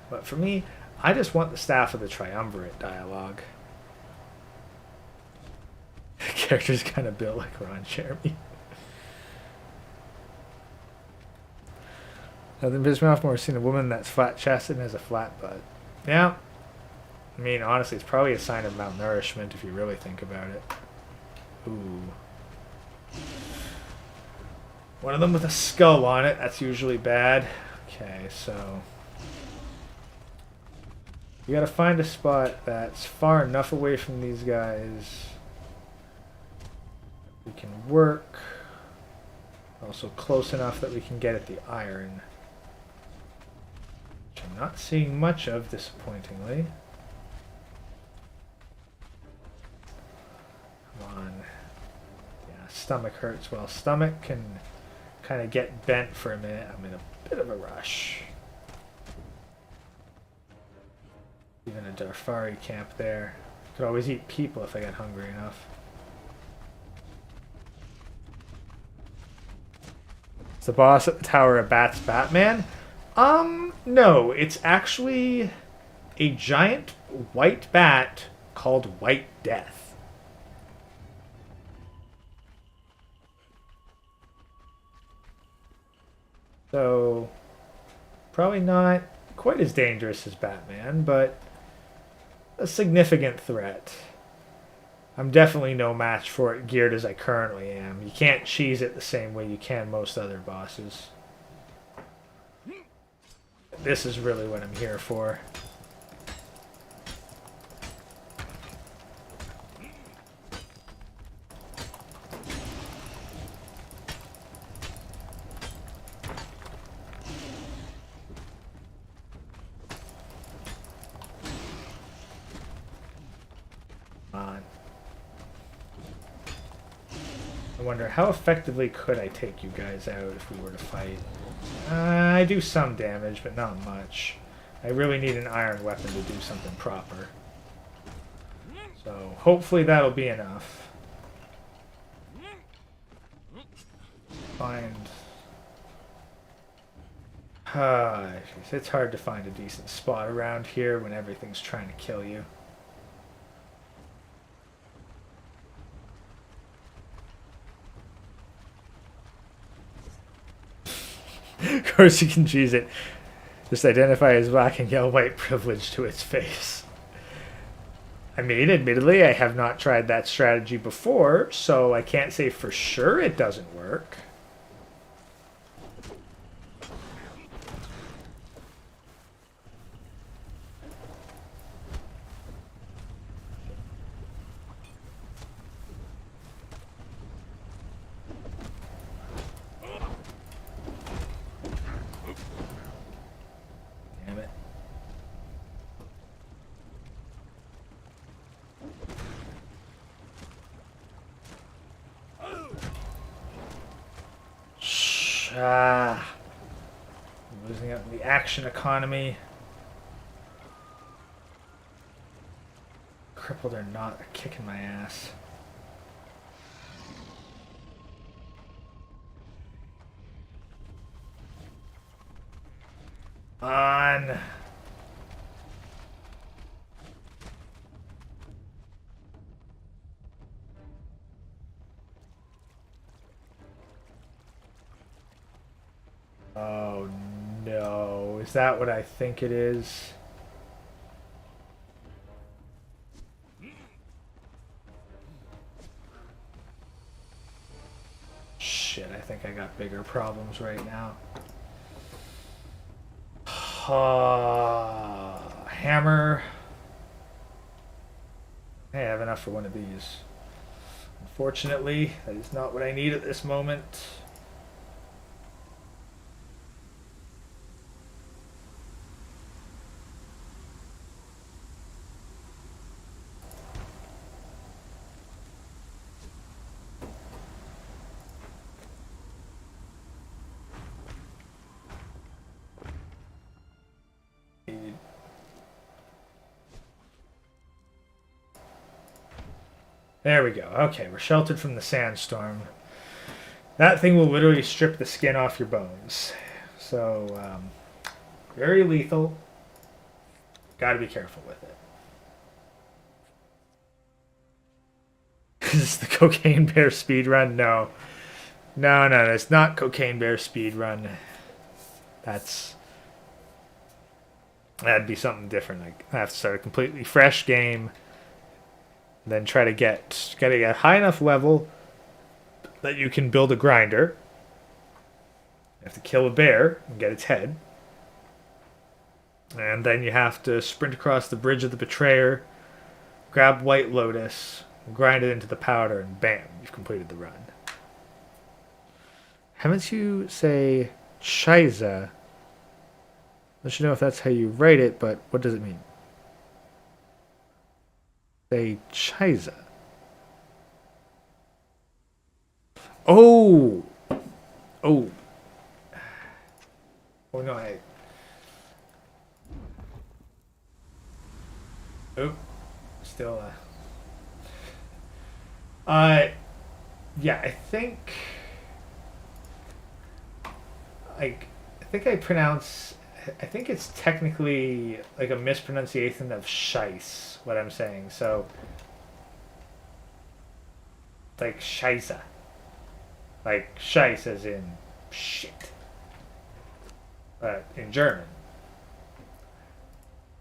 But for me, I just want the Staff of the Triumvirate dialogue. The character's kind of built like Ron Jeremy. Nothing pisses me off more seeing a woman that's flat-chested and has a flat butt. Yeah. I mean, honestly, it's probably a sign of malnourishment if you really think about it. Ooh. One of them with a skull on it. That's usually bad. Okay, so... you gotta find a spot that's far enough away from these guys. We can work. Also close enough that we can get at the iron. Which I'm not seeing much of, disappointingly. Come on. Yeah, stomach hurts. Well, stomach can kind of get bent for a minute. I'm in a bit of a rush. Even a Darfari camp there. Could always eat people if I got hungry enough. It's the boss at the Tower of Bats Batman? No. It's actually a giant white bat called White Death. So, probably not quite as dangerous as Batman, but a significant threat. I'm definitely no match for it geared as I currently am. You can't cheese it the same way you can most other bosses. This is really what I'm here for. I wonder how effectively could I take you guys out if we were to fight. I do some damage, but not much. I really need an iron weapon to do something proper. So hopefully that'll be enough. Find... it's hard to find a decent spot around here when everything's trying to kill you. Of course you can cheese it. Just identify as black and yell white privilege to its face. I mean, admittedly, I have not tried that strategy before, so I can't say for sure it doesn't work. Losing out in the action economy. crippled or not, they're kicking my ass. On. Oh no, is that what I think it is? Shit, I think I got bigger problems right now. Hammer. I have enough for one of these. Unfortunately, that is not what I need at this moment. There we go. Okay, we're sheltered from the sandstorm. That thing will literally strip the skin off your bones. So, very lethal. Gotta be careful with it. Is this the Cocaine Bear speedrun? No. No, it's not Cocaine Bear speedrun. That'd be something different. Like, I have to start a completely fresh game. Then try to get a high enough level that you can build a grinder. You have to kill a bear and get its head. And then you have to sprint across the Bridge of the Betrayer, grab White Lotus, grind it into the powder, and bam, you've completed the run. Haven't you say Shiza? Let you know if that's how you write it, but what does it mean? Say Shiza. Oh! Oh. Oh no, I... Oh. Still, yeah, I think I think it's technically like a mispronunciation of Scheiss, what I'm saying. So, like Scheisse. Like Scheiss as in shit. But in German.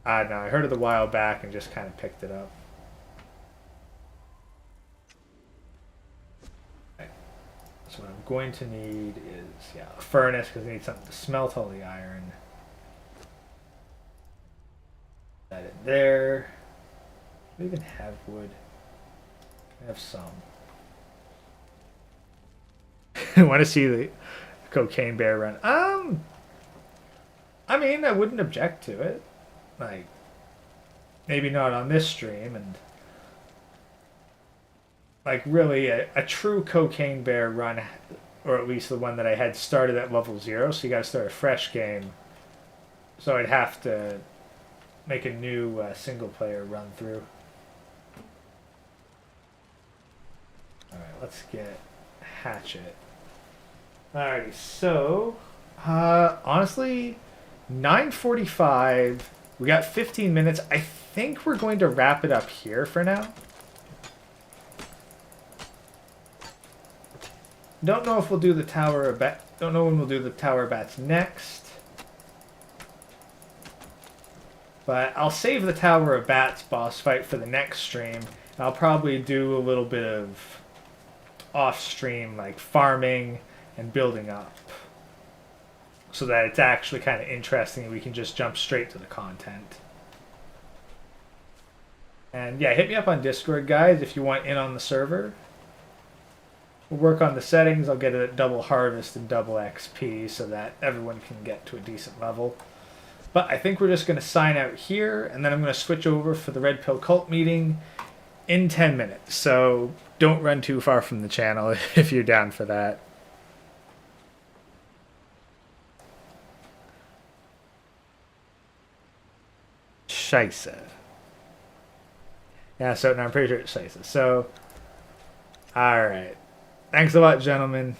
I don't know, I heard it a while back and just kind of picked it up. So what I'm going to need is, yeah, a furnace because I need something to smelt all the iron. That in there. Do I even have wood? I have some. I want to see the Cocaine Bear run. I mean, I wouldn't object to it. Like, maybe not on this stream, and like really a true Cocaine Bear run, or at least the one that I had started at level 0, so you gotta start a fresh game. So I'd have to make a new single player run through. Alright, let's get Hatchet. Alrighty, so honestly, 9:45. We got 15 minutes. I think we're going to wrap it up here for now. Don't know if we'll do the Tower of Bats. Don't know when we'll do the Tower of Bats next. But I'll save the Tower of Bats boss fight for the next stream. I'll probably do a little bit of off-stream, like farming and building up, so that it's actually kind of interesting and we can just jump straight to the content. And yeah, hit me up on Discord, guys, if you want in on the server. We'll work on the settings. I'll get it at double harvest and double XP so that everyone can get to a decent level. But I think we're just going to sign out here, and then I'm going to switch over for the Red Pill Cult meeting in 10 minutes. So don't run too far from the channel if you're down for that. Scheisse. Yeah, so no, I'm pretty sure it's Scheiße. So, alright. Thanks a lot, gentlemen.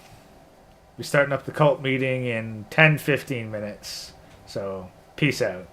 We're starting up the cult meeting in 10-15 minutes. So, peace out.